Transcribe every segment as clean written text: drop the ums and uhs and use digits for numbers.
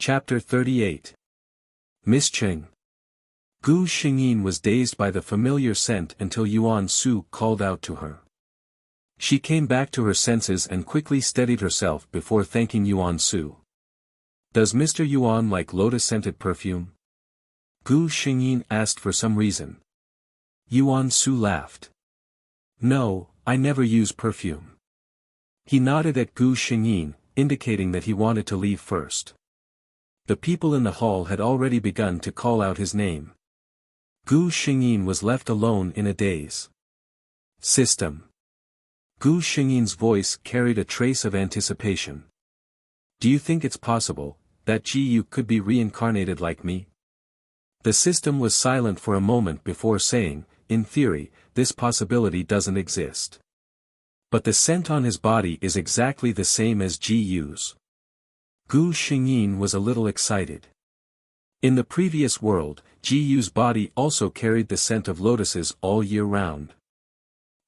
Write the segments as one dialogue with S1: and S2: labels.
S1: Chapter 38. Miss Cheng. Gu Xingyin was dazed by the familiar scent until Yuan Su called out to her. She came back to her senses and quickly steadied herself before thanking Yuan Su. Does Mr. Yuan like lotus-scented perfume? Gu Xingyin asked for some reason. Yuan Su laughed. No, I never use perfume. He nodded at Gu Xingyin, indicating that he wanted to leave first. The people in the hall had already begun to call out his name. Gu Xingyin was left alone in a daze. System. Gu Xingyin's voice carried a trace of anticipation. Do you think it's possible that Ji-Yu could be reincarnated like me? The system was silent for a moment before saying, in theory, this possibility doesn't exist. But the scent on his body is exactly the same as Ji-Yu's. Gu Xingyin was a little excited. In the previous world, Ji-Yu's body also carried the scent of lotuses all year round.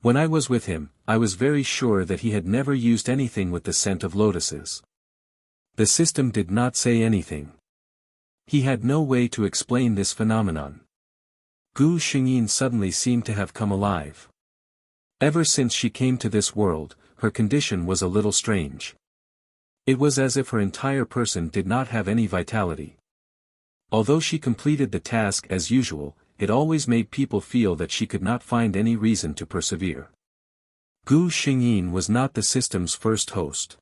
S1: When I was with him, I was very sure that he had never used anything with the scent of lotuses. The system did not say anything. He had no way to explain this phenomenon. Gu Xingyin suddenly seemed to have come alive. Ever since she came to this world, her condition was a little strange. It was as if her entire person did not have any vitality. Although she completed the task as usual, it always made people feel that she could not find any reason to persevere. Gu Xingyin was not the system's first host.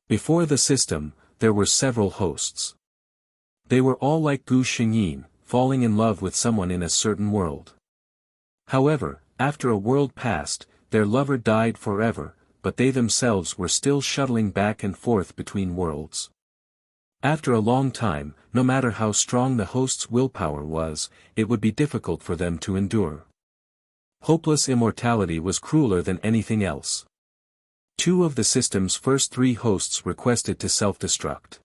S1: Before the system, there were several hosts. They were all like Gu Xingyin, falling in love with someone in a certain world. However, after a world passed, their lover died forever, but they themselves were still shuttling back and forth between worlds. After a long time, no matter how strong the host's willpower was, it would be difficult for them to endure. Hopeless immortality was crueler than anything else. Two of the system's first three hosts requested to self-destruct.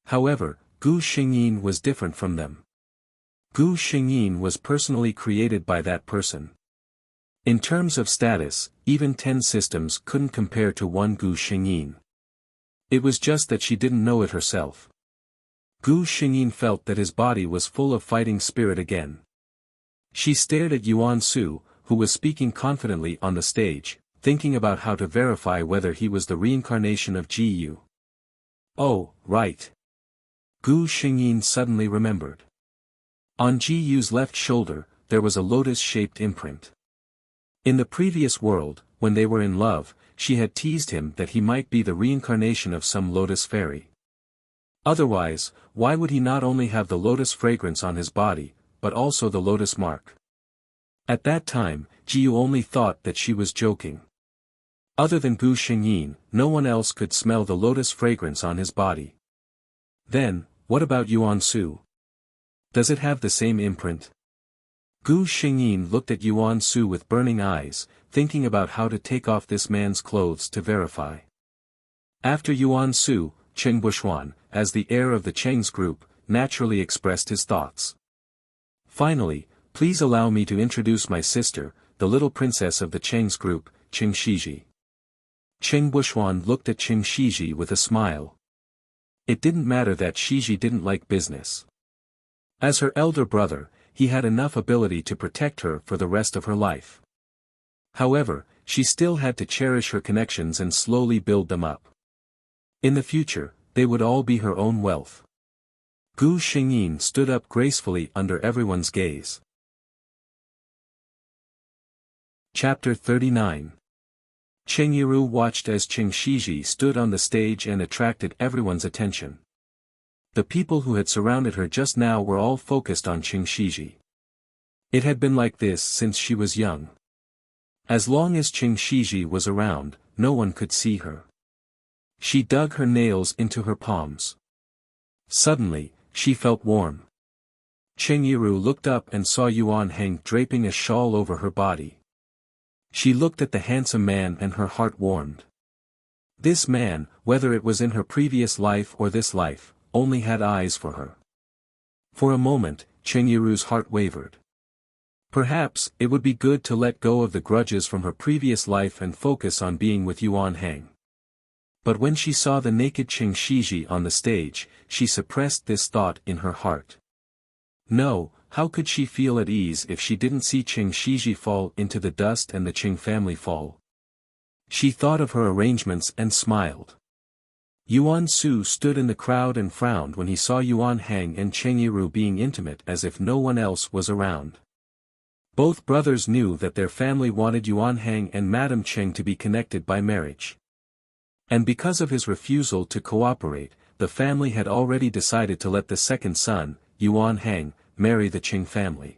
S1: However, Gu Xingyin was different from them. Gu Xingyin was personally created by that person. In terms of status, even 10 systems couldn't compare to one Gu Xingyin. It was just that she didn't know it herself. Gu Xingyin felt that his body was full of fighting spirit again. She stared at Yuan Su, who was speaking confidently on the stage, thinking about how to verify whether he was the reincarnation of Ji-Yu. Oh, right. Gu Xingyin suddenly remembered. On Ji-Yu's left shoulder, there was a lotus-shaped imprint. In the previous world, when they were in love, she had teased him that he might be the reincarnation of some lotus fairy. Otherwise, why would he not only have the lotus fragrance on his body, but also the lotus mark? At that time, Ji-Yu only thought that she was joking. Other than Gu Xingyin, no one else could smell the lotus fragrance on his body. Then, what about Yuan Su? Does it have the same imprint? Gu Xingyin looked at Yuan Su with burning eyes, thinking about how to take off this man's clothes to verify. After Yuan Su, Cheng Buxuan, as the heir of the Cheng's group, naturally expressed his thoughts. Finally, please allow me to introduce my sister, the little princess of the Cheng's group, Cheng Shiji. Cheng Buxuan looked at Cheng Shiji with a smile. It didn't matter that Shiji didn't like business. As her elder brother, he had enough ability to protect her for the rest of her life. However, she still had to cherish her connections and slowly build them up. In the future, they would all be her own wealth. Gu Xingyin stood up gracefully under everyone's gaze. Chapter 39. Cheng Yiru watched as Cheng Shiji stood on the stage and attracted everyone's attention. The people who had surrounded her just now were all focused on Cheng Shiji. It had been like this since she was young. As long as Cheng Shiji was around, no one could see her. She dug her nails into her palms. Suddenly, she felt warm. Cheng Yiru looked up and saw Yuan Heng draping a shawl over her body. She looked at the handsome man and her heart warmed. This man, whether it was in her previous life or this life, only had eyes for her. For a moment, Cheng Yiru's heart wavered. Perhaps, it would be good to let go of the grudges from her previous life and focus on being with Yuan Heng. But when she saw the naked Qing Shiji on the stage, she suppressed this thought in her heart. No, how could she feel at ease if she didn't see Qing Shiji fall into the dust and the Qing family fall? She thought of her arrangements and smiled. Yuan Su stood in the crowd and frowned when he saw Yuan Hang and Cheng Yiru being intimate as if no one else was around. Both brothers knew that their family wanted Yuan Hang and Madame Cheng to be connected by marriage. And because of his refusal to cooperate, the family had already decided to let the second son, Yuan Hang, marry the Qing family.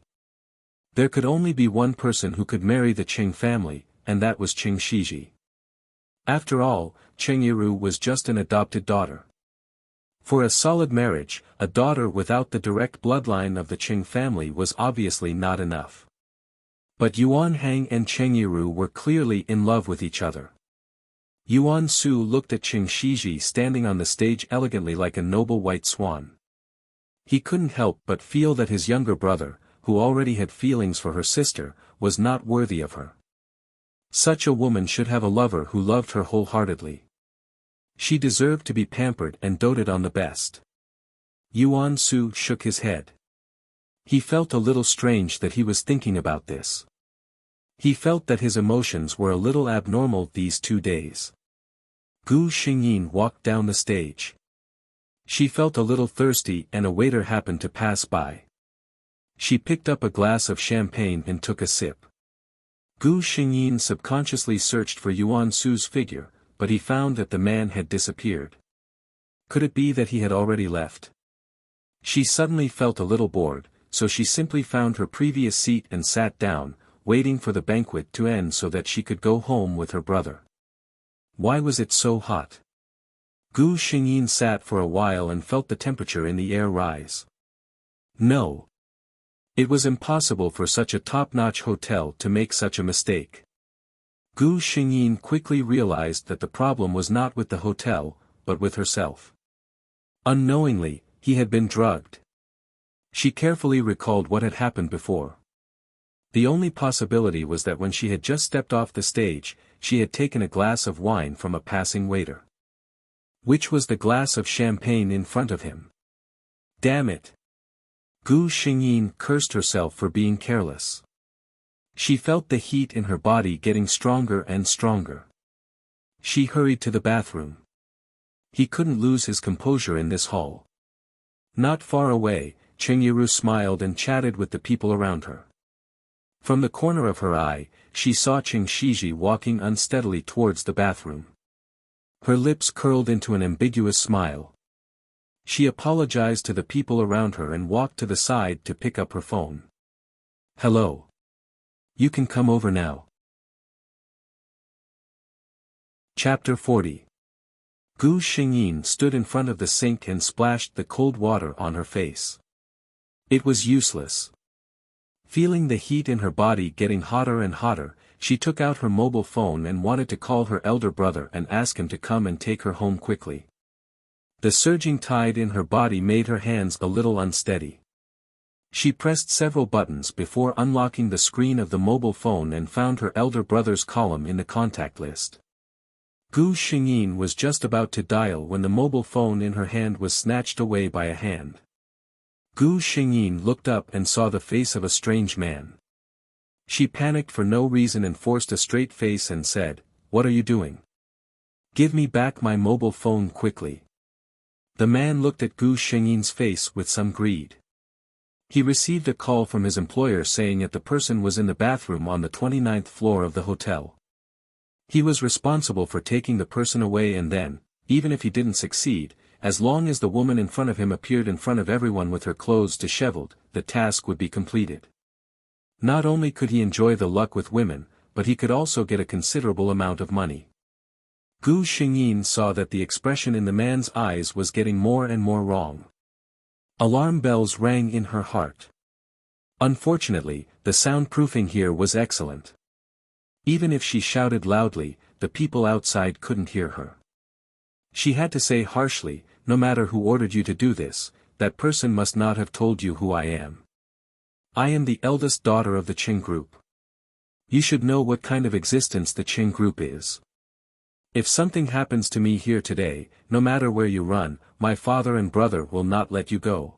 S1: There could only be one person who could marry the Qing family, and that was Qing Shiji. After all, Cheng Yiru was just an adopted daughter. For a solid marriage, a daughter without the direct bloodline of the Qing family was obviously not enough. But Yuan Hang and Cheng Yiru were clearly in love with each other. Yuan Su looked at Qing Shiji standing on the stage elegantly like a noble white swan. He couldn't help but feel that his younger brother, who already had feelings for her sister, was not worthy of her. Such a woman should have a lover who loved her wholeheartedly. She deserved to be pampered and doted on the best. Yuan Su shook his head. He felt a little strange that he was thinking about this. He felt that his emotions were a little abnormal these 2 days. Gu Xingyin walked down the stage. She felt a little thirsty and a waiter happened to pass by. She picked up a glass of champagne and took a sip. Gu Xingyin subconsciously searched for Yuan Su's figure, but he found that the man had disappeared. Could it be that he had already left? She suddenly felt a little bored, so she simply found her previous seat and sat down, waiting for the banquet to end so that she could go home with her brother. Why was it so hot? Gu Xingyin sat for a while and felt the temperature in the air rise. No. It was impossible for such a top-notch hotel to make such a mistake. Gu Xingyin quickly realized that the problem was not with the hotel, but with herself. Unknowingly, he had been drugged. She carefully recalled what had happened before. The only possibility was that when she had just stepped off the stage, she had taken a glass of wine from a passing waiter. Which was the glass of champagne in front of him? Damn it! Gu Xingyin cursed herself for being careless. She felt the heat in her body getting stronger and stronger. She hurried to the bathroom. He couldn't lose his composure in this hall. Not far away, Cheng Yiru smiled and chatted with the people around her. From the corner of her eye, she saw Qing Shiji walking unsteadily towards the bathroom. Her lips curled into an ambiguous smile. She apologized to the people around her and walked to the side to pick up her phone. Hello. You can come over now. Chapter 40. Gu Xingyin stood in front of the sink and splashed the cold water on her face. It was useless. Feeling the heat in her body getting hotter and hotter, she took out her mobile phone and wanted to call her elder brother and ask him to come and take her home quickly. The surging tide in her body made her hands a little unsteady. She pressed several buttons before unlocking the screen of the mobile phone and found her elder brother's column in the contact list. Gu Xingyin was just about to dial when the mobile phone in her hand was snatched away by a hand. Gu Xingyin looked up and saw the face of a strange man. She panicked for no reason and forced a straight face and said, "What are you doing? Give me back my mobile phone quickly." The man looked at Gu Xingyin's face with some greed. He received a call from his employer saying that the person was in the bathroom on the 29th floor of the hotel. He was responsible for taking the person away and then, even if he didn't succeed, as long as the woman in front of him appeared in front of everyone with her clothes disheveled, the task would be completed. Not only could he enjoy the luck with women, but he could also get a considerable amount of money. Gu Xingyin saw that the expression in the man's eyes was getting more and more wrong. Alarm bells rang in her heart. Unfortunately, the soundproofing here was excellent. Even if she shouted loudly, the people outside couldn't hear her. She had to say harshly, "No matter who ordered you to do this, that person must not have told you who I am. I am the eldest daughter of the Qing group. You should know what kind of existence the Qing group is. If something happens to me here today, no matter where you run, my father and brother will not let you go.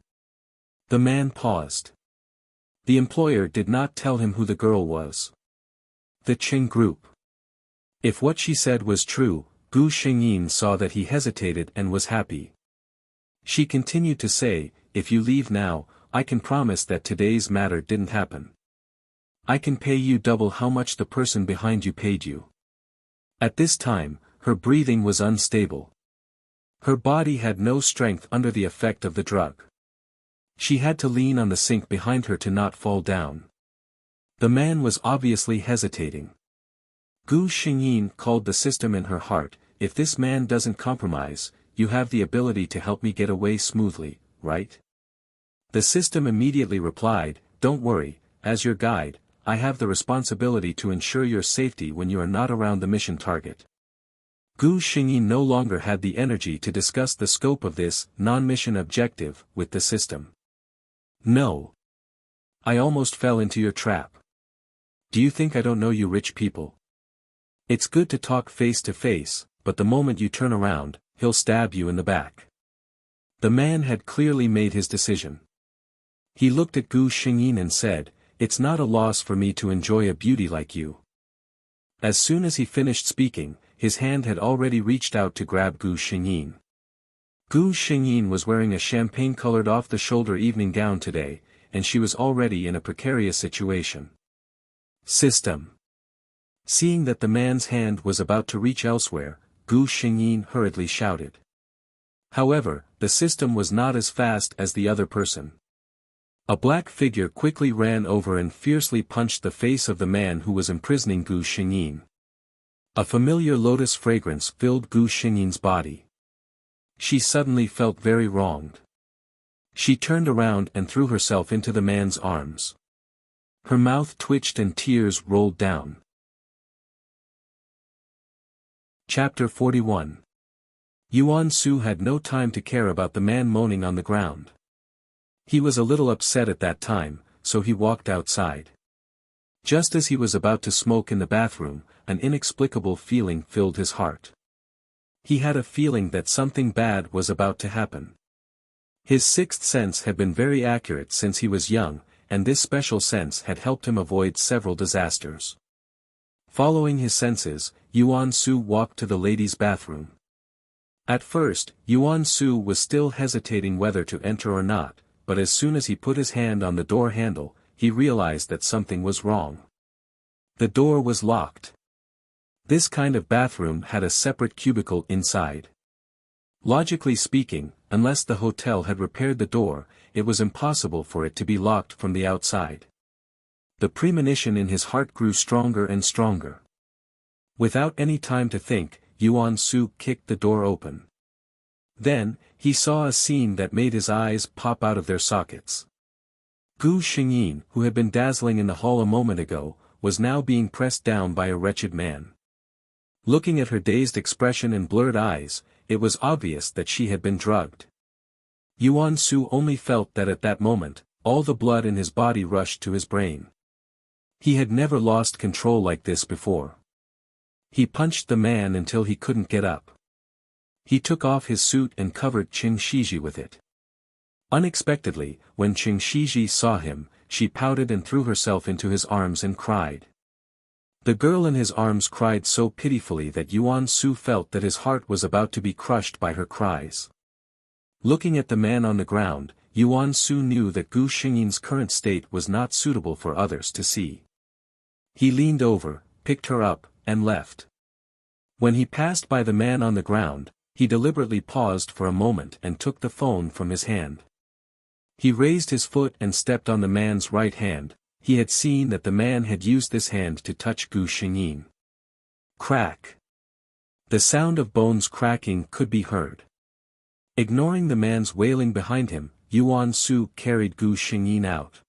S1: The man paused. The employer did not tell him who the girl was. The Qing group. If what she said was true, Gu Xingyin saw that he hesitated and was happy. She continued to say, if you leave now, I can promise that today's matter didn't happen. I can pay you double how much the person behind you paid you. At this time, her breathing was unstable. Her body had no strength under the effect of the drug. She had to lean on the sink behind her to not fall down. The man was obviously hesitating. Gu Xingyin called the system in her heart, if this man doesn't compromise, you have the ability to help me get away smoothly, right? The system immediately replied, don't worry, as your guide, I have the responsibility to ensure your safety when you are not around the mission target. Gu Xingyin no longer had the energy to discuss the scope of this non-mission objective with the system. No. I almost fell into your trap. Do you think I don't know you rich people? It's good to talk face to face, but the moment you turn around, he'll stab you in the back. The man had clearly made his decision. He looked at Gu Xingyin and said, it's not a loss for me to enjoy a beauty like you. As soon as he finished speaking, his hand had already reached out to grab Gu Xingyin. Gu Xingyin was wearing a champagne-colored off-the-shoulder evening gown today, and she was already in a precarious situation. System. Seeing that the man's hand was about to reach elsewhere, Gu Xingyin hurriedly shouted. However, the system was not as fast as the other person. A black figure quickly ran over and fiercely punched the face of the man who was imprisoning Gu Xingyin. A familiar lotus fragrance filled Gu Xingyin's body. She suddenly felt very wronged. She turned around and threw herself into the man's arms. Her mouth twitched and tears rolled down. Chapter 41. Yuan Su had no time to care about the man moaning on the ground. He was a little upset at that time, so he walked outside. Just as he was about to smoke in the bathroom, an inexplicable feeling filled his heart. He had a feeling that something bad was about to happen. His sixth sense had been very accurate since he was young, and this special sense had helped him avoid several disasters. Following his senses, Yuan Su walked to the ladies' bathroom. At first, Yuan Su was still hesitating whether to enter or not, but as soon as he put his hand on the door handle, he realized that something was wrong. The door was locked. This kind of bathroom had a separate cubicle inside. Logically speaking, unless the hotel had repaired the door, it was impossible for it to be locked from the outside. The premonition in his heart grew stronger and stronger. Without any time to think, Yuan Su kicked the door open. Then, he saw a scene that made his eyes pop out of their sockets. Gu Xingyin, who had been dazzling in the hall a moment ago, was now being pressed down by a wretched man. Looking at her dazed expression and blurred eyes, it was obvious that she had been drugged. Yuan Su only felt that at that moment, all the blood in his body rushed to his brain. He had never lost control like this before. He punched the man until he couldn't get up. He took off his suit and covered Qing Shiji with it. Unexpectedly, when Qing Shiji saw him, she pouted and threw herself into his arms and cried. The girl in his arms cried so pitifully that Yuan Su felt that his heart was about to be crushed by her cries. Looking at the man on the ground, Yuan Su knew that Gu Xingyin's current state was not suitable for others to see. He leaned over, picked her up, and left. When he passed by the man on the ground, he deliberately paused for a moment and took the phone from his hand. He raised his foot and stepped on the man's right hand. He had seen that the man had used this hand to touch Gu Xingyin. Crack. The sound of bones cracking could be heard. Ignoring the man's wailing behind him, Yuan Su carried Gu Xingyin out.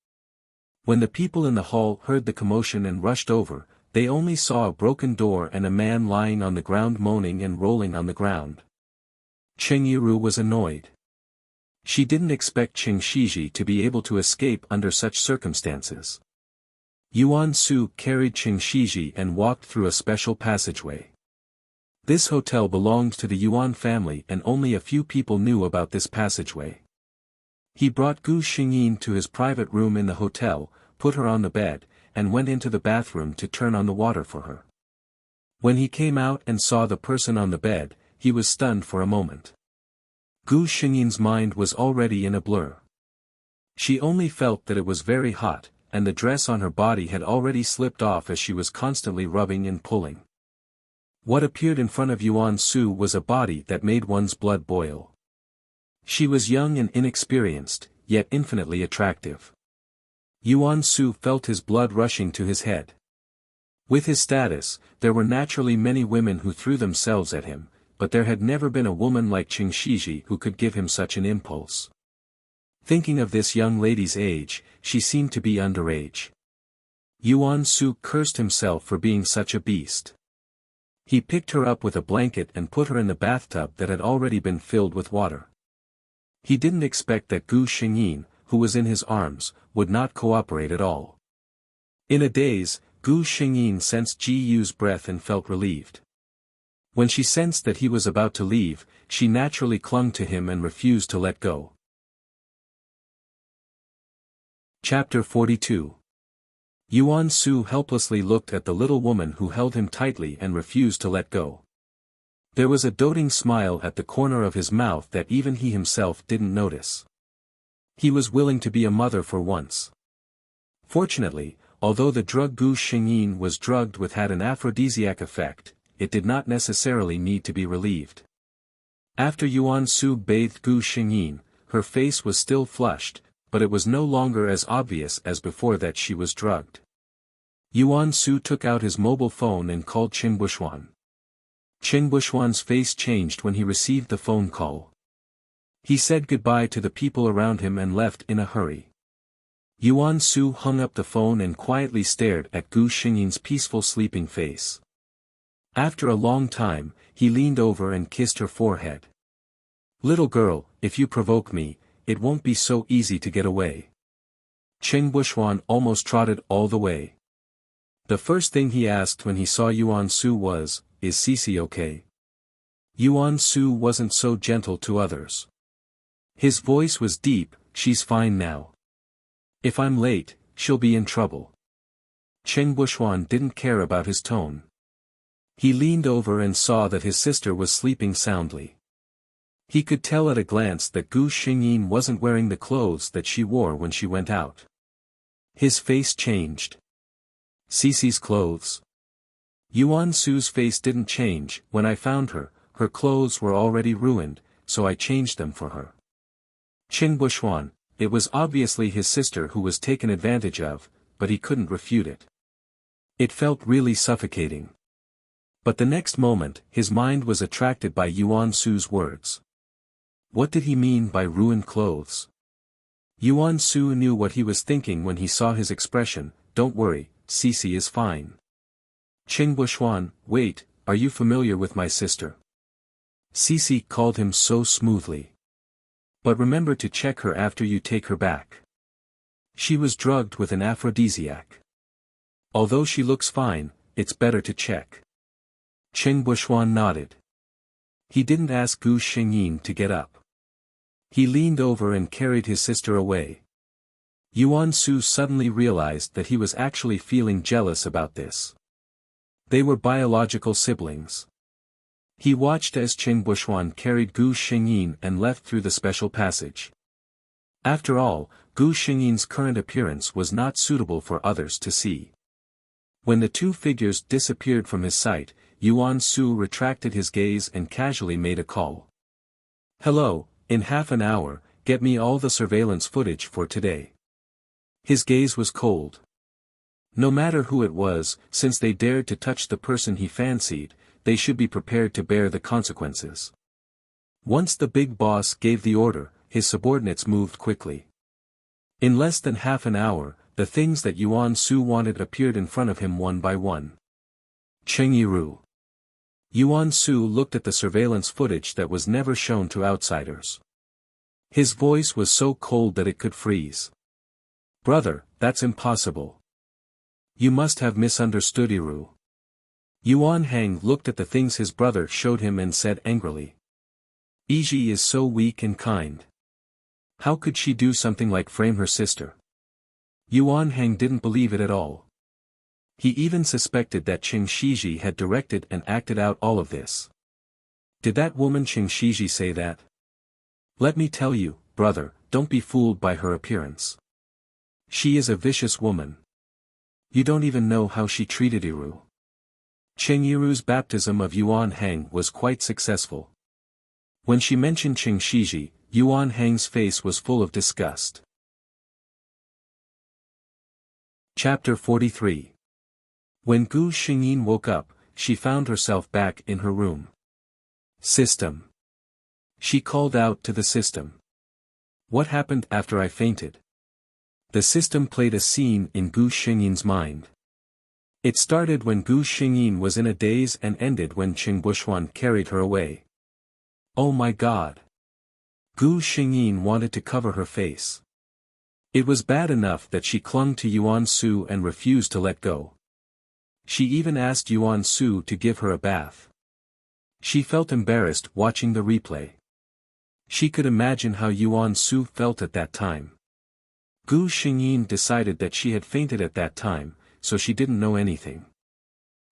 S1: When the people in the hall heard the commotion and rushed over, they only saw a broken door and a man lying on the ground moaning and rolling on the ground. Cheng Yiru was annoyed. She didn't expect Qing Shiji to be able to escape under such circumstances. Yuan Su carried Qing Shiji and walked through a special passageway. This hotel belonged to the Yuan family and only a few people knew about this passageway. He brought Gu Xingyin to his private room in the hotel, put her on the bed, and went into the bathroom to turn on the water for her. When he came out and saw the person on the bed, he was stunned for a moment. Gu Xingyin's mind was already in a blur. She only felt that it was very hot, and the dress on her body had already slipped off as she was constantly rubbing and pulling. What appeared in front of Yuan Su was a body that made one's blood boil. She was young and inexperienced, yet infinitely attractive. Yuan Su felt his blood rushing to his head. With his status, there were naturally many women who threw themselves at him, but there had never been a woman like Qing Shiji who could give him such an impulse. Thinking of this young lady's age, she seemed to be underage. Yuan Su cursed himself for being such a beast. He picked her up with a blanket and put her in the bathtub that had already been filled with water. He didn't expect that Gu Xingyin, who was in his arms, would not cooperate at all. In a daze, Gu Xingyin sensed Ji Yu's breath and felt relieved. When she sensed that he was about to leave, she naturally clung to him and refused to let go. Chapter 42. Yuan Su helplessly looked at the little woman who held him tightly and refused to let go. There was a doting smile at the corner of his mouth that even he himself didn't notice. He was willing to be a mother for once. Fortunately, although the drug Gu Xingyin was drugged with had an aphrodisiac effect, it did not necessarily need to be relieved. After Yuan Su bathed Gu Xingyin, her face was still flushed, but it was no longer as obvious as before that she was drugged. Yuan Su took out his mobile phone and called Qing Bushuan. Qing Bushuan's face changed when he received the phone call. He said goodbye to the people around him and left in a hurry. Yuan Su hung up the phone and quietly stared at Gu Xingyin's peaceful sleeping face. After a long time, he leaned over and kissed her forehead. "Little girl, if you provoke me, it won't be so easy to get away." Qing Bushuan almost trotted all the way. The first thing he asked when he saw Yuan Su was, "Is Cece okay?" Yuan Su wasn't so gentle to others. His voice was deep, "She's fine now. If I'm late, she'll be in trouble." Qing Bushuan didn't care about his tone. He leaned over and saw that his sister was sleeping soundly. He could tell at a glance that Gu Xingyin wasn't wearing the clothes that she wore when she went out. His face changed. Cece's clothes. Yuan Su's face didn't change. "When I found her, her clothes were already ruined, so I changed them for her." Qing Bushuan, it was obviously his sister who was taken advantage of, but he couldn't refute it. It felt really suffocating. But the next moment, his mind was attracted by Yuan Su's words. What did he mean by ruined clothes? Yuan Su knew what he was thinking when he saw his expression. "Don't worry, Cece is fine." Qing Bushuan, "Wait, are you familiar with my sister?" Cece called him so smoothly. "But remember to check her after you take her back. She was drugged with an aphrodisiac. Although she looks fine, it's better to check." Qing Bushuan nodded. He didn't ask Gu Xingyin to get up. He leaned over and carried his sister away. Yuan Su suddenly realized that he was actually feeling jealous about this. They were biological siblings. He watched as Qing Bushuan carried Gu Xingyin and left through the special passage. After all, Gu Xingyin's current appearance was not suitable for others to see. When the two figures disappeared from his sight, Yuan Su retracted his gaze and casually made a call. "Hello, in half an hour, get me all the surveillance footage for today." His gaze was cold. No matter who it was, since they dared to touch the person he fancied, they should be prepared to bear the consequences. Once the big boss gave the order, his subordinates moved quickly. In less than half an hour, the things that Yuan Su wanted appeared in front of him one by one. Cheng Yiru. Yuan Su looked at the surveillance footage that was never shown to outsiders. His voice was so cold that it could freeze. "Brother, that's impossible. You must have misunderstood Yiru." Yuan Hang looked at the things his brother showed him and said angrily. Yiji is so weak and kind. How could she do something like frame her sister? Yuan Hang didn't believe it at all. He even suspected that Qing Shiji had directed and acted out all of this. Did that woman Qing Shiji say that? Let me tell you, brother, don't be fooled by her appearance. She is a vicious woman. You don't even know how she treated Iru. Qing Iru's baptism of Yuan Hang was quite successful. When she mentioned Qing Shiji, Yuan Hang's face was full of disgust. Chapter 43. When Gu Xingyin woke up, she found herself back in her room. System. She called out to the system. What happened after I fainted? The system played a scene in Gu Xingyin's mind. It started when Gu Xingyin was in a daze and ended when Qing Buxuan carried her away. Oh my God! Gu Xingyin wanted to cover her face. It was bad enough that she clung to Yuan Su and refused to let go. She even asked Yuan Su to give her a bath. She felt embarrassed watching the replay. She could imagine how Yuan Su felt at that time. Gu Xingyin decided that she had fainted at that time, so she didn't know anything.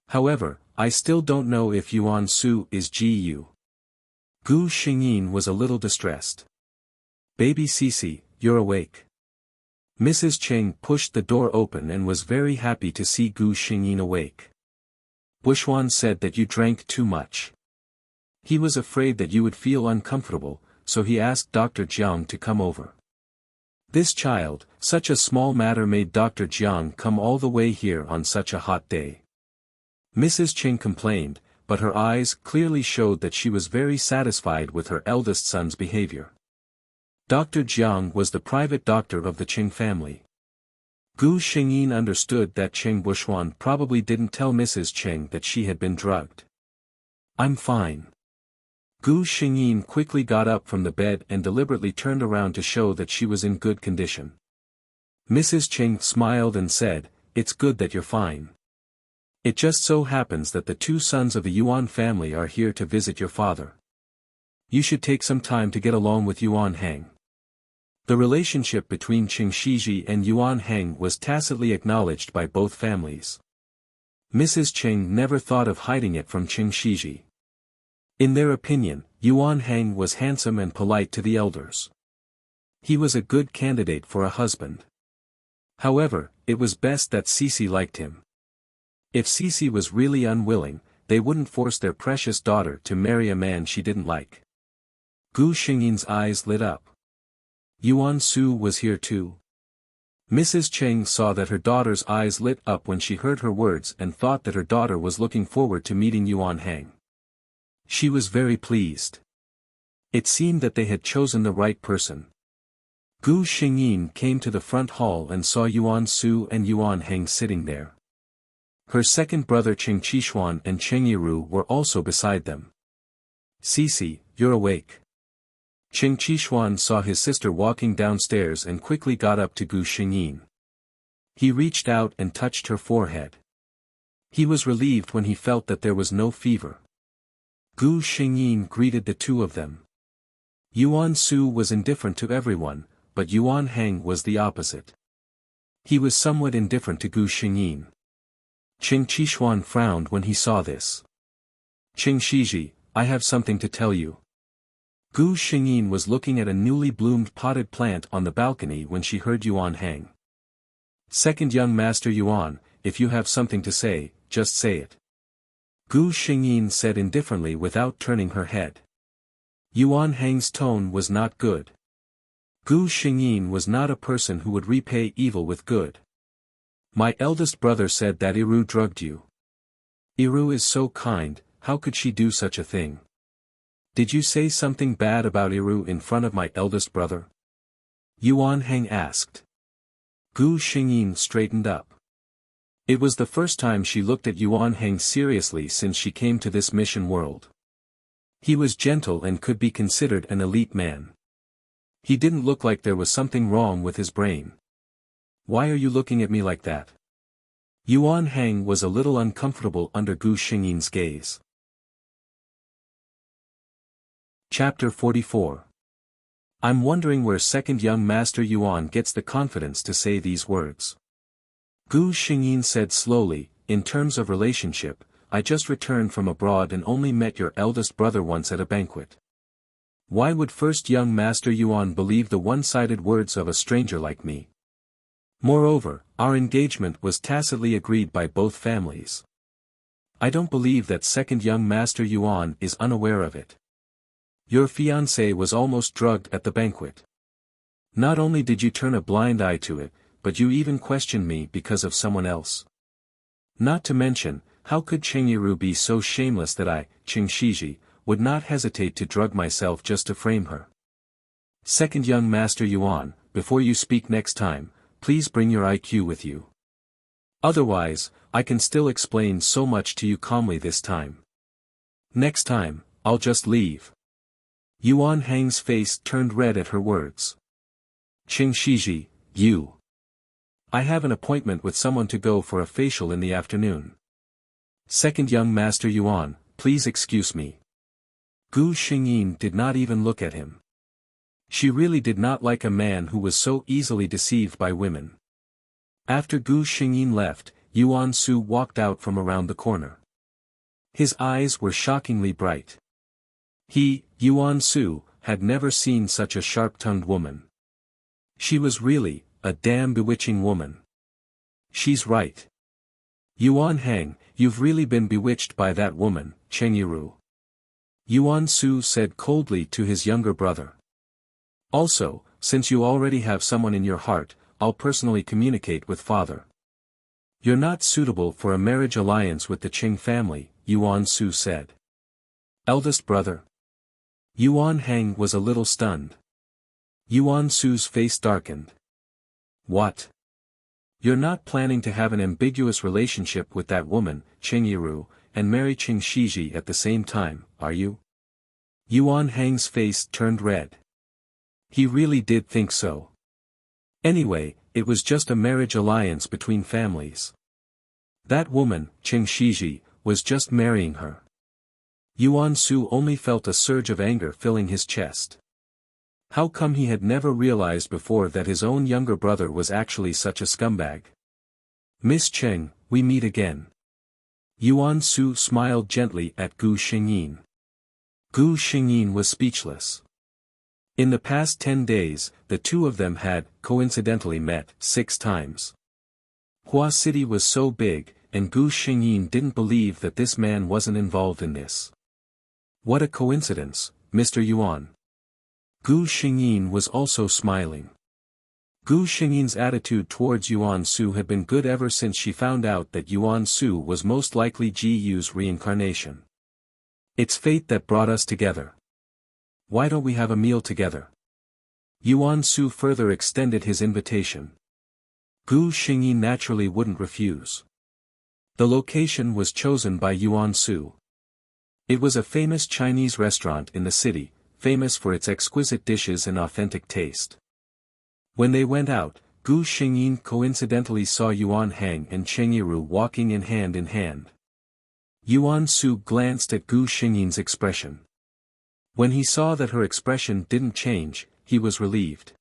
S1: However, I still don't know if Yuan Su is Gu. Gu Xingyin was a little distressed. Baby Cici, you're awake. Mrs. Cheng pushed the door open and was very happy to see Gu Xingyin awake. Buxuan said that you drank too much. He was afraid that you would feel uncomfortable, so he asked Dr. Jiang to come over. This child, such a small matter made Dr. Jiang come all the way here on such a hot day. Mrs. Cheng complained, but her eyes clearly showed that she was very satisfied with her eldest son's behavior. Dr. Jiang was the private doctor of the Qing family. Gu Xingyin understood that Qing Buxuan probably didn't tell Mrs. Cheng that she had been drugged. I'm fine. Gu Xingyin quickly got up from the bed and deliberately turned around to show that she was in good condition. Mrs. Cheng smiled and said, It's good that you're fine. It just so happens that the two sons of the Yuan family are here to visit your father. You should take some time to get along with Yuan Hang. The relationship between Qing Shiji and Yuan Hang was tacitly acknowledged by both families. Mrs. Cheng never thought of hiding it from Qing Shiji. In their opinion, Yuan Hang was handsome and polite to the elders. He was a good candidate for a husband. However, it was best that Cici liked him. If Cici was really unwilling, they wouldn't force their precious daughter to marry a man she didn't like. Gu Xingyin's eyes lit up. Yuan Su was here too. Mrs. Cheng saw that her daughter's eyes lit up when she heard her words and thought that her daughter was looking forward to meeting Yuan Hang. She was very pleased. It seemed that they had chosen the right person. Gu Xingyin came to the front hall and saw Yuan Su and Yuan Hang sitting there. Her second brother Qing Qishuan and Qing Yiru were also beside them. Cici, you're awake. Qing Qishuan saw his sister walking downstairs and quickly got up to Gu Xingyin. He reached out and touched her forehead. He was relieved when he felt that there was no fever. Gu Xingyin greeted the two of them. Yuan Su was indifferent to everyone, but Yuan Hang was the opposite. He was somewhat indifferent to Gu Xingyin. Qing Qishuan frowned when he saw this. Qing Shiji, I have something to tell you. Gu Xingyin was looking at a newly bloomed potted plant on the balcony when she heard Yuan Hang. Second young master Yuan, if you have something to say, just say it. Gu Xingyin said indifferently without turning her head. Yuan Hang's tone was not good. Gu Xingyin was not a person who would repay evil with good. My eldest brother said that Iru drugged you. Iru is so kind, how could she do such a thing? Did you say something bad about Iru in front of my eldest brother? Yuan Hang asked. Gu Xingyin straightened up. It was the first time she looked at Yuan Hang seriously since she came to this mission world. He was gentle and could be considered an elite man. He didn't look like there was something wrong with his brain. Why are you looking at me like that? Yuan Hang was a little uncomfortable under Gu Xingyin's gaze. Chapter 44. I'm wondering where second young Master Yuan gets the confidence to say these words. Gu Xingyin said slowly, in terms of relationship, I just returned from abroad and only met your eldest brother once at a banquet. Why would first young Master Yuan believe the one-sided words of a stranger like me? Moreover, our engagement was tacitly agreed by both families. I don't believe that second young Master Yuan is unaware of it. Your fiancé was almost drugged at the banquet. Not only did you turn a blind eye to it, but you even questioned me because of someone else. Not to mention, how could Cheng Yiru be so shameless that I, Cheng Shiji, would not hesitate to drug myself just to frame her? Second young Master Yuan, before you speak next time, please bring your IQ with you. Otherwise, I can still explain so much to you calmly this time. Next time, I'll just leave. Yuan Hang's face turned red at her words. Cheng Shiji, you. I have an appointment with someone to go for a facial in the afternoon. Second young Master Yuan, please excuse me. Gu Xingyin did not even look at him. She really did not like a man who was so easily deceived by women. After Gu Xingyin left, Yuan Su walked out from around the corner. His eyes were shockingly bright. He, Yuan Su, had never seen such a sharp-tongued woman. She was really, a damn bewitching woman. She's right. Yuan Hang, you've really been bewitched by that woman, Cheng Yiru. Yuan Su said coldly to his younger brother. Also, since you already have someone in your heart, I'll personally communicate with father. You're not suitable for a marriage alliance with the Cheng family, Yuan Su said. Eldest brother. Yuan Hang was a little stunned. Yuan Su's face darkened. What? You're not planning to have an ambiguous relationship with that woman, Cheng Yiru, and marry Cheng Shiji at the same time, are you? Yuan Hang's face turned red. He really did think so. Anyway, it was just a marriage alliance between families. That woman, Cheng Shiji, was just marrying her. Yuan Su only felt a surge of anger filling his chest. How come he had never realized before that his own younger brother was actually such a scumbag? Miss Cheng, we meet again. Yuan Su smiled gently at Gu Xingyin. Gu Xingyin was speechless. In the past 10 days, the two of them had, coincidentally met, 6 times. Hua City was so big, and Gu Xingyin didn't believe that this man wasn't involved in this. What a coincidence, Mr. Yuan. Gu Xingyin was also smiling. Gu Xingyin's attitude towards Yuan Su had been good ever since she found out that Yuan Su was most likely Ji Yu's reincarnation. It's fate that brought us together. Why don't we have a meal together? Yuan Su further extended his invitation. Gu Xingyin naturally wouldn't refuse. The location was chosen by Yuan Su. It was a famous Chinese restaurant in the city, famous for its exquisite dishes and authentic taste. When they went out, Gu Xingyin coincidentally saw Yuan Hang and Cheng Yiru walking in hand. Yuan Su glanced at Gu Xingyin's expression. When he saw that her expression didn't change, he was relieved.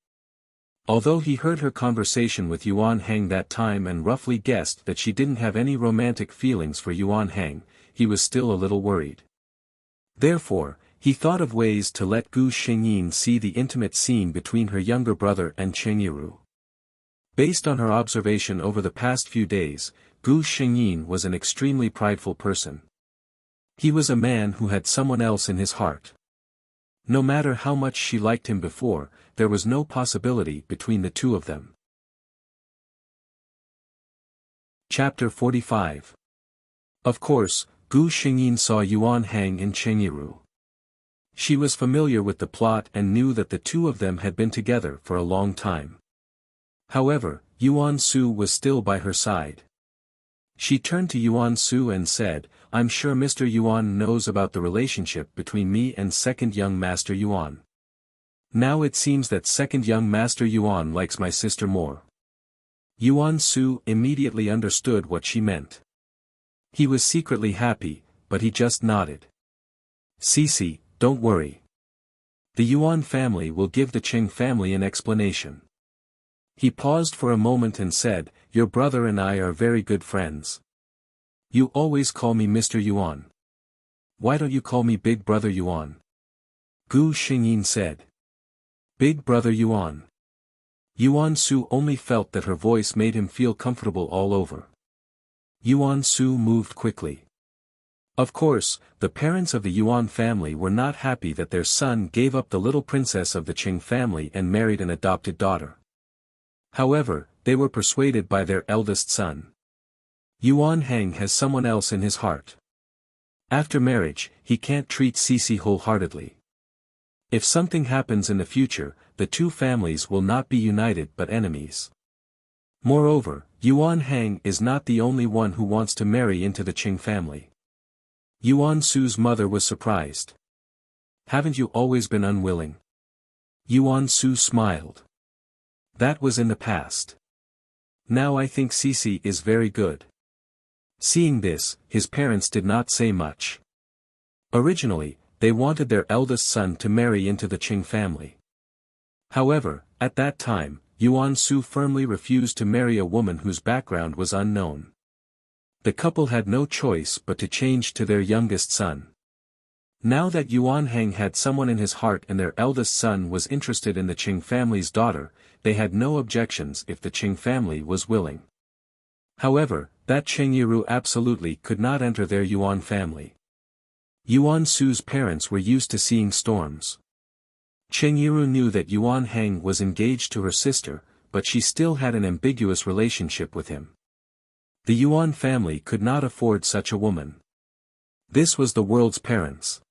S1: Although he heard her conversation with Yuan Hang that time and roughly guessed that she didn't have any romantic feelings for Yuan Hang, he was still a little worried. Therefore, he thought of ways to let Gu Xingyin see the intimate scene between her younger brother and Cheng Yiru. Based on her observation over the past few days, Gu Xingyin was an extremely prideful person. He was a man who had someone else in his heart. No matter how much she liked him before, there was no possibility between the two of them. Chapter 45. Of course, Gu Xingyin saw Yuan Hang and Cheng Yiru. She was familiar with the plot and knew that the two of them had been together for a long time. However, Yuan Su was still by her side. She turned to Yuan Su and said, I'm sure Mr. Yuan knows about the relationship between me and second young Master Yuan. Now it seems that second young Master Yuan likes my sister more. Yuan Su immediately understood what she meant. He was secretly happy, but he just nodded. Cece, don't worry. The Yuan family will give the Qing family an explanation. He paused for a moment and said, your brother and I are very good friends. You always call me Mr. Yuan. Why don't you call me Big Brother Yuan? Gu Xingyin said. Big Brother Yuan. Yuan Su only felt that her voice made him feel comfortable all over. Yuan Su moved quickly. Of course, the parents of the Yuan family were not happy that their son gave up the little princess of the Qing family and married an adopted daughter. However, they were persuaded by their eldest son. Yuan Heng has someone else in his heart. After marriage, he can't treat Cece wholeheartedly. If something happens in the future, the two families will not be united but enemies. Moreover, Yuan Heng is not the only one who wants to marry into the Qing family. Yuan Su's mother was surprised. Haven't you always been unwilling? Yuan Su smiled. That was in the past. Now I think Cece is very good. Seeing this, his parents did not say much. Originally, they wanted their eldest son to marry into the Qing family. However, at that time, Yuan Su firmly refused to marry a woman whose background was unknown. The couple had no choice but to change to their youngest son. Now that Yuan Heng had someone in his heart and their eldest son was interested in the Qing family's daughter, they had no objections if the Qing family was willing. However, that Qing Yiru absolutely could not enter their Yuan family. Yuan Su's parents were used to seeing storms. Qing Yiru knew that Yuan Heng was engaged to her sister, but she still had an ambiguous relationship with him. The Yuan family could not afford such a woman. This was the world's parents.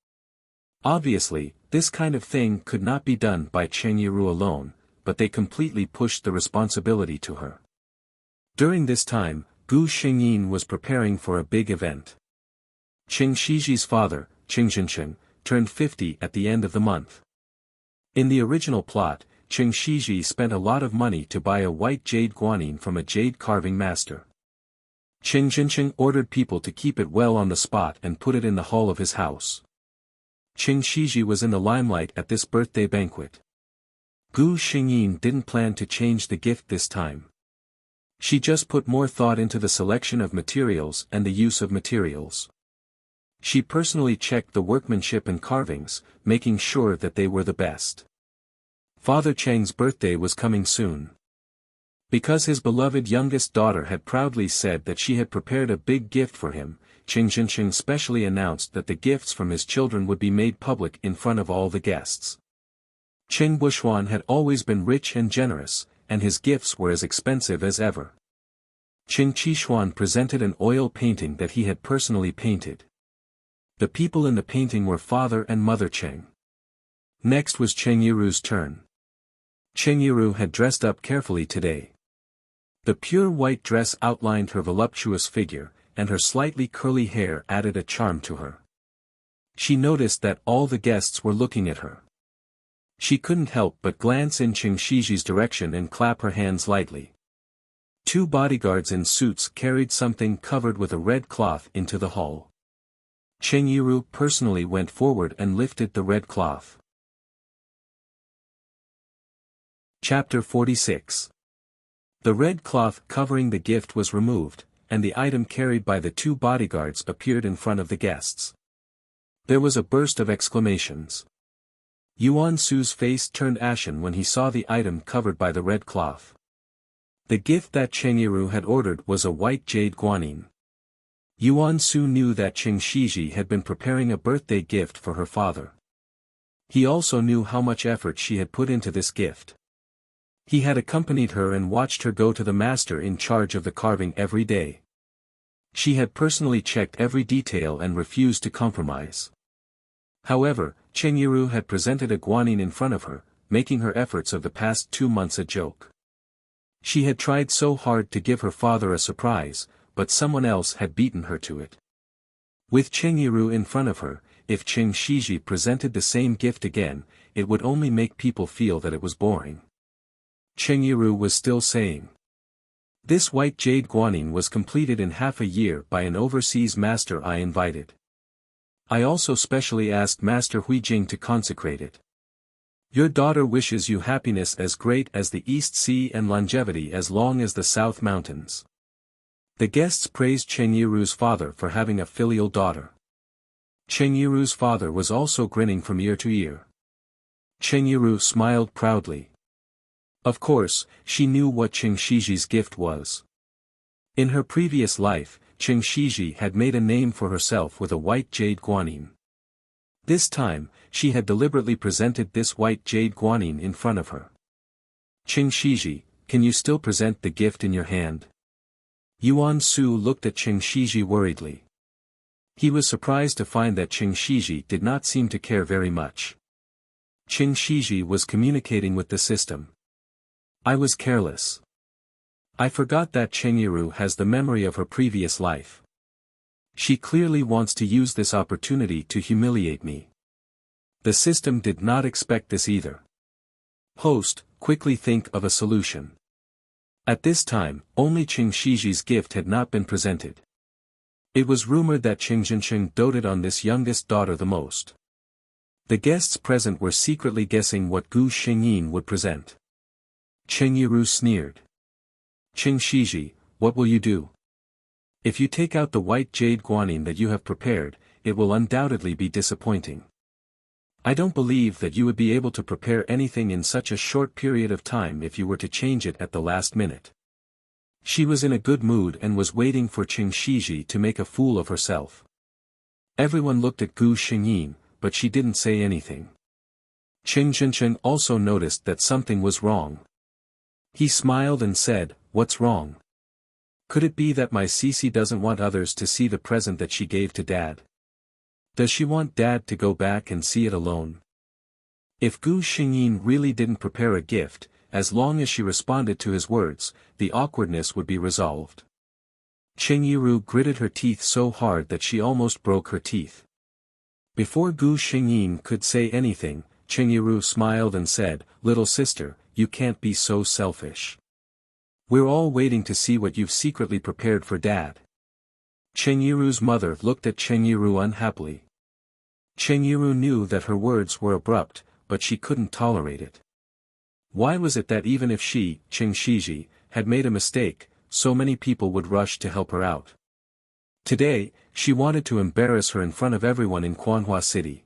S1: Obviously, this kind of thing could not be done by Qing Yiru alone, but they completely pushed the responsibility to her. During this time, Gu Xingyin was preparing for a big event. Qing Shiji's father, Qing Zhensheng, turned 50 at the end of the month. In the original plot, Qing Shiji spent a lot of money to buy a white jade guanyin from a jade carving master. Qing Zhensheng ordered people to keep it well on the spot and put it in the hall of his house. Qing Shiji was in the limelight at this birthday banquet. Gu Xingyin didn't plan to change the gift this time. She just put more thought into the selection of materials and the use of materials. She personally checked the workmanship and carvings, making sure that they were the best. Father Cheng's birthday was coming soon. Because his beloved youngest daughter had proudly said that she had prepared a big gift for him, Qing Zhensheng specially announced that the gifts from his children would be made public in front of all the guests. Qing Buxuan had always been rich and generous, and his gifts were as expensive as ever. Qing Qishuan presented an oil painting that he had personally painted. The people in the painting were Father and Mother Qing. Next was Qing Yiru's turn. Qing Yiru had dressed up carefully today. The pure white dress outlined her voluptuous figure, and her slightly curly hair added a charm to her. She noticed that all the guests were looking at her. She couldn't help but glance in Qing Shiji's direction and clap her hands lightly. Two bodyguards in suits carried something covered with a red cloth into the hall. Qing Yiru personally went forward and lifted the red cloth. Chapter 46. The red cloth covering the gift was removed, and the item carried by the two bodyguards appeared in front of the guests. There was a burst of exclamations. Yuan Su's face turned ashen when he saw the item covered by the red cloth. The gift that Qing Yiru had ordered was a white jade guanyin. Yuan Su knew that Qing Shiji had been preparing a birthday gift for her father. He also knew how much effort she had put into this gift. He had accompanied her and watched her go to the master in charge of the carving every day. She had personally checked every detail and refused to compromise. However, Qing Yiru had presented a guanyin in front of her, making her efforts of the past 2 months a joke. She had tried so hard to give her father a surprise, but someone else had beaten her to it. With Qing Yiru in front of her, if Qing Shiji presented the same gift again, it would only make people feel that it was boring. Qing Yiru was still saying. This white jade guanine was completed in half a year by an overseas master I invited. I also specially asked Master Huijing to consecrate it. Your daughter wishes you happiness as great as the East Sea and longevity as long as the South Mountains. The guests praised Cheng Yiru's father for having a filial daughter. Cheng Yiru's father was also grinning from ear to ear. Cheng Yiru smiled proudly. Of course, she knew what Cheng Shiji's gift was. In her previous life, Cheng Shiji had made a name for herself with a white jade guanine. This time, she had deliberately presented this white jade guanine in front of her. Cheng Shiji, can you still present the gift in your hand? Yuan Su looked at Cheng Shiji worriedly. He was surprised to find that Cheng Shiji did not seem to care very much. Cheng Shiji was communicating with the system. I was careless. I forgot that Cheng Yiru has the memory of her previous life. She clearly wants to use this opportunity to humiliate me. The system did not expect this either. Host, quickly think of a solution. At this time, only Cheng Shiji's gift had not been presented. It was rumored that Cheng Jincheng doted on this youngest daughter the most. The guests present were secretly guessing what Gu Xingyin would present. Cheng Yiru sneered. Cheng Shiji, what will you do? If you take out the white jade guanine that you have prepared, it will undoubtedly be disappointing. I don't believe that you would be able to prepare anything in such a short period of time if you were to change it at the last minute. She was in a good mood and was waiting for Cheng Shiji to make a fool of herself. Everyone looked at Gu Xingyin, but she didn't say anything. Cheng Jincheng also noticed that something was wrong. He smiled and said, "What's wrong? Could it be that my Cece doesn't want others to see the present that she gave to Dad? Does she want Dad to go back and see it alone?" If Gu Xingyin really didn't prepare a gift, as long as she responded to his words, the awkwardness would be resolved. Cheng Yiru gritted her teeth so hard that she almost broke her teeth. Before Gu Xingyin could say anything, Cheng Yiru smiled and said, "Little sister, you can't be so selfish. We're all waiting to see what you've secretly prepared for Dad." Cheng Yiru's mother looked at Cheng Yiru unhappily. Cheng Yiru knew that her words were abrupt, but she couldn't tolerate it. Why was it that even if she, Cheng Shiji, had made a mistake, so many people would rush to help her out? Today, she wanted to embarrass her in front of everyone in Quanhua City.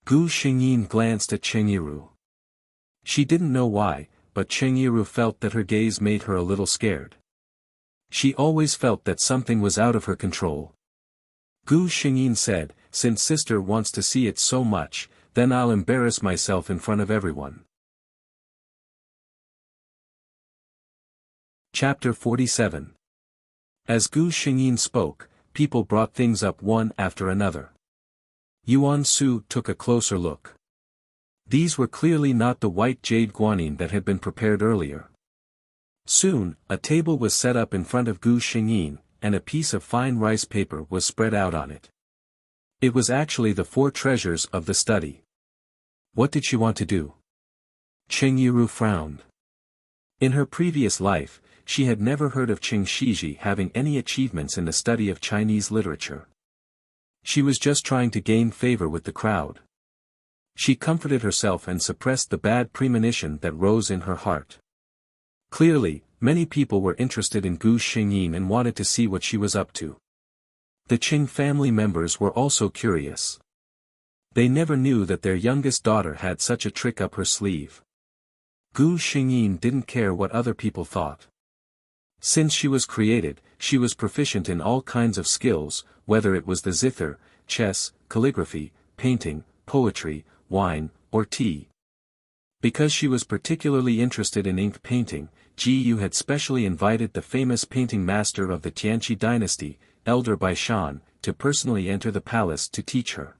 S1: Gu Xingyin glanced at Cheng Yiru. She didn't know why, but Cheng Yiru felt that her gaze made her a little scared. She always felt that something was out of her control. Gu Xingyin said, "Since sister wants to see it so much, then I'll embarrass myself in front of everyone." Chapter 47. As Gu Xingyin spoke, people brought things up one after another. Yuan Su took a closer look. These were clearly not the white jade guanine that had been prepared earlier. Soon, a table was set up in front of Gu Xingyin, and a piece of fine rice paper was spread out on it. It was actually the 4 treasures of the study. What did she want to do? Cheng Yiru frowned. In her previous life, she had never heard of Cheng Shiji having any achievements in the study of Chinese literature. She was just trying to gain favor with the crowd. She comforted herself and suppressed the bad premonition that rose in her heart. Clearly, many people were interested in Gu Xingyin and wanted to see what she was up to. The Qing family members were also curious. They never knew that their youngest daughter had such a trick up her sleeve. Gu Xingyin didn't care what other people thought. Since she was created, she was proficient in all kinds of skills, whether it was the zither, chess, calligraphy, painting, poetry, wine, or tea. Because she was particularly interested in ink painting, Ji Yu had specially invited the famous painting master of the Tianqi dynasty, Elder Baishan, to personally enter the palace to teach her.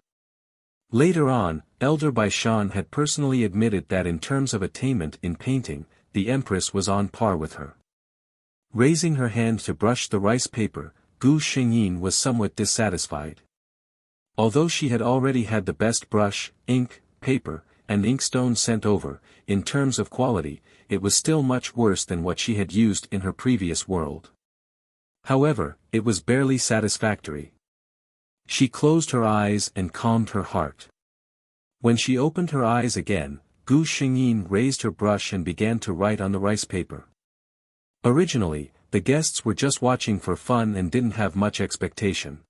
S1: Later on, Elder Baishan had personally admitted that in terms of attainment in painting, the Empress was on par with her. Raising her hand to brush the rice paper, Gu Xingyin was somewhat dissatisfied. Although she had already had the best brush, ink, paper, and inkstone sent over. In terms of quality, it was still much worse than what she had used in her previous world. However, it was barely satisfactory. She closed her eyes and calmed her heart. When she opened her eyes again, Gu Xingyin raised her brush and began to write on the rice paper. Originally, the guests were just watching for fun and didn't have much expectation.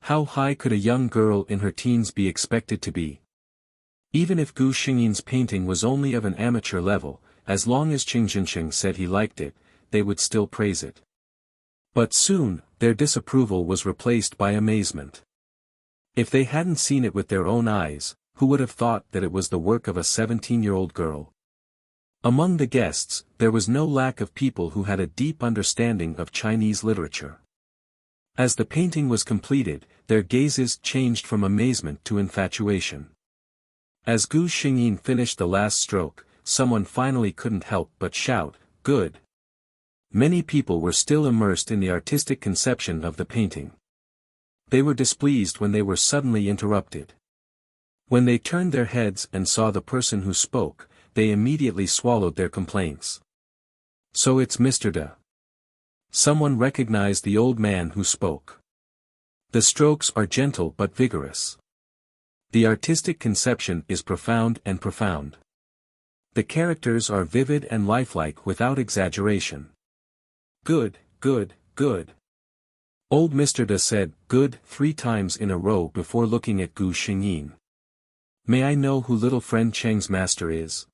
S1: How high could a young girl in her teens be expected to be? Even if Gu Xingyin's painting was only of an amateur level, as long as Qing Jinsheng said he liked it, they would still praise it. But soon, their disapproval was replaced by amazement. If they hadn't seen it with their own eyes, who would have thought that it was the work of a 17-year-old girl? Among the guests, there was no lack of people who had a deep understanding of Chinese literature. As the painting was completed, their gazes changed from amazement to infatuation. As Gu Xingyin finished the last stroke, someone finally couldn't help but shout, "Good!" Many people were still immersed in the artistic conception of the painting. They were displeased when they were suddenly interrupted. When they turned their heads and saw the person who spoke, they immediately swallowed their complaints. "So it's Mr. De." Someone recognized the old man who spoke. "The strokes are gentle but vigorous. The artistic conception is profound and profound. The characters are vivid and lifelike without exaggeration. Good, good, good." Old Mr. De said "good" 3 times in a row before looking at Gu Xingyin. "May I know who little friend Cheng's master is?"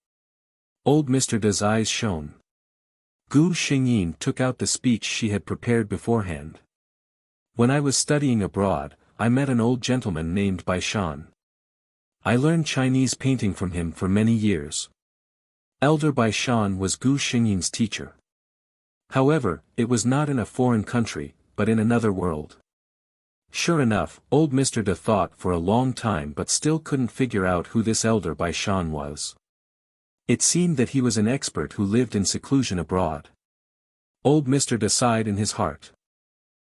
S1: Old Mr. De's eyes shone. Gu Xingyin took out the speech she had prepared beforehand. "When I was studying abroad, I met an old gentleman named Bai Shan. I learned Chinese painting from him for many years. Elder Bai Shan was Gu Xingyin's teacher. However, it was not in a foreign country, but in another world." Sure enough, old Mr. De thought for a long time but still couldn't figure out who this elder Bai Shan was. It seemed that he was an expert who lived in seclusion abroad. Old Mr. De sighed in his heart.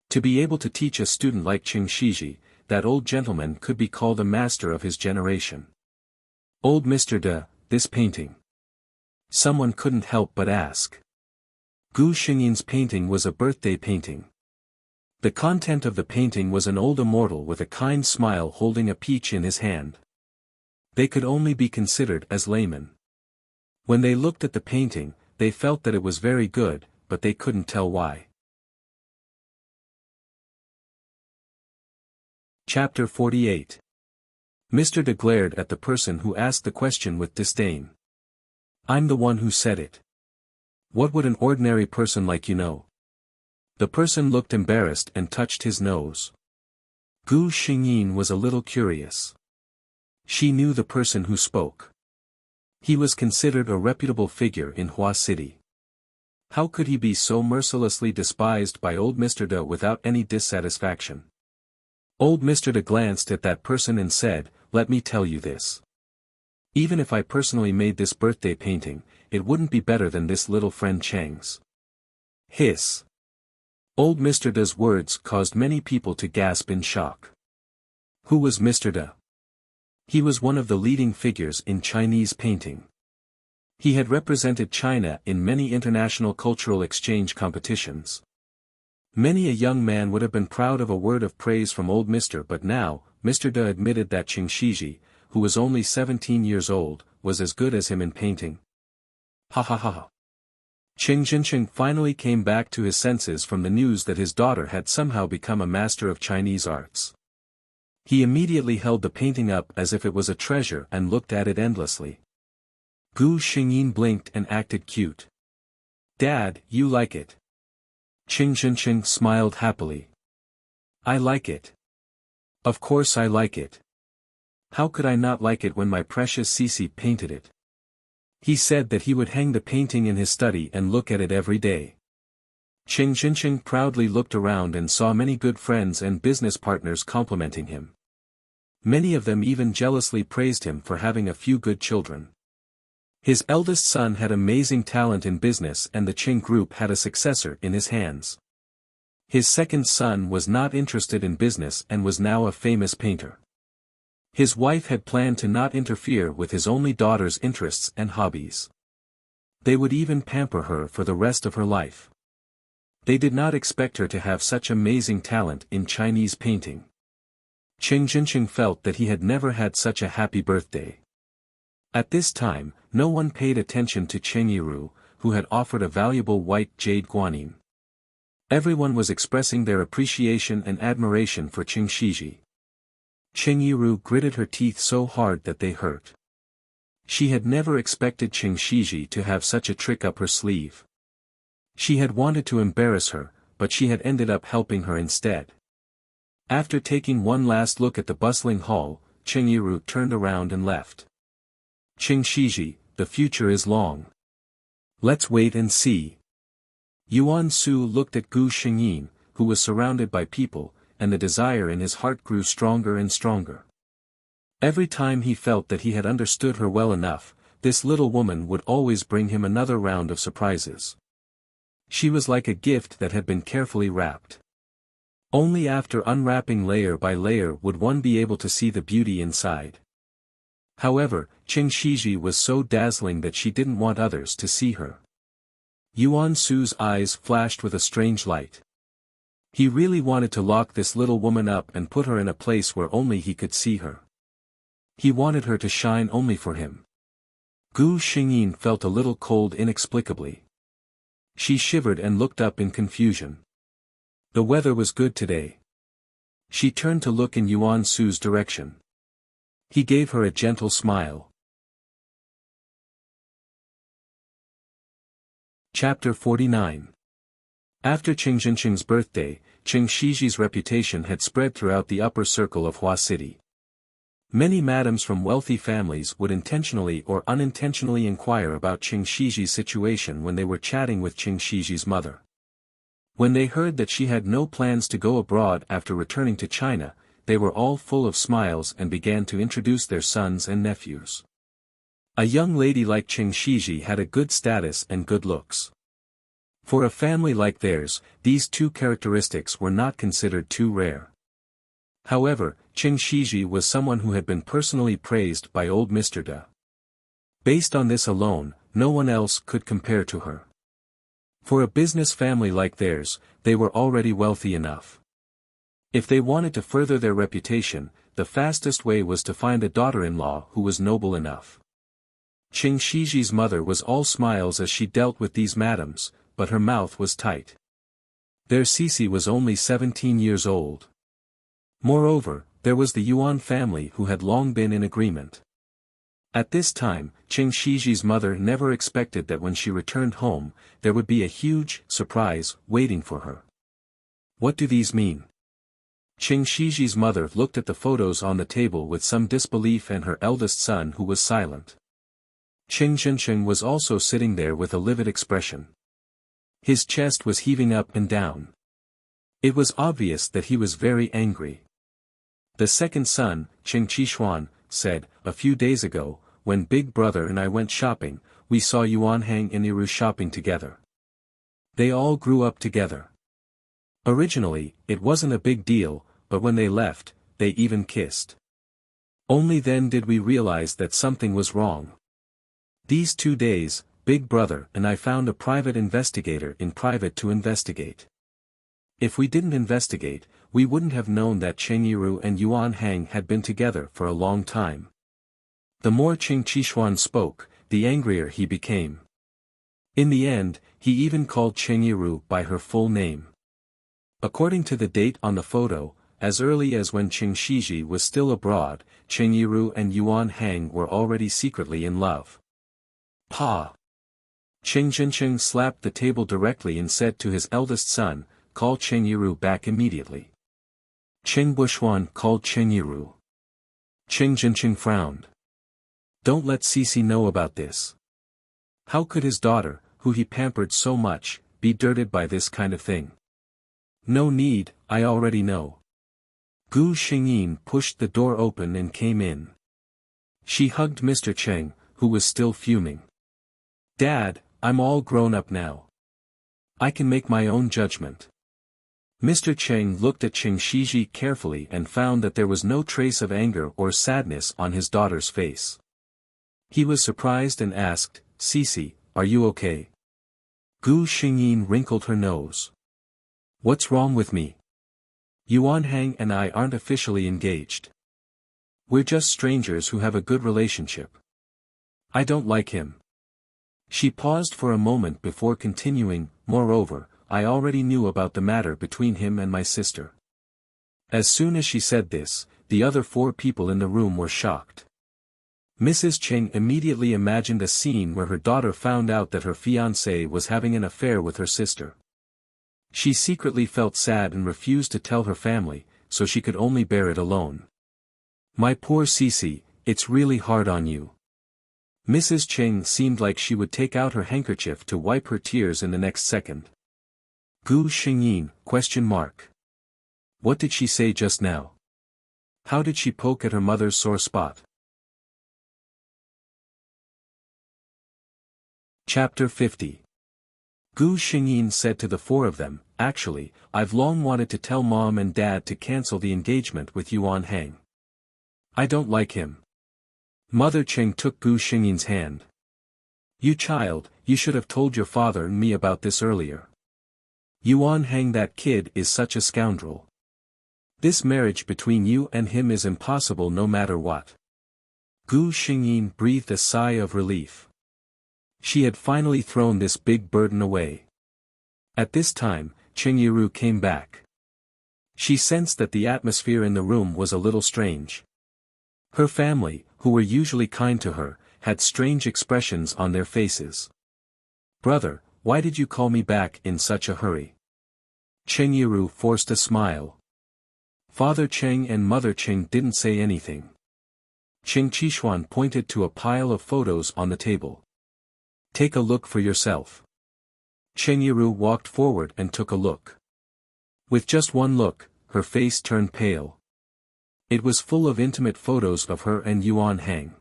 S1: To be able to teach a student like Qing Shiji, that old gentleman could be called a master of his generation. "Old Mr. De, this painting?" Someone couldn't help but ask. Gu Xingyin's painting was a birthday painting. The content of the painting was an old immortal with a kind smile holding a peach in his hand. They could only be considered as laymen. When they looked at the painting, they felt that it was very good, but they couldn't tell why. Chapter 48. Mr. De glared at the person who asked the question with disdain. "I'm the one who said it. What would an ordinary person like you know?" The person looked embarrassed and touched his nose. Gu Xingyin was a little curious. She knew the person who spoke. He was considered a reputable figure in Hua City. How could he be so mercilessly despised by old Mr. De without any dissatisfaction? Old Mr. De glanced at that person and said, "Let me tell you this. Even if I personally made this birthday painting, it wouldn't be better than this little friend Cheng's." Hiss. Old Mr. De's words caused many people to gasp in shock. Who was Mr. De? He was one of the leading figures in Chinese painting. He had represented China in many international cultural exchange competitions. Many a young man would have been proud of a word of praise from old Mr. But now, Mr. De admitted that Qing Shiji, who was only 17 years old, was as good as him in painting. Ha ha ha. Qing Jinsheng finally came back to his senses from the news that his daughter had somehow become a master of Chinese arts. He immediately held the painting up as if it was a treasure and looked at it endlessly. Gu Xingyin blinked and acted cute. "Dad, you like it?" Qing Jinsheng smiled happily. "I like it. Of course I like it. How could I not like it when my precious Cece painted it?" He said that he would hang the painting in his study and look at it every day. Qing Jinsheng proudly looked around and saw many good friends and business partners complimenting him. Many of them even jealously praised him for having a few good children. His eldest son had amazing talent in business and the Qing group had a successor in his hands. His second son was not interested in business and was now a famous painter. His wife had planned to not interfere with his only daughter's interests and hobbies. They would even pamper her for the rest of her life. They did not expect her to have such amazing talent in Chinese painting. Cheng Jincheng felt that he had never had such a happy birthday. At this time, no one paid attention to Cheng Yiru, who had offered a valuable white jade guanyin. Everyone was expressing their appreciation and admiration for Cheng Shiji. Cheng Yiru gritted her teeth so hard that they hurt. She had never expected Cheng Shiji to have such a trick up her sleeve. She had wanted to embarrass her, but she had ended up helping her instead. After taking one last look at the bustling hall, Cheng Yiru turned around and left. Cheng Shiji, the future is long. Let's wait and see. Yuan Su looked at Gu Xingyin, who was surrounded by people, and the desire in his heart grew stronger and stronger. Every time he felt that he had understood her well enough, this little woman would always bring him another round of surprises. She was like a gift that had been carefully wrapped. Only after unwrapping layer by layer would one be able to see the beauty inside. However, Cheng Shiji was so dazzling that she didn't want others to see her. Yuan Su's eyes flashed with a strange light. He really wanted to lock this little woman up and put her in a place where only he could see her. He wanted her to shine only for him. Gu Xingyin felt a little cold inexplicably. She shivered and looked up in confusion. The weather was good today. She turned to look in Yuan Su's direction. He gave her a gentle smile. Chapter 49. After Cheng Jincheng's birthday, Cheng Shiji's reputation had spread throughout the upper circle of Hua City. Many madams from wealthy families would intentionally or unintentionally inquire about Cheng Shiji's situation when they were chatting with Cheng Shiji's mother. When they heard that she had no plans to go abroad after returning to China, they were all full of smiles and began to introduce their sons and nephews. A young lady like Cheng Shiji had a good status and good looks. For a family like theirs, these two characteristics were not considered too rare. However, Cheng Shiji was someone who had been personally praised by old Mr. De. Based on this alone, no one else could compare to her. For a business family like theirs, they were already wealthy enough. If they wanted to further their reputation, the fastest way was to find a daughter-in-law who was noble enough. Cheng Shiji's mother was all smiles as she dealt with these madams, but her mouth was tight. Their Sisi was only 17 years old. Moreover, there was the Yuan family who had long been in agreement. At this time, Cheng Shiji's mother never expected that when she returned home, there would be a huge surprise waiting for her. What do these mean? Cheng Shiji's mother looked at the photos on the table with some disbelief and her eldest son who was silent. Cheng Jincheng was also sitting there with a livid expression. His chest was heaving up and down. It was obvious that he was very angry. The second son, Cheng Qishuan, said, "A few days ago, when Big Brother and I went shopping, we saw Yuan Hang and Iru shopping together. They all grew up together. Originally, it wasn't a big deal, but when they left, they even kissed. Only then did we realize that something was wrong. These 2 days, Big Brother and I found a private investigator in private to investigate. If we didn't investigate, we wouldn't have known that Cheng Yiru and Yuan Hang had been together for a long time." The more Cheng Qishuan spoke, the angrier he became. In the end, he even called Cheng Yiru by her full name. According to the date on the photo, as early as when Cheng Shiji was still abroad, Cheng Yiru and Yuan Hang were already secretly in love. Pa! Cheng Jincheng slapped the table directly and said to his eldest son, "Call Cheng Yiru back immediately." Cheng Bushuan called Cheng Yiru. Cheng Jincheng frowned. Don't let Sisi know about this. How could his daughter, who he pampered so much, be dirted by this kind of thing? No need, I already know. Gu Xingyin pushed the door open and came in. She hugged Mr. Cheng, who was still fuming. "Dad, I'm all grown up now. I can make my own judgment. Mr. Cheng looked at Cheng Shiji carefully and found that there was no trace of anger or sadness on his daughter's face. He was surprised and asked, "Cici, are you okay?" Gu Xingyin wrinkled her nose. "What's wrong with me? Yuan Hang and I aren't officially engaged. We're just strangers who have a good relationship. I don't like him." She paused for a moment before continuing, "Moreover, I already knew about the matter between him and my sister." As soon as she said this, the other 4 people in the room were shocked. Mrs. Cheng immediately imagined a scene where her daughter found out that her fiancé was having an affair with her sister. She secretly felt sad and refused to tell her family, so she could only bear it alone. "My poor Cici, it's really hard on you." Mrs. Cheng seemed like she would take out her handkerchief to wipe her tears in the next second. Gu Xingyin, ? What did she say just now? How did she poke at her mother's sore spot? Chapter 50. Gu Xingyin said to the 4 of them, "Actually, I've long wanted to tell Mom and Dad to cancel the engagement with Yuan Hang. I don't like him." Mother Cheng took Gu Xingyin's hand. "You child, you should have told your father and me about this earlier. Yuan Hang, that kid, is such a scoundrel. This marriage between you and him is impossible no matter what." Gu Xingyin breathed a sigh of relief. She had finally thrown this big burden away. At this time, Cheng Yiru came back. She sensed that the atmosphere in the room was a little strange. Her family, who were usually kind to her, had strange expressions on their faces. "Brother, why did you call me back in such a hurry?" Cheng Yiru forced a smile. Father Cheng and Mother Cheng didn't say anything. Cheng Qishuan pointed to a pile of photos on the table. "Take a look for yourself." Cheng Yiru walked forward and took a look. With just one look, her face turned pale. It was full of intimate photos of her and Yuan Hang.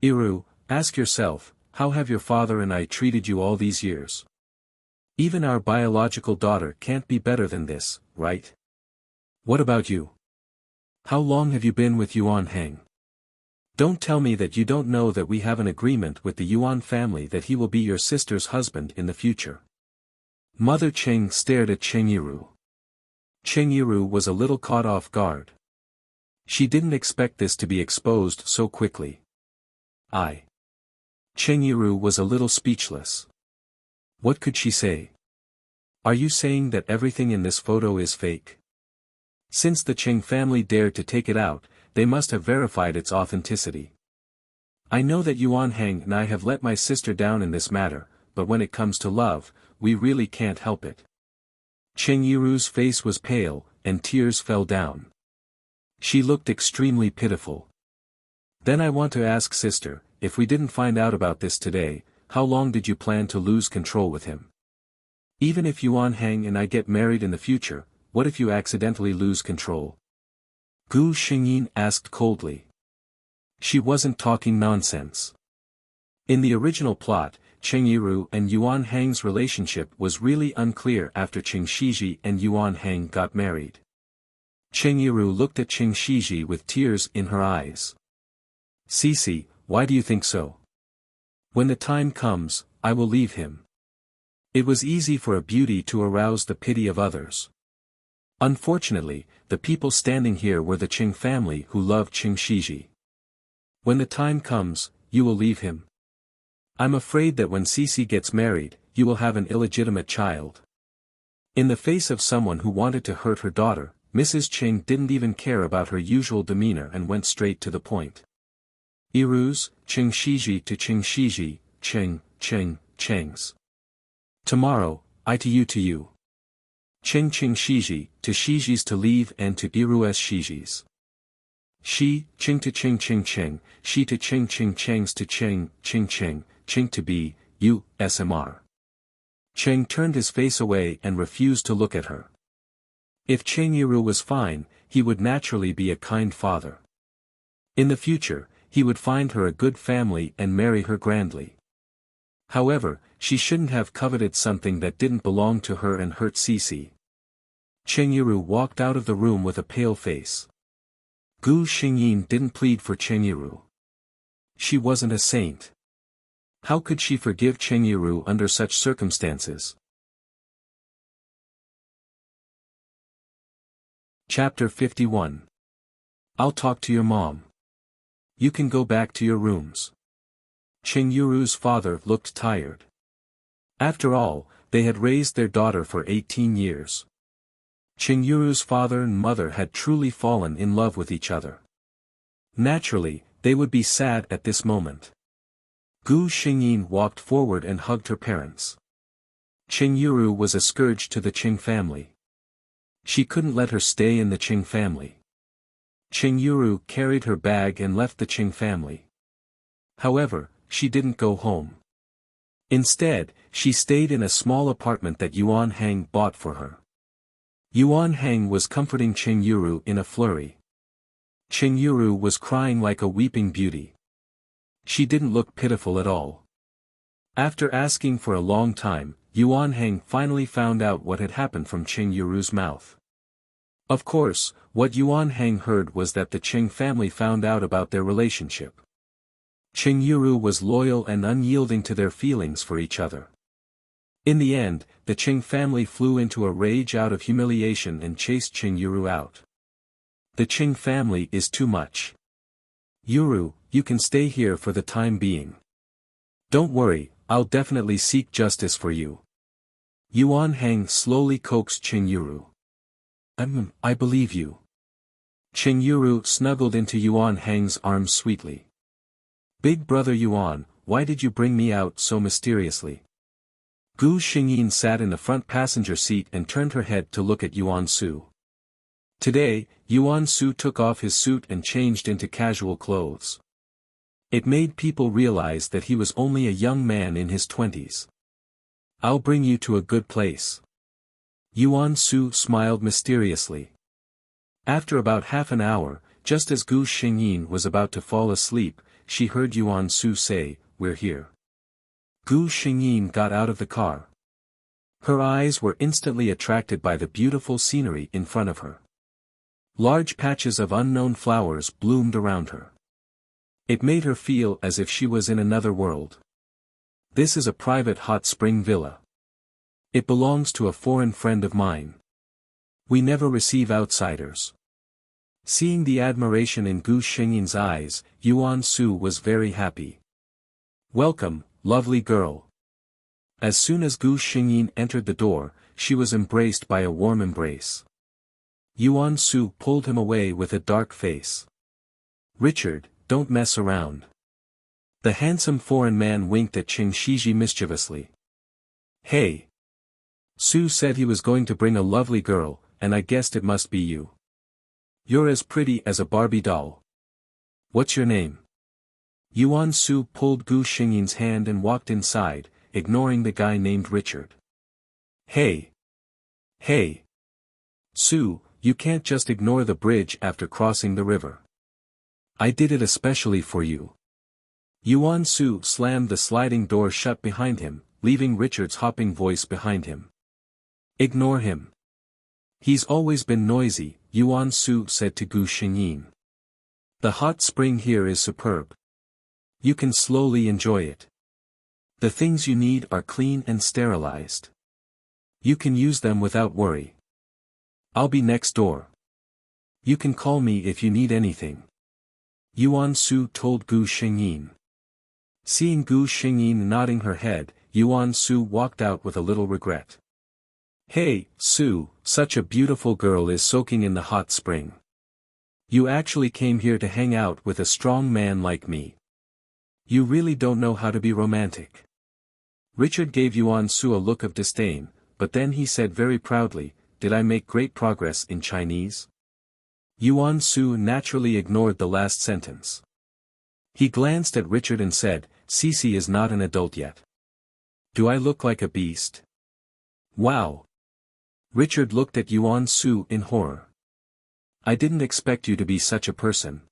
S1: "Yiru, ask yourself, how have your father and I treated you all these years? Even our biological daughter can't be better than this, right? What about you? How long have you been with Yuan Hang? Don't tell me that you don't know that we have an agreement with the Yuan family that he will be your sister's husband in the future." Mother Cheng stared at Cheng Yiru. Cheng Yiru was a little caught off guard. She didn't expect this to be exposed so quickly. Cheng Yiru was a little speechless. What could she say? "Are you saying that everything in this photo is fake?" Since the Cheng family dared to take it out, they must have verified its authenticity. "I know that Yuan Hang and I have let my sister down in this matter, but when it comes to love, we really can't help it." Cheng Yiru's face was pale, and tears fell down. She looked extremely pitiful. "Then I want to ask sister, if we didn't find out about this today, how long did you plan to lose control with him? Even if Yuan Hang and I get married in the future, what if you accidentally lose control?" Gu Xingyin asked coldly. She wasn't talking nonsense. In the original plot, Cheng Yiru and Yuan Hang's relationship was really unclear after Cheng Shiji and Yuan Hang got married. Cheng Yiru looked at Cheng Shiji with tears in her eyes. "Cici, why do you think so? When the time comes, I will leave him." It was easy for a beauty to arouse the pity of others. Unfortunately, the people standing here were the Cheng family who loved Cheng Shiji. "When the time comes, you will leave him. I'm afraid that when Cici gets married, you will have an illegitimate child." In the face of someone who wanted to hurt her daughter, Mrs. Cheng didn't even care about her usual demeanor and went straight to the point. "Yiru's, Cheng Shiji to Cheng Shiji, Cheng's. Tomorrow, I to you. Cheng Shiji, to Shiji's to leave and to Yiru's Shiji's. Cheng to Cheng, Shi to Cheng's to Cheng to be, USMR. Cheng turned his face away and refused to look at her. If Cheng Yiru was fine, he would naturally be a kind father. In the future, he would find her a good family and marry her grandly. However, she shouldn't have coveted something that didn't belong to her and hurt Cici. Cheng Yiru walked out of the room with a pale face. Gu Xingyin didn't plead for Cheng Yiru. She wasn't a saint. How could she forgive Cheng Yiru under such circumstances? Chapter 51. I'll talk to your mom. You can go back to your rooms. Cheng Yiru's father looked tired. After all, they had raised their daughter for 18 years. Cheng Yiru's father and mother had truly fallen in love with each other. Naturally, they would be sad at this moment. Gu Xingyin walked forward and hugged her parents. Cheng Yiru was a scourge to the Cheng family. She couldn't let her stay in the Cheng family. Cheng Yiru carried her bag and left the Cheng family. However, she didn't go home. Instead, she stayed in a small apartment that Yuan Hang bought for her. Yuan Hang was comforting Cheng Yiru in a flurry. Cheng Yiru was crying like a weeping beauty. She didn't look pitiful at all. After asking for a long time, Yuan Hang finally found out what had happened from Cheng Yiru's mouth. Of course, what Yuan Hang heard was that the Cheng family found out about their relationship. Cheng Yiru was loyal and unyielding to their feelings for each other. In the end, the Cheng family flew into a rage out of humiliation and chased Cheng Yiru out. The Cheng family is too much. Yiru, you can stay here for the time being. Don't worry, I'll definitely seek justice for you. Yuan Hang slowly coaxed Cheng Yiru. I believe you. Cheng Yiru snuggled into Yuan Hang's arms sweetly. Big brother Yuan, why did you bring me out so mysteriously? Gu Xingyin sat in the front passenger seat and turned her head to look at Yuan Su. Today, Yuan Su took off his suit and changed into casual clothes. It made people realize that he was only a young man in his 20s. I'll bring you to a good place. Yuan Su smiled mysteriously. After about half an hour, just as Gu Xingyin was about to fall asleep, she heard Yuan Su say, "We're here." Gu Xingyin got out of the car. Her eyes were instantly attracted by the beautiful scenery in front of her. Large patches of unknown flowers bloomed around her. It made her feel as if she was in another world. This is a private hot spring villa. It belongs to a foreign friend of mine. We never receive outsiders. Seeing the admiration in Gu Xingyin's eyes, Yuan Su was very happy. Welcome, lovely girl. As soon as Gu Xingyin entered the door, she was embraced by a warm embrace. Yuan Su pulled him away with a dark face. Richard, don't mess around. The handsome foreign man winked at Cheng Shiji mischievously. Hey. Su said he was going to bring a lovely girl, and I guessed it must be you. You're as pretty as a Barbie doll. What's your name? Yuan Su pulled Gu Xingyin's hand and walked inside, ignoring the guy named Richard. Hey. Hey. Su, you can't just ignore the bridge after crossing the river. I did it especially for you. Yuan Su slammed the sliding door shut behind him, leaving Richard's hopping voice behind him. Ignore him. He's always been noisy, Yuan Su said to Gu Xingyin. The hot spring here is superb. You can slowly enjoy it. The things you need are clean and sterilized. You can use them without worry. I'll be next door. You can call me if you need anything. Yuan Su told Gu Xingyin. Seeing Gu Xingyin nodding her head, Yuan Su walked out with a little regret. Hey, Su, such a beautiful girl is soaking in the hot spring. You actually came here to hang out with a strong man like me. You really don't know how to be romantic. Richard gave Yuan Su a look of disdain, but then he said very proudly, did I make great progress in Chinese? Yuan Su naturally ignored the last sentence. He glanced at Richard and said, Cece is not an adult yet. Do I look like a beast? Wow. Richard looked at Yuan Su in horror. I didn't expect you to be such a person.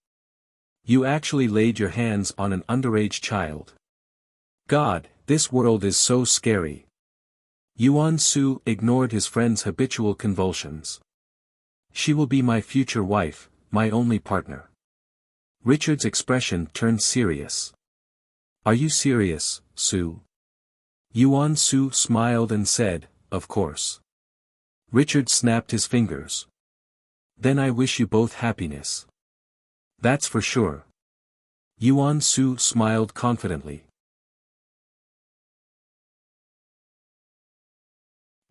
S1: You actually laid your hands on an underage child. God, this world is so scary. Yuan Su ignored his friend's habitual convulsions. She will be my future wife, my only partner. Richard's expression turned serious. Are you serious, Sue? Yuan Su smiled and said, of course. Richard snapped his fingers. Then I wish you both happiness. That's for sure. Yuan Su smiled confidently.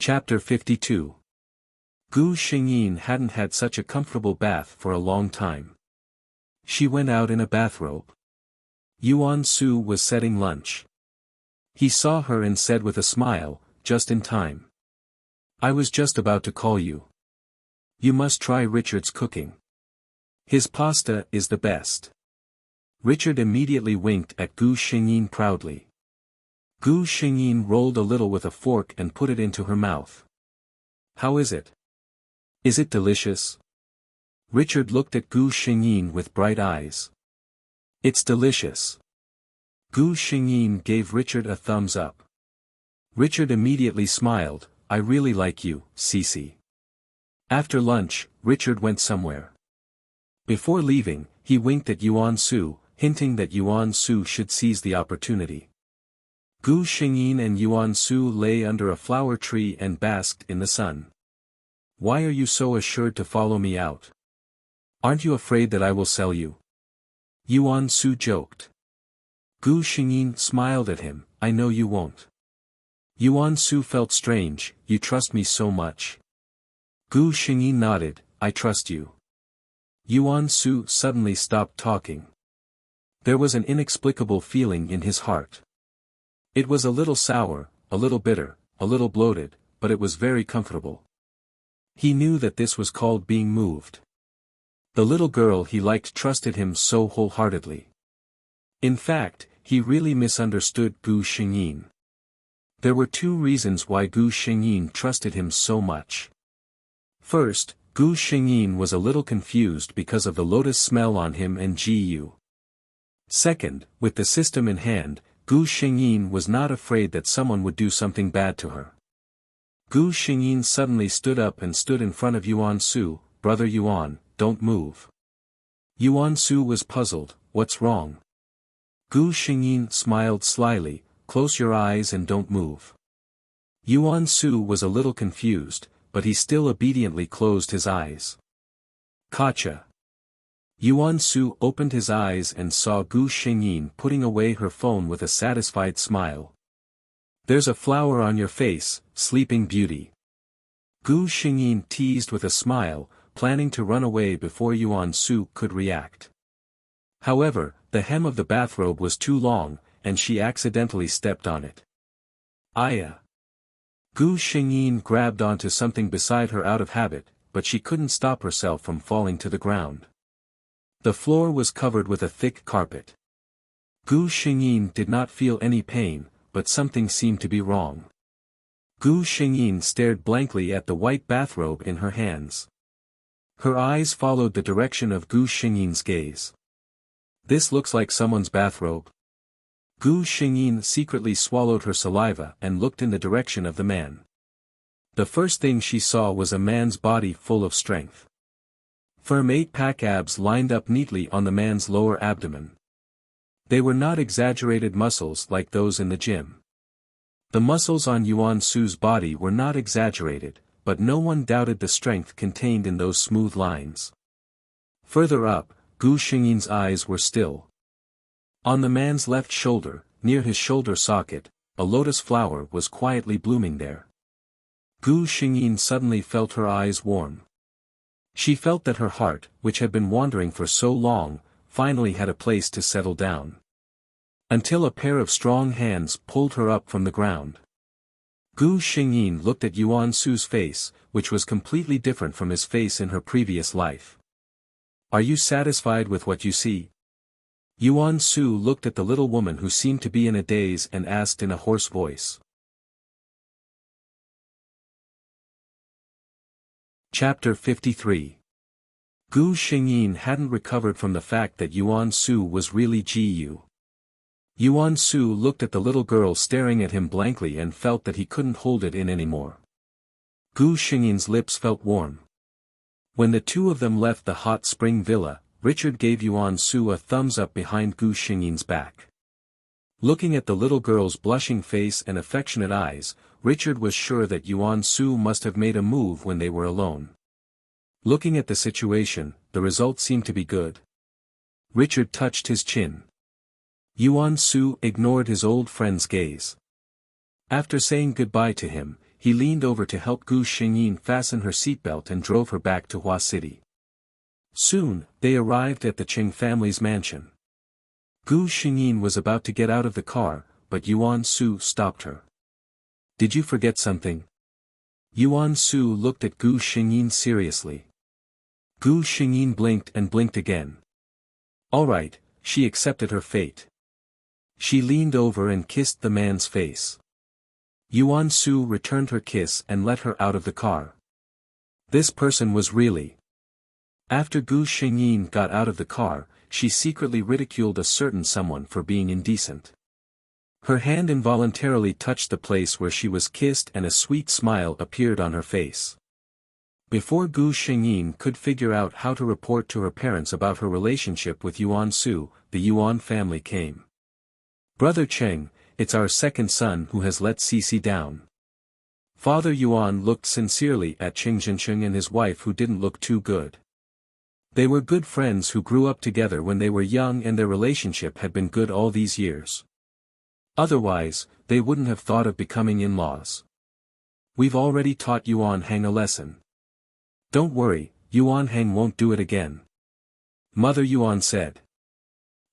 S1: Chapter 52. Gu Xingyin hadn't had such a comfortable bath for a long time. She went out in a bathrobe. Yuan Su was setting lunch. He saw her and said with a smile, just in time. I was just about to call you. You must try Richard's cooking. His pasta is the best. Richard immediately winked at Gu Xingyin proudly. Gu Xingyin rolled a little with a fork and put it into her mouth. How is it? Is it delicious? Richard looked at Gu Xingyin with bright eyes. It's delicious. Gu Xingyin gave Richard a thumbs up. Richard immediately smiled, I really like you, Cece. After lunch, Richard went somewhere. Before leaving, he winked at Yuan Su, hinting that Yuan Su should seize the opportunity. Gu Xingyin and Yuan Su lay under a flower tree and basked in the sun. Why are you so assured to follow me out? Aren't you afraid that I will sell you? Yuan Su joked. Gu Xingyin smiled at him, I know you won't. Yuan Su felt strange, you trust me so much. Gu Xingyin nodded, I trust you. Yuan Su suddenly stopped talking. There was an inexplicable feeling in his heart. It was a little sour, a little bitter, a little bloated, but it was very comfortable. He knew that this was called being moved. The little girl he liked trusted him so wholeheartedly. In fact, he really misunderstood Gu Xingyin. There were two reasons why Gu Xingyin trusted him so much. First, Gu Xingyin was a little confused because of the lotus smell on him and Gu. Second, with the system in hand, Gu Xingyin was not afraid that someone would do something bad to her. Gu Xingyin suddenly stood up and stood in front of Yuan Su, Brother Yuan, don't move. Yuan Su was puzzled, what's wrong? Gu Xingyin smiled slyly, close your eyes and don't move. Yuan Su was a little confused, but he still obediently closed his eyes. Gotcha. Yuan Su opened his eyes and saw Gu Xingyin putting away her phone with a satisfied smile. There's a flower on your face, sleeping beauty. Gu Xingyin teased with a smile, planning to run away before Yuan Su could react. However, the hem of the bathrobe was too long, and she accidentally stepped on it. Aya! Gu Xingyin grabbed onto something beside her out of habit, but she couldn't stop herself from falling to the ground. The floor was covered with a thick carpet. Gu Xingyin did not feel any pain, but something seemed to be wrong. Gu Xingyin stared blankly at the white bathrobe in her hands. Her eyes followed the direction of Gu Xingyin's gaze. This looks like someone's bathrobe. Gu Xingyin secretly swallowed her saliva and looked in the direction of the man. The first thing she saw was a man's body full of strength. Firm 8-pack abs lined up neatly on the man's lower abdomen. They were not exaggerated muscles like those in the gym. The muscles on Yuan Su's body were not exaggerated, but no one doubted the strength contained in those smooth lines. Further up, Gu Xingyin's eyes were still. On the man's left shoulder, near his shoulder socket, a lotus flower was quietly blooming there. Gu Xingyin suddenly felt her eyes warm. She felt that her heart, which had been wandering for so long, finally had a place to settle down. Until a pair of strong hands pulled her up from the ground. Gu Xingyin looked at Yuan Su's face, which was completely different from his face in her previous life. Are you satisfied with what you see? Yuan Su looked at the little woman who seemed to be in a daze and asked in a hoarse voice. Chapter 53. Gu Xingyin hadn't recovered from the fact that Yuan Su was really Gu. Yuan Su looked at the little girl staring at him blankly and felt that he couldn't hold it in anymore. Gu Xingyin's lips felt warm. When the two of them left the hot spring villa, Richard gave Yuan Su a thumbs up behind Gu Xingyin's back. Looking at the little girl's blushing face and affectionate eyes, Richard was sure that Yuan Su must have made a move when they were alone. Looking at the situation, the result seemed to be good. Richard touched his chin. Yuan Su ignored his old friend's gaze. After saying goodbye to him, he leaned over to help Gu Xingyin fasten her seatbelt and drove her back to Hua City. Soon, they arrived at the Qing family's mansion. Gu Xingyin was about to get out of the car, but Yuan Su stopped her. "Did you forget something?" Yuan Su looked at Gu Xingyin seriously. Gu Xingyin blinked and blinked again. All right, she accepted her fate. She leaned over and kissed the man's face. Yuan Su returned her kiss and let her out of the car. This person was really. After Gu Xingyin got out of the car, she secretly ridiculed a certain someone for being indecent. Her hand involuntarily touched the place where she was kissed and a sweet smile appeared on her face. Before Gu Xingyin could figure out how to report to her parents about her relationship with Yuan Su, the Yuan family came. "Brother Cheng, it's our second son who has let Cece down." Father Yuan looked sincerely at Cheng Zhencheng and his wife who didn't look too good. They were good friends who grew up together when they were young and their relationship had been good all these years. Otherwise, they wouldn't have thought of becoming in-laws. "We've already taught Yuan Hang a lesson. Don't worry, Yuan Hang won't do it again," Mother Yuan said.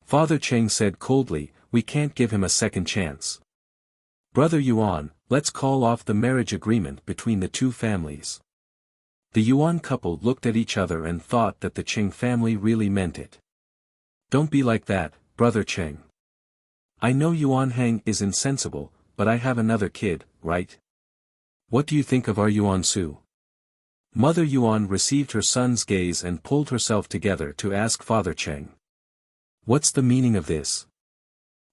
S1: Father Cheng said coldly, "We can't give him a second chance. Brother Yuan, let's call off the marriage agreement between the two families." The Yuan couple looked at each other and thought that the Cheng family really meant it. "Don't be like that, Brother Cheng. I know Yuan Hang is insensible, but I have another kid, right? What do you think of our Yuan Su?" Mother Yuan received her son's gaze and pulled herself together to ask Father Cheng. "What's the meaning of this?"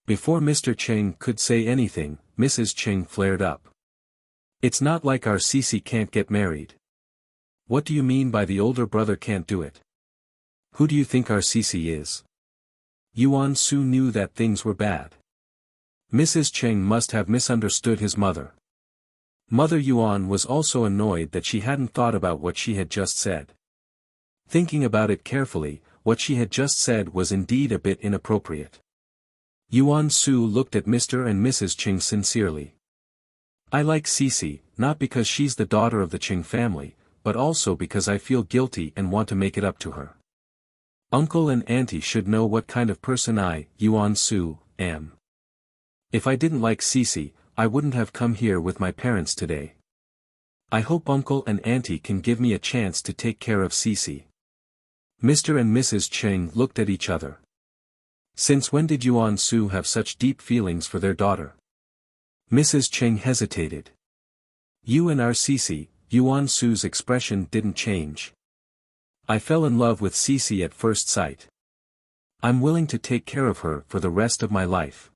S1: Before Mr. Cheng could say anything, Mrs. Cheng flared up. "It's not like our Cece can't get married. What do you mean by the older brother can't do it? Who do you think our Cece is?" Yuan Su knew that things were bad. Mrs. Cheng must have misunderstood his mother. Mother Yuan was also annoyed that she hadn't thought about what she had just said. Thinking about it carefully, what she had just said was indeed a bit inappropriate. Yuan Su looked at Mr. and Mrs. Cheng sincerely. "I like Cece, not because she's the daughter of the Cheng family, but also because I feel guilty and want to make it up to her. Uncle and auntie should know what kind of person I, Yuan Su, am. If I didn't like Cece, I wouldn't have come here with my parents today. I hope Uncle and Auntie can give me a chance to take care of Cece." Mr. and Mrs. Cheng looked at each other. Since when did Yuan Su have such deep feelings for their daughter? Mrs. Cheng hesitated. "You and our Cece," Yuan Su's expression didn't change. "I fell in love with Cece at first sight. I'm willing to take care of her for the rest of my life."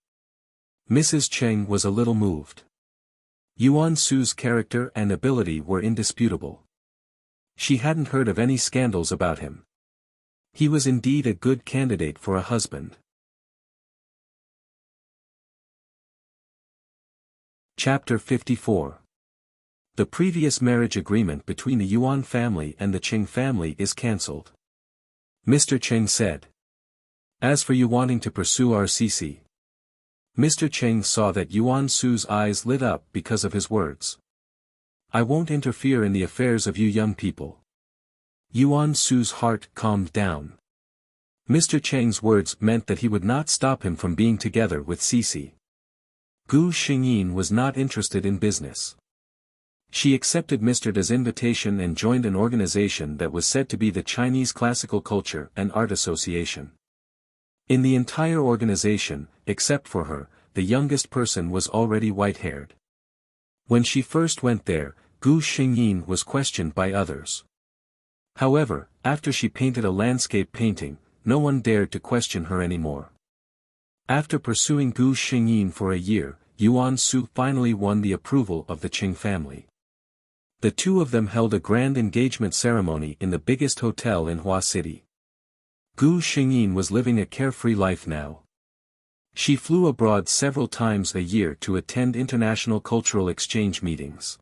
S1: Mrs. Cheng was a little moved. Yuan Su's character and ability were indisputable. She hadn't heard of any scandals about him. He was indeed a good candidate for a husband. Chapter 54. The previous marriage agreement between the Yuan family and the Cheng family is cancelled. Mr. Cheng said. "As for you wanting to pursue our Cece." Mr. Cheng saw that Yuan Su's eyes lit up because of his words. "I won't interfere in the affairs of you young people." Yuan Su's heart calmed down. Mr. Cheng's words meant that he would not stop him from being together with Cece. Gu Xingyin was not interested in business. She accepted Mr. Da's invitation and joined an organization that was said to be the Chinese Classical Culture and Art Association. In the entire organization, except for her, the youngest person was already white-haired. When she first went there, Gu Xingyin was questioned by others. However, after she painted a landscape painting, no one dared to question her anymore. After pursuing Gu Xingyin for a year, Yuan Su finally won the approval of the Qing family. The two of them held a grand engagement ceremony in the biggest hotel in Hua City. Gu Xingyin was living a carefree life now. She flew abroad several times a year to attend international cultural exchange meetings.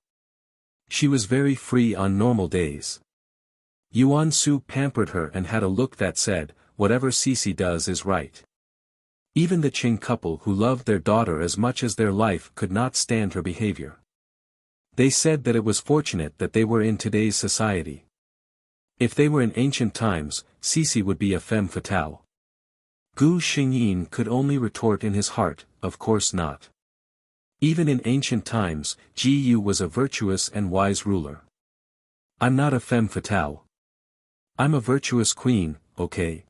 S1: She was very free on normal days. Yuan Su pampered her and had a look that said, "Whatever Cece does is right." Even the Qing couple who loved their daughter as much as their life could not stand her behavior. They said that it was fortunate that they were in today's society. If they were in ancient times, Cece would be a femme fatale. Gu Xingyin could only retort in his heart, "Of course not." Even in ancient times, Ji Yu was a virtuous and wise ruler. "I'm not a femme fatale. I'm a virtuous queen, okay?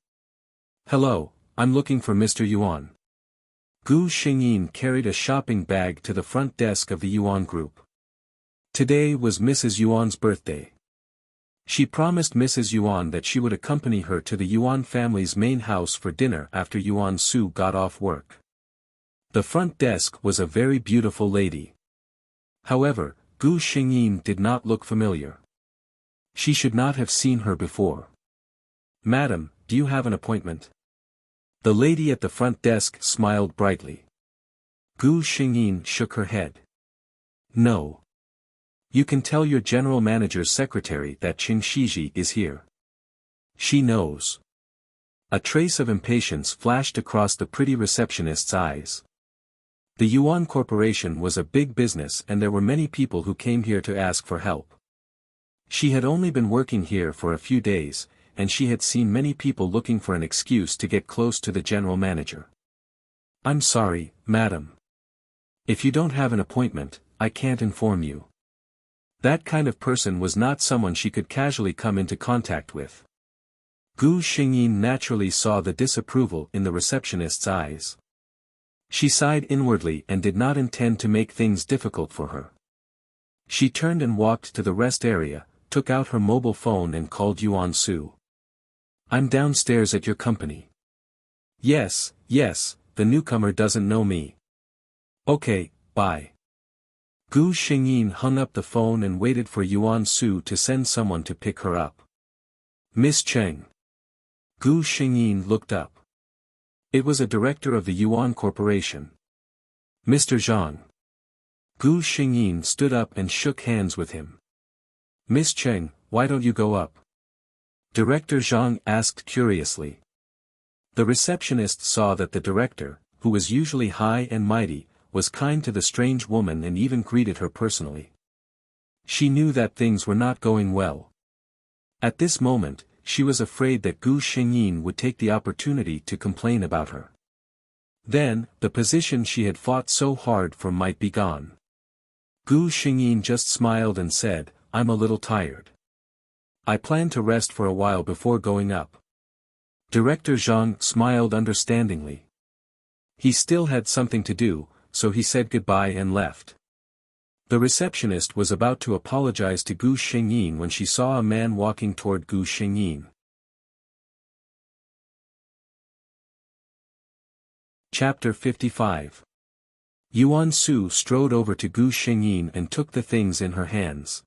S1: Hello, I'm looking for Mr. Yuan." Gu Xingyin carried a shopping bag to the front desk of the Yuan group. Today was Mrs. Yuan's birthday. She promised Mrs. Yuan that she would accompany her to the Yuan family's main house for dinner after Yuan Su got off work. The front desk was a very beautiful lady. However, Gu Xingyin did not look familiar. She should not have seen her before. "Madam, do you have an appointment?" The lady at the front desk smiled brightly. Gu Xingyin shook her head. "No. You can tell your general manager's secretary that Qing Shiji is here. She knows." A trace of impatience flashed across the pretty receptionist's eyes. The Yuan Corporation was a big business and there were many people who came here to ask for help. She had only been working here for a few days, and she had seen many people looking for an excuse to get close to the general manager. "I'm sorry, madam. If you don't have an appointment, I can't inform you." That kind of person was not someone she could casually come into contact with. Gu Xingyin naturally saw the disapproval in the receptionist's eyes. She sighed inwardly and did not intend to make things difficult for her. She turned and walked to the rest area, took out her mobile phone and called Yuan Su. "I'm downstairs at your company." Yes, the newcomer doesn't know me." "Okay, bye." Gu Xingyin hung up the phone and waited for Yuan Su to send someone to pick her up. "Miss Cheng." Gu Xingyin looked up. It was a director of the Yuan Corporation. "Mr. Zhang." Gu Xingyin stood up and shook hands with him. "Miss Cheng, why don't you go up?" Director Zhang asked curiously. The receptionist saw that the director, who was usually high and mighty, was kind to the strange woman and even greeted her personally. She knew that things were not going well. At this moment, she was afraid that Gu Xingyin would take the opportunity to complain about her. Then, the position she had fought so hard for might be gone. Gu Xingyin just smiled and said, "I'm a little tired. I plan to rest for a while before going up." Director Zhang smiled understandingly. He still had something to do, so he said goodbye and left. The receptionist was about to apologize to Gu Xingyin when she saw a man walking toward Gu Xingyin. Chapter 55. Yuan Su strode over to Gu Xingyin and took the things in her hands.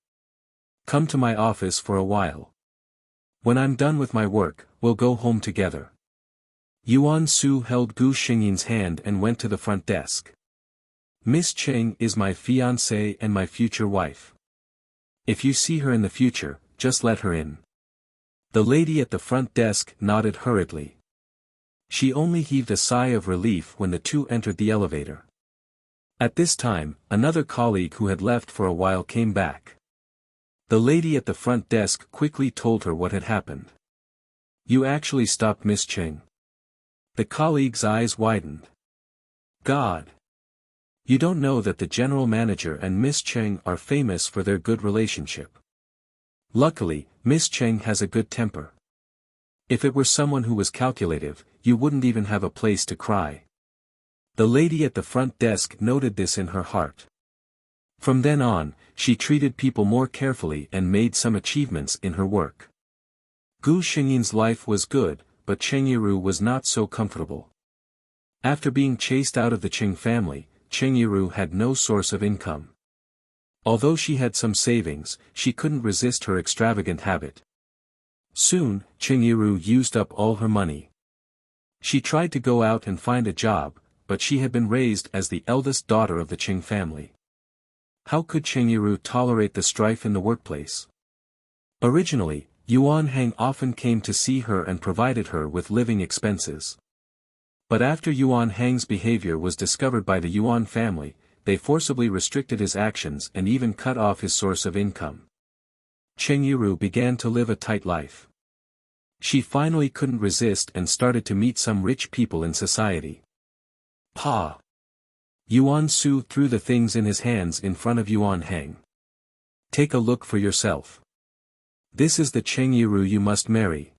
S1: "Come to my office for a while. When I'm done with my work, we'll go home together." Yuan Su held Gu Xingyin's hand and went to the front desk. "Miss Cheng is my fiancée and my future wife. If you see her in the future, just let her in." The lady at the front desk nodded hurriedly. She only heaved a sigh of relief when the two entered the elevator. At this time, another colleague who had left for a while came back. The lady at the front desk quickly told her what had happened. "You actually stopped Miss Cheng." The colleague's eyes widened. "God! You don't know that the general manager and Miss Cheng are famous for their good relationship. Luckily, Miss Cheng has a good temper. If it were someone who was calculative, you wouldn't even have a place to cry." The lady at the front desk noted this in her heart. From then on, she treated people more carefully and made some achievements in her work. Gu Xingyin's life was good, but Cheng Yiru was not so comfortable. After being chased out of the Qing family, Cheng Yiru had no source of income. Although she had some savings, she couldn't resist her extravagant habit. Soon, Qingyiru used up all her money. She tried to go out and find a job, but she had been raised as the eldest daughter of the Qing family. How could Qingyiru tolerate the strife in the workplace? Originally, Yuan Hang often came to see her and provided her with living expenses. But after Yuan Hang's behavior was discovered by the Yuan family, they forcibly restricted his actions and even cut off his source of income. Qingyiru began to live a tight life. She finally couldn't resist and started to meet some rich people in society. Pa! Yuan Su threw the things in his hands in front of Yuan Hang. Take a look for yourself. This is the Qingyiru you must marry.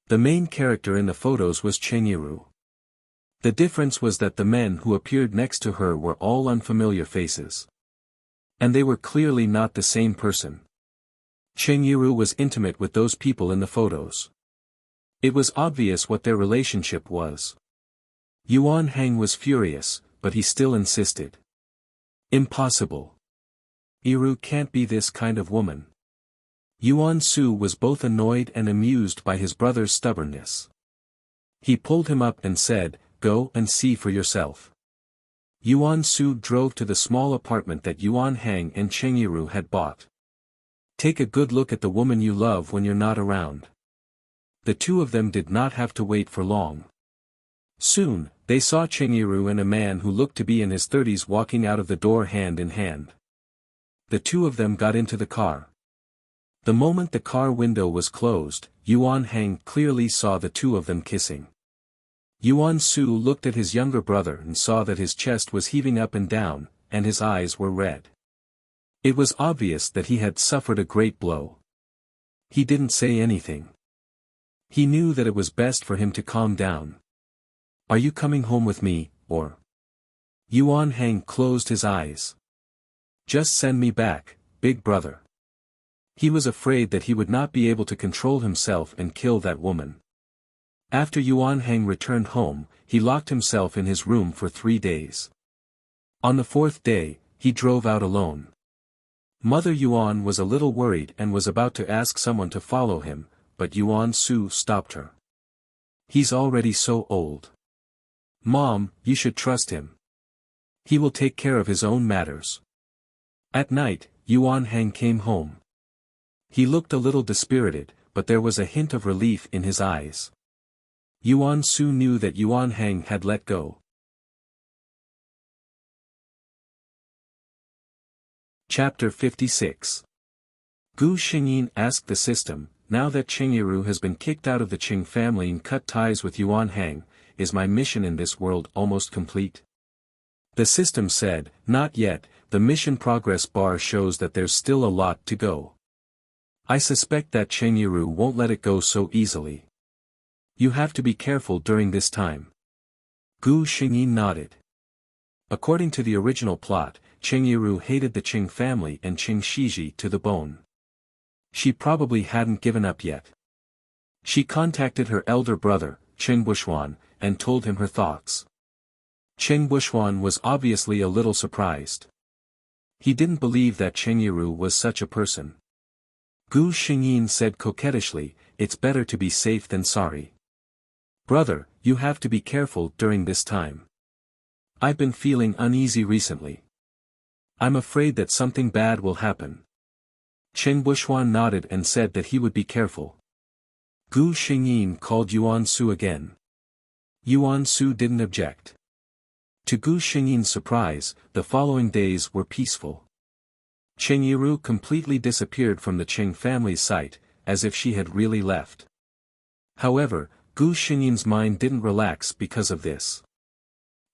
S1: The main character in the photos was Qingyiru. The difference was that the men who appeared next to her were all unfamiliar faces. And they were clearly not the same person. Qingyiru was intimate with those people in the photos. It was obvious what their relationship was. Yuan Hang was furious, but he still insisted. Impossible. Iru can't be this kind of woman. Yuan Su was both annoyed and amused by his brother's stubbornness. He pulled him up and said, "Go and see for yourself." Yuan Su drove to the small apartment that Yuan Hang and Qingyiru had bought. Take a good look at the woman you love when you're not around. The two of them did not have to wait for long. Soon, they saw Qingyiru and a man who looked to be in his 30s walking out of the door hand in hand. The two of them got into the car. The moment the car window was closed, Yuan Hang clearly saw the two of them kissing. Yuan Su looked at his younger brother and saw that his chest was heaving up and down, and his eyes were red. It was obvious that he had suffered a great blow. He didn't say anything. He knew that it was best for him to calm down. Are you coming home with me, or? Yuan Hang closed his eyes. Just send me back, big brother. He was afraid that he would not be able to control himself and kill that woman. After Yuan Hang returned home, he locked himself in his room for 3 days. On the 4th day, he drove out alone. Mother Yuan was a little worried and was about to ask someone to follow him, but Yuan Su stopped her. He's already so old. Mom, you should trust him. He will take care of his own matters. At night, Yuan Hang came home. He looked a little dispirited, but there was a hint of relief in his eyes. Yuan Su knew that Yuan Hang had let go. Chapter 56. Gu Xingyin asked the system, now that Qingyiru has been kicked out of the Qing family and cut ties with Yuan Hang, is my mission in this world almost complete? The system said, not yet, the mission progress bar shows that there's still a lot to go. I suspect that Qingyiru won't let it go so easily. You have to be careful during this time. Gu Xingyin nodded. According to the original plot, Qingyiru hated the Qing family and Qing Shiji to the bone. She probably hadn't given up yet. She contacted her elder brother, Qing Bushuan, and told him her thoughts. Qing Bushuan was obviously a little surprised. He didn't believe that Qingyiru was such a person. Gu Xingyin said coquettishly, it's better to be safe than sorry. Brother, you have to be careful during this time. I've been feeling uneasy recently. I'm afraid that something bad will happen. Qing Bushuan nodded and said that he would be careful. Gu Xingyin called Yuan Su again. Yuan Su didn't object. To Gu Xingyin's surprise, the following days were peaceful. Qingyiru completely disappeared from the Qing family's sight, as if she had really left. However, Gu Xingyin's mind didn't relax because of this.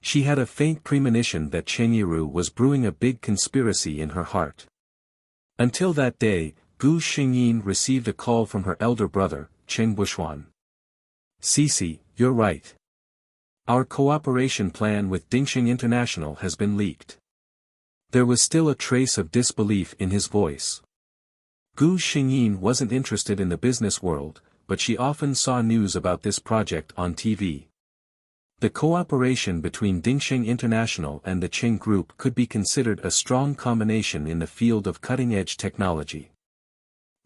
S1: She had a faint premonition that Qingyiru was brewing a big conspiracy in her heart. Until that day, Gu Xingyin received a call from her elder brother, Qing Bushuan. Cici, you're right. Our cooperation plan with Dingxing International has been leaked. There was still a trace of disbelief in his voice. Gu Xingyin wasn't interested in the business world, but she often saw news about this project on TV. The cooperation between Dingxing International and the Qing Group could be considered a strong combination in the field of cutting-edge technology.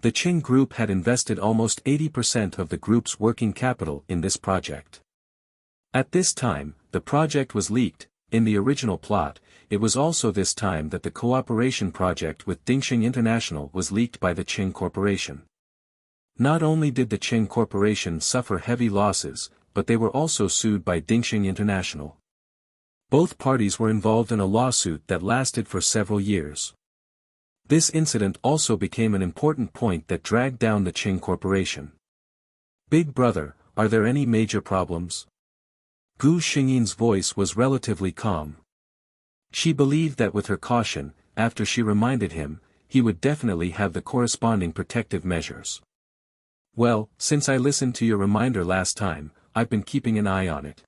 S1: The Qing Group had invested almost 80% of the group's working capital in this project. At this time, the project was leaked. In the original plot, it was also this time that the cooperation project with Dingxing International was leaked by the Qing Corporation. Not only did the Qing Corporation suffer heavy losses, but they were also sued by Dingxing International. Both parties were involved in a lawsuit that lasted for several years. This incident also became an important point that dragged down the Qing Corporation. "Big brother, are there any major problems?" Gu Xingyin's voice was relatively calm. She believed that with her caution, after she reminded him, he would definitely have the corresponding protective measures. "Well, since I listened to your reminder last time, I've been keeping an eye on it.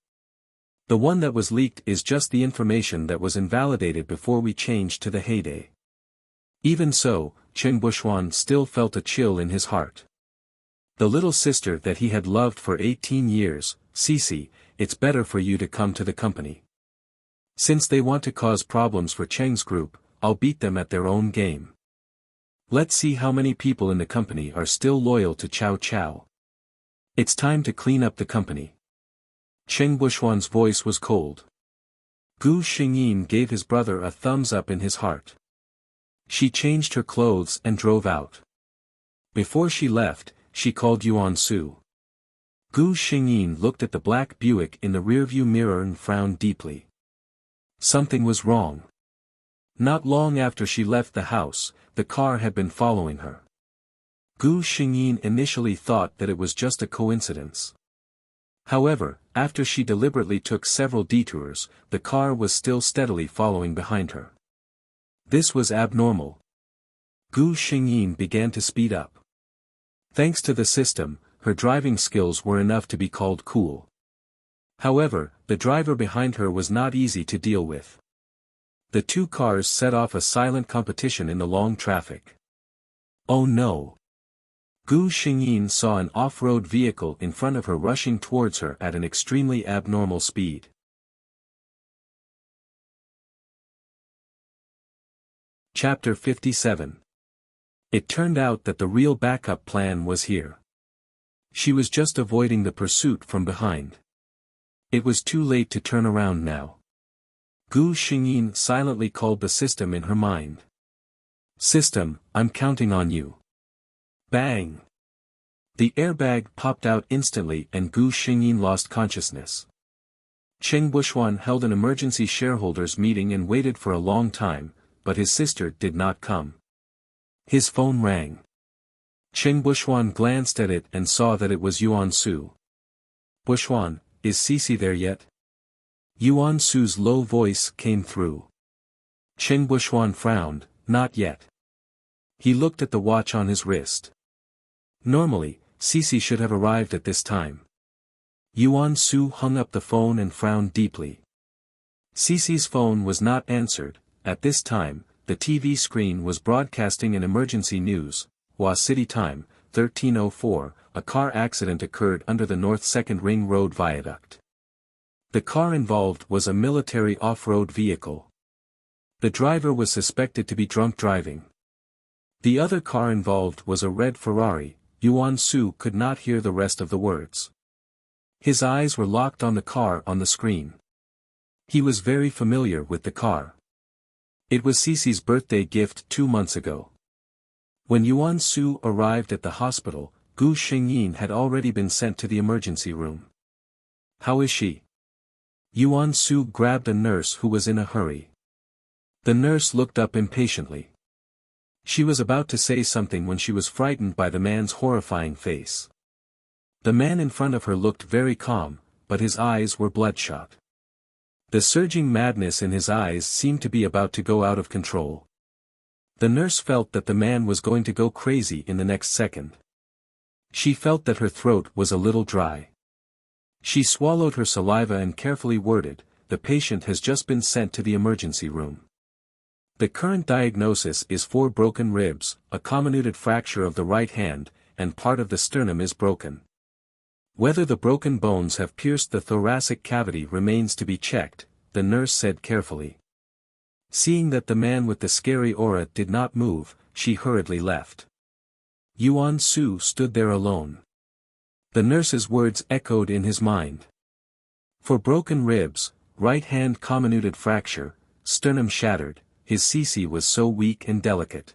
S1: The one that was leaked is just the information that was invalidated before we changed to the heyday." Even so, Chen Buxuan still felt a chill in his heart. The little sister that he had loved for 18 years, Cici, it's better for you to come to the company. Since they want to cause problems for Cheng's group, I'll beat them at their own game. Let's see how many people in the company are still loyal to Cao Cao. It's time to clean up the company. Cheng Buxuan's voice was cold. Gu Xingyin gave his brother a thumbs up in his heart. She changed her clothes and drove out. Before she left, she called Yuan Su. Gu Xingyin looked at the black Buick in the rearview mirror and frowned deeply. Something was wrong. Not long after she left the house, the car had been following her. Gu Xingyin initially thought that it was just a coincidence. However, after she deliberately took several detours, the car was still steadily following behind her. This was abnormal. Gu Xingyin began to speed up. Thanks to the system, her driving skills were enough to be called cool. However, the driver behind her was not easy to deal with. The two cars set off a silent competition in the long traffic. Oh no! Gu Xingyin saw an off-road vehicle in front of her rushing towards her at an extremely abnormal speed. Chapter 57. It turned out that the real backup plan was here. She was just avoiding the pursuit from behind. It was too late to turn around now. Gu Xingyin silently called the system in her mind. "System, I'm counting on you." Bang! The airbag popped out instantly and Gu Xingyin lost consciousness. Cheng Buxuan held an emergency shareholders meeting and waited for a long time, but his sister did not come. His phone rang. Cheng Buxuan glanced at it and saw that it was Yuan Su. "Buxuan, is Cici there yet?" Yuan Su's low voice came through. Cheng Buxuan frowned, "Not yet." He looked at the watch on his wrist. Normally, Cici should have arrived at this time. Yuan Su hung up the phone and frowned deeply. Cici's phone was not answered. At this time, the TV screen was broadcasting an emergency news. Hua City time, 13:04, a car accident occurred under the North 2nd Ring Road viaduct. The car involved was a military off-road vehicle. The driver was suspected to be drunk driving. The other car involved was a red Ferrari. Yuan Su could not hear the rest of the words. His eyes were locked on the car on the screen. He was very familiar with the car. It was Cici's birthday gift 2 months ago. When Yuan Su arrived at the hospital, Gu Xingyin had already been sent to the emergency room. "How is she?" Yuan Su grabbed a nurse who was in a hurry. The nurse looked up impatiently. She was about to say something when she was frightened by the man's horrifying face. The man in front of her looked very calm, but his eyes were bloodshot. The surging madness in his eyes seemed to be about to go out of control. The nurse felt that the man was going to go crazy in the next second. She felt that her throat was a little dry. She swallowed her saliva and carefully worded, "The patient has just been sent to the emergency room. The current diagnosis is 4 broken ribs, a comminuted fracture of the right hand, and part of the sternum is broken. Whether the broken bones have pierced the thoracic cavity remains to be checked, the nurse said carefully. Seeing that the man with the scary aura did not move, she hurriedly left. Yuan Su stood there alone. The nurse's words echoed in his mind. For broken ribs, right hand comminuted fracture, sternum shattered, his Cece was so weak and delicate.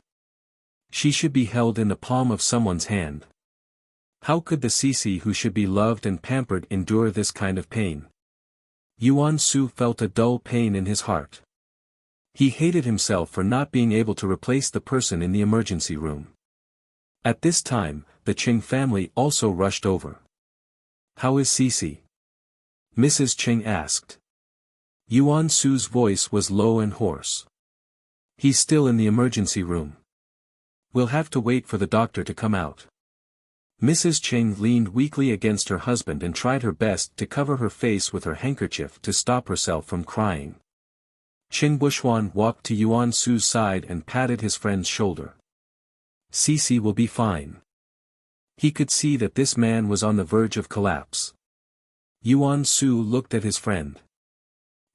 S1: She should be held in the palm of someone's hand. How could the Cece who should be loved and pampered endure this kind of pain? Yuan Su felt a dull pain in his heart. He hated himself for not being able to replace the person in the emergency room. At this time, the Qing family also rushed over. "How is Cece?" Mrs. Qing asked. Yuan Su's voice was low and hoarse. "He's still in the emergency room. We'll have to wait for the doctor to come out." Mrs. Qing leaned weakly against her husband and tried her best to cover her face with her handkerchief to stop herself from crying. Qing Bushuan walked to Yuan Su's side and patted his friend's shoulder. "Cece will be fine." He could see that this man was on the verge of collapse. Yuan Su looked at his friend.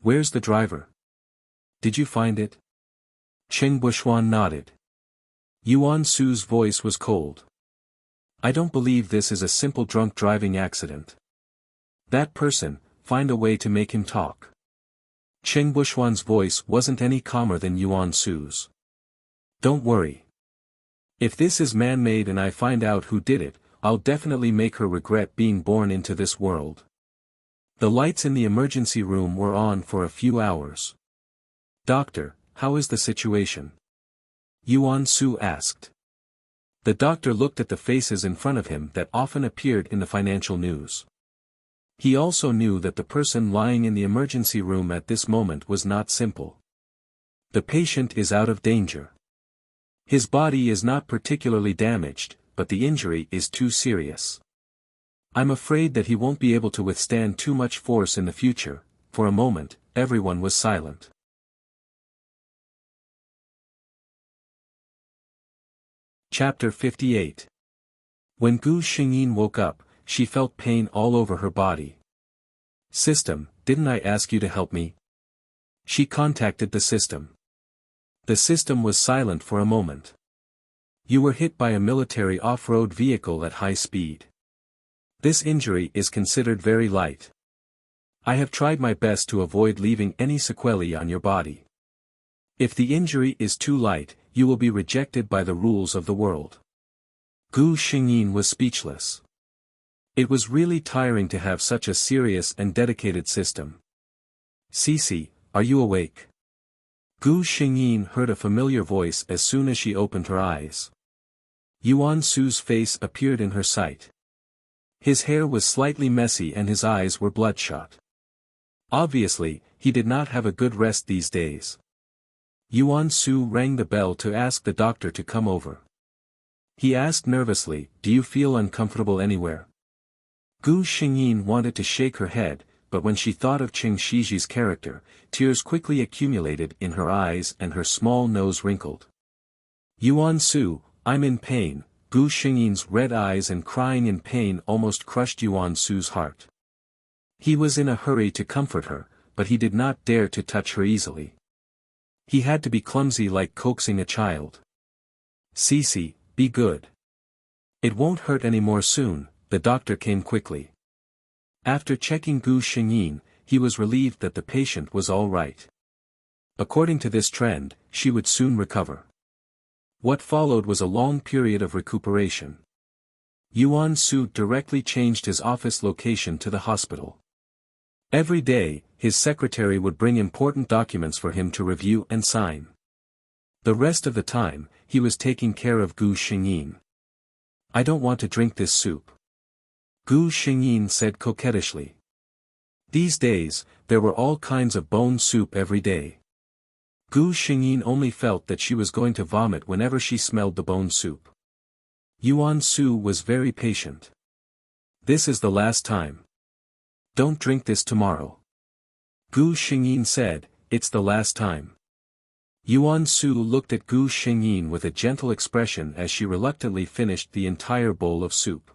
S1: "Where's the driver? Did you find it?" Qing Bushuan nodded. Yuan Su's voice was cold. "I don't believe this is a simple drunk driving accident. That person, find a way to make him talk." Qing Bushuan's voice wasn't any calmer than Yuan Su's. "Don't worry. If this is man-made and I find out who did it, I'll definitely make her regret being born into this world." The lights in the emergency room were on for a few hours. "Doctor, how is the situation?" Yuan Su asked. The doctor looked at the faces in front of him that often appeared in the financial news. He also knew that the person lying in the emergency room at this moment was not simple. The patient is out of danger. His body is not particularly damaged, but the injury is too serious. I'm afraid that he won't be able to withstand too much force in the future. For a moment, everyone was silent. Chapter 58. When Gu Xingyin woke up, she felt pain all over her body. "System, didn't I ask you to help me?" She contacted the system. The system was silent for a moment. "You were hit by a military off-road vehicle at high speed. This injury is considered very light. I have tried my best to avoid leaving any sequelae on your body. If the injury is too light, you will be rejected by the rules of the world." Gu Xingyin was speechless. It was really tiring to have such a serious and dedicated system. "Cece, are you awake?" Gu Xingyin heard a familiar voice as soon as she opened her eyes. Yuan Su's face appeared in her sight. His hair was slightly messy and his eyes were bloodshot. Obviously, he did not have a good rest these days. Yuan Su rang the bell to ask the doctor to come over. He asked nervously, "Do you feel uncomfortable anywhere?" Gu Xingyin wanted to shake her head, but when she thought of Qing Shiji's character, tears quickly accumulated in her eyes and her small nose wrinkled. "Yuan Su, I'm in pain." Gu Xingyin's red eyes and crying in pain almost crushed Yuan Su's heart. He was in a hurry to comfort her, but he did not dare to touch her easily. He had to be clumsy like coaxing a child. "Cece, be good. It won't hurt any more soon." The doctor came quickly. After checking Gu Xingyin, he was relieved that the patient was all right. According to this trend, she would soon recover. What followed was a long period of recuperation. Yuan Su directly changed his office location to the hospital. Every day, his secretary would bring important documents for him to review and sign. The rest of the time, he was taking care of Gu Xingyin. "I don't want to drink this soup," Gu Xingyin said coquettishly. These days, there were all kinds of bone soup every day. Gu Xingyin only felt that she was going to vomit whenever she smelled the bone soup. Yuan Su was very patient. "This is the last time. Don't drink this tomorrow." Gu Xingyin said, "It's the last time." Yuan Su looked at Gu Xingyin with a gentle expression as she reluctantly finished the entire bowl of soup.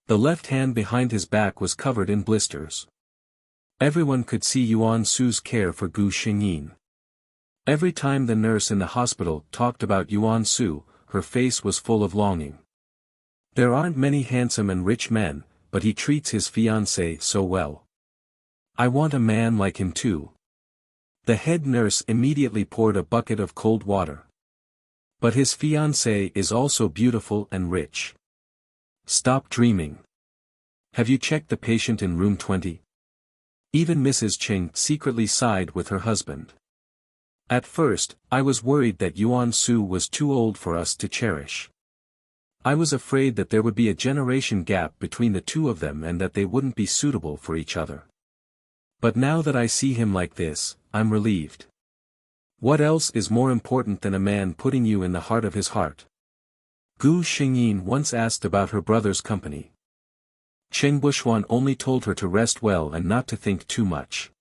S1: The left hand behind his back was covered in blisters. Everyone could see Yuan Su's care for Gu Xingyin. Every time the nurse in the hospital talked about Yuan Su, her face was full of longing. There aren't many handsome and rich men, but he treats his fiancée so well. I want a man like him too. The head nurse immediately poured a bucket of cold water. But his fiancée is also beautiful and rich. Stop dreaming. Have you checked the patient in room 20? Even Mrs. Cheng secretly sighed with her husband. At first, I was worried that Yuan Su was too old for us to cherish. I was afraid that there would be a generation gap between the two of them and that they wouldn't be suitable for each other. But now that I see him like this, I'm relieved. What else is more important than a man putting you in the heart of his heart? Gu Xingyin once asked about her brother's company. Cheng Bushuan only told her to rest well and not to think too much.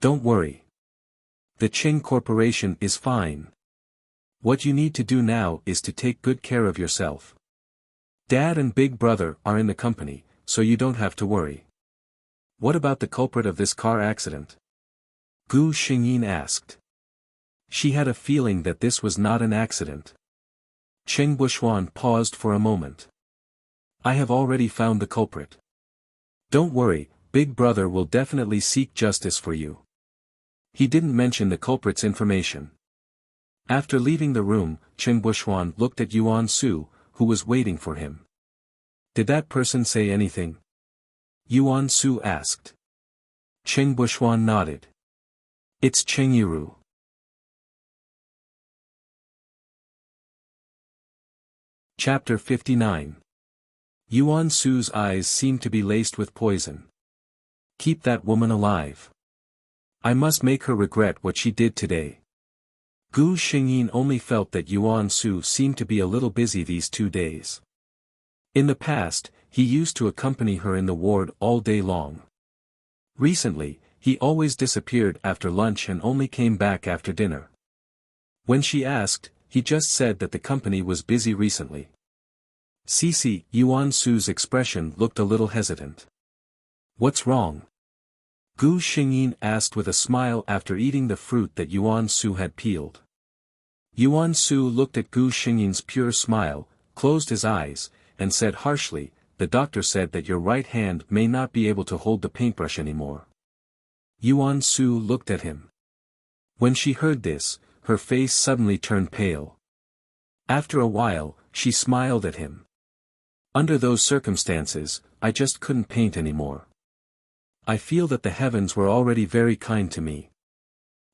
S1: Don't worry. The Cheng Corporation is fine. What you need to do now is to take good care of yourself. Dad and Big Brother are in the company, so you don't have to worry. What about the culprit of this car accident? Gu Xingyin asked. She had a feeling that this was not an accident. Cheng Bushuan paused for a moment. I have already found the culprit. Don't worry, Big Brother will definitely seek justice for you. He didn't mention the culprit's information. After leaving the room, Cheng Bushuan looked at Yuan Su, who was waiting for him. Did that person say anything? Yuan Su asked. Cheng Bushuan nodded. It's Cheng Yiru. Chapter 59. Yuan Su's eyes seemed to be laced with poison. Keep that woman alive. I must make her regret what she did today. Gu Xingyin only felt that Yuan Su seemed to be a little busy these 2 days. In the past, he used to accompany her in the ward all day long. Recently, he always disappeared after lunch and only came back after dinner. When she asked, he just said that the company was busy recently. Cece, Yuan Su's expression looked a little hesitant. What's wrong? Gu Xingyin asked with a smile after eating the fruit that Yuan Su had peeled. Yuan Su looked at Gu Xingyin's pure smile, closed his eyes, and said harshly, the doctor said that your right hand may not be able to hold the paintbrush anymore. Yuan Su looked at him. When she heard this, her face suddenly turned pale. After a while, she smiled at him. Under those circumstances, I just couldn't paint anymore. I feel that the heavens were already very kind to me.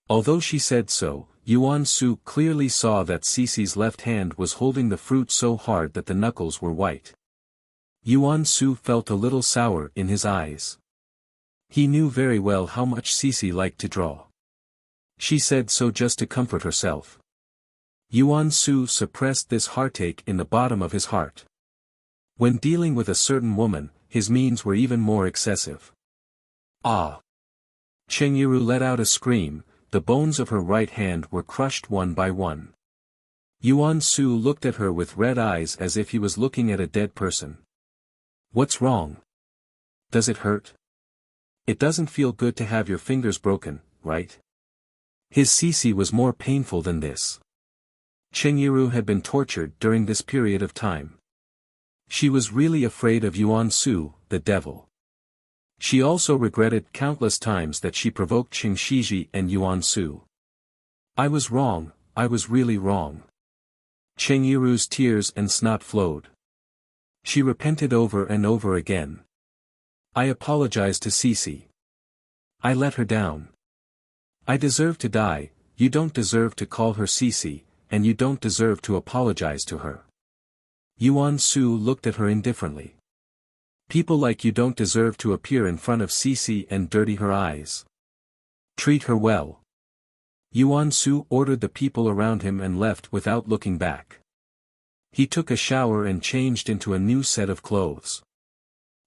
S1: Although she said so, Yuan Su clearly saw that Cece's left hand was holding the fruit so hard that the knuckles were white. Yuan Su felt a little sour in his eyes. He knew very well how much Cece liked to draw. She said so just to comfort herself. Yuan Su suppressed this heartache in the bottom of his heart. When dealing with a certain woman, his means were even more excessive. Ah! Cheng Yiru let out a scream, the bones of her right hand were crushed one by one. Yuan Su looked at her with red eyes as if he was looking at a dead person. What's wrong? Does it hurt? It doesn't feel good to have your fingers broken, right? His Cece was more painful than this. Cheng Yiru had been tortured during this period of time. She was really afraid of Yuan Su, the devil. She also regretted countless times that she provoked Cheng Shiji and Yuan Su. I was wrong, I was really wrong. Cheng Yiru's tears and snot flowed. She repented over and over again. I apologized to Cece. I let her down. I deserve to die, you don't deserve to call her Cece, and you don't deserve to apologize to her. Yuan Su looked at her indifferently. People like you don't deserve to appear in front of Cece and dirty her eyes. Treat her well. Yuan Su ordered the people around him and left without looking back. He took a shower and changed into a new set of clothes.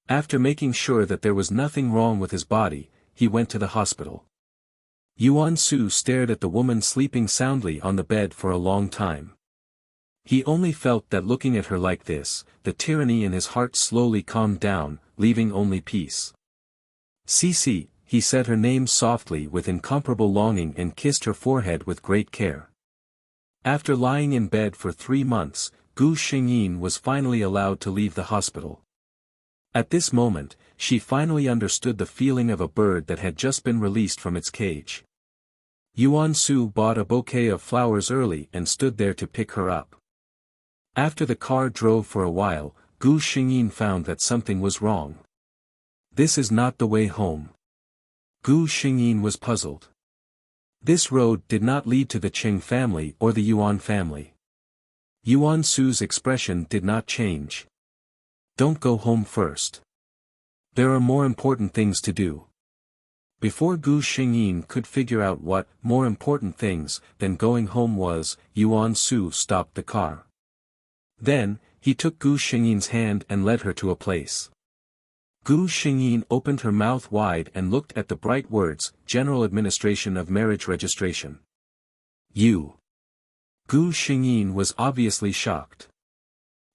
S1: After making sure that there was nothing wrong with his body, he went to the hospital. Yuan Su stared at the woman sleeping soundly on the bed for a long time. He only felt that looking at her like this, the tyranny in his heart slowly calmed down, leaving only peace. Cece, he said her name softly with incomparable longing and kissed her forehead with great care. After lying in bed for 3 months, Gu Xingyin was finally allowed to leave the hospital. At this moment, she finally understood the feeling of a bird that had just been released from its cage. Yuan Su bought a bouquet of flowers early and stood there to pick her up. After the car drove for a while, Gu Xingyin found that something was wrong. This is not the way home. Gu Xingyin was puzzled. This road did not lead to the Qing family or the Yuan family. Yuan Su's expression did not change. Don't go home first. There are more important things to do. Before Gu Xingyin could figure out what more important things than going home was, Yuan Su stopped the car. Then, he took Gu Xingyin's hand and led her to a place. Gu Xingyin opened her mouth wide and looked at the bright words, General Administration of Marriage Registration. You. Gu Xingyin was obviously shocked.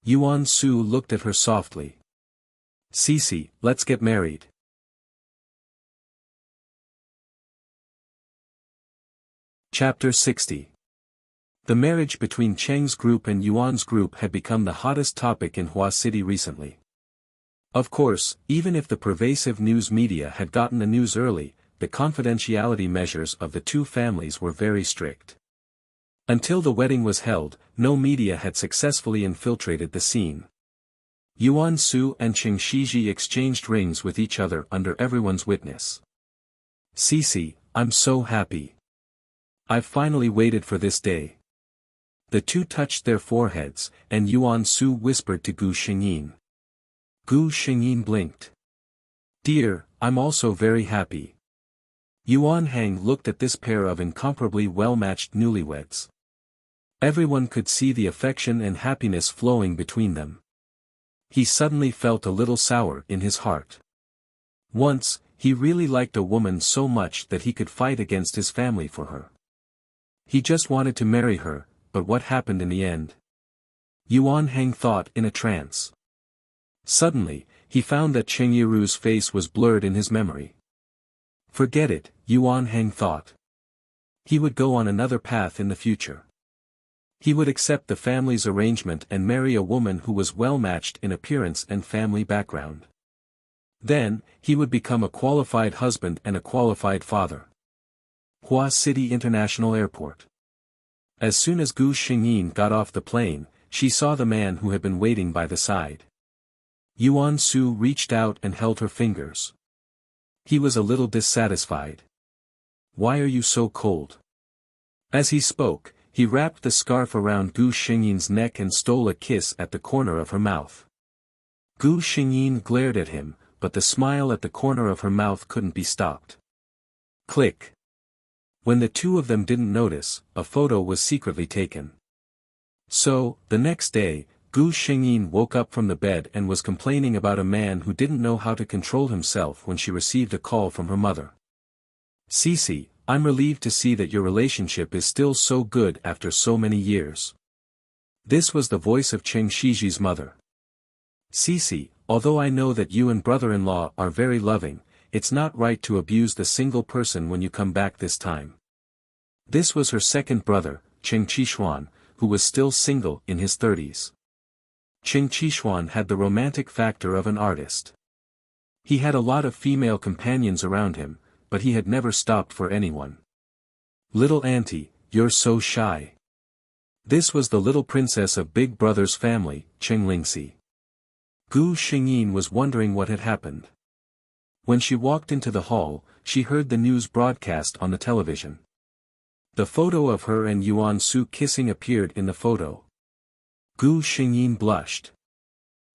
S1: Yuan Su looked at her softly. Cece, let's get married. Chapter 60. The marriage between Cheng's group and Yuan's group had become the hottest topic in Hua City recently. Of course, even if the pervasive news media had gotten the news early, the confidentiality measures of the two families were very strict. Until the wedding was held, no media had successfully infiltrated the scene. Yuan Su and Qing Shiji exchanged rings with each other under everyone's witness. Cece, I'm so happy. I've finally waited for this day. The two touched their foreheads, and Yuan Su whispered to Gu Xingyin. Gu Xingyin blinked. Dear, I'm also very happy. Yuan Hang looked at this pair of incomparably well-matched newlyweds. Everyone could see the affection and happiness flowing between them. He suddenly felt a little sour in his heart. Once, he really liked a woman so much that he could fight against his family for her. He just wanted to marry her, but what happened in the end? Yuan Hang thought in a trance. Suddenly, he found that Cheng Yiru's face was blurred in his memory. Forget it, Yuan Hang thought. He would go on another path in the future. He would accept the family's arrangement and marry a woman who was well-matched in appearance and family background. Then, he would become a qualified husband and a qualified father. Hua City International Airport. As soon as Gu Xingyin got off the plane, she saw the man who had been waiting by the side. Yuan Su reached out and held her fingers. He was a little dissatisfied. Why are you so cold? As he spoke, he wrapped the scarf around Gu Xingyin's neck and stole a kiss at the corner of her mouth. Gu Xingyin glared at him, but the smile at the corner of her mouth couldn't be stopped. Click. When the two of them didn't notice, a photo was secretly taken. So, the next day, Gu Xingyin woke up from the bed and was complaining about a man who didn't know how to control himself when she received a call from her mother. Cece, I'm relieved to see that your relationship is still so good after so many years. This was the voice of Cheng Shiji's mother. Cece, although I know that you and brother-in-law are very loving, it's not right to abuse the single person when you come back this time. This was her second brother, Cheng Qishuan, who was still single in his 30s. Cheng Qishuan had the romantic factor of an artist. He had a lot of female companions around him, but he had never stopped for anyone. Little auntie, you're so shy. This was the little princess of Big Brother's family, Cheng Lingxi. Gu Xingyin was wondering what had happened. When she walked into the hall, she heard the news broadcast on the television. The photo of her and Yuan Su kissing appeared in the photo. Gu Xingyin blushed.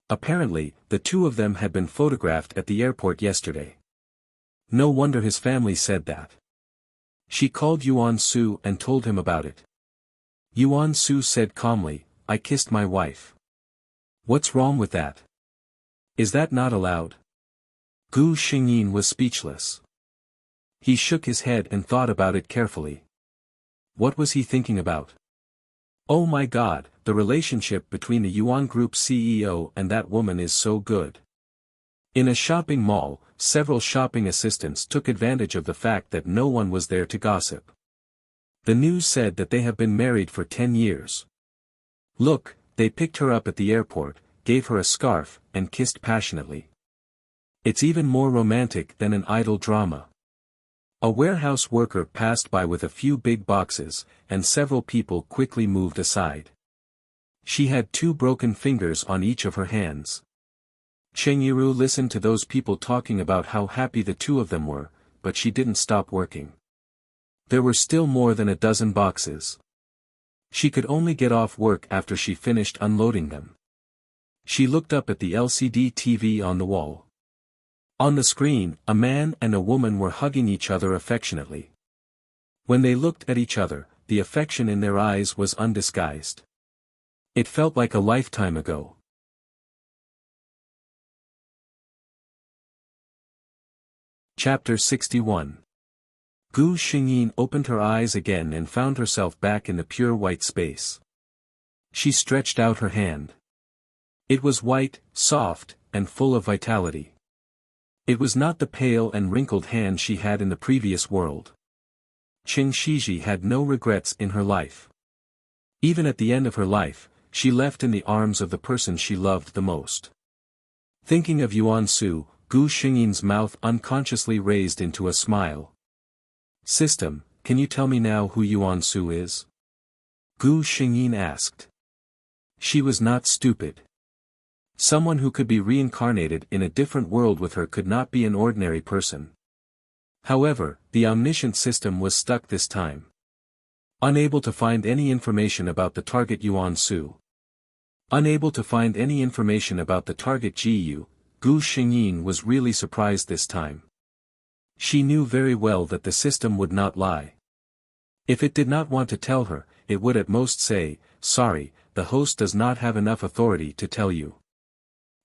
S1: Apparently, the two of them had been photographed at the airport yesterday. No wonder his family said that. She called Yuan Su and told him about it. Yuan Su said calmly, I kissed my wife. What's wrong with that? Is that not allowed? Gu Xingyin was speechless. He shook his head and thought about it carefully. What was he thinking about? Oh my God, the relationship between the Yuan Group CEO and that woman is so good. In a shopping mall, several shopping assistants took advantage of the fact that no one was there to gossip. The news said that they have been married for 10 years. Look, they picked her up at the airport, gave her a scarf, and kissed passionately. It's even more romantic than an idol drama. A warehouse worker passed by with a few big boxes, and several people quickly moved aside. She had 2 broken fingers on each of her hands. Cheng Yiru listened to those people talking about how happy the 2 of them were, but she didn't stop working. There were still more than a dozen boxes. She could only get off work after she finished unloading them. She looked up at the LCD TV on the wall. On the screen, a man and a woman were hugging each other affectionately. When they looked at each other, the affection in their eyes was undisguised. It felt like a lifetime ago. Chapter 61. Gu Xingyin opened her eyes again and found herself back in the pure white space. She stretched out her hand. It was white, soft, and full of vitality. It was not the pale and wrinkled hand she had in the previous world. Qing Shiji had no regrets in her life. Even at the end of her life, she left in the arms of the person she loved the most. Thinking of Yuan Su, Gu Xingyin's mouth unconsciously raised into a smile. System, can you tell me now who Yuan Su is? Gu Xingyin asked. She was not stupid. Someone who could be reincarnated in a different world with her could not be an ordinary person. However, the omniscient system was stuck this time. Unable to find any information about the target Yuan Su. Unable to find any information about the target Jiyu, Gu Xingyin was really surprised this time. She knew very well that the system would not lie. If it did not want to tell her, it would at most say, "Sorry, the host does not have enough authority to tell you."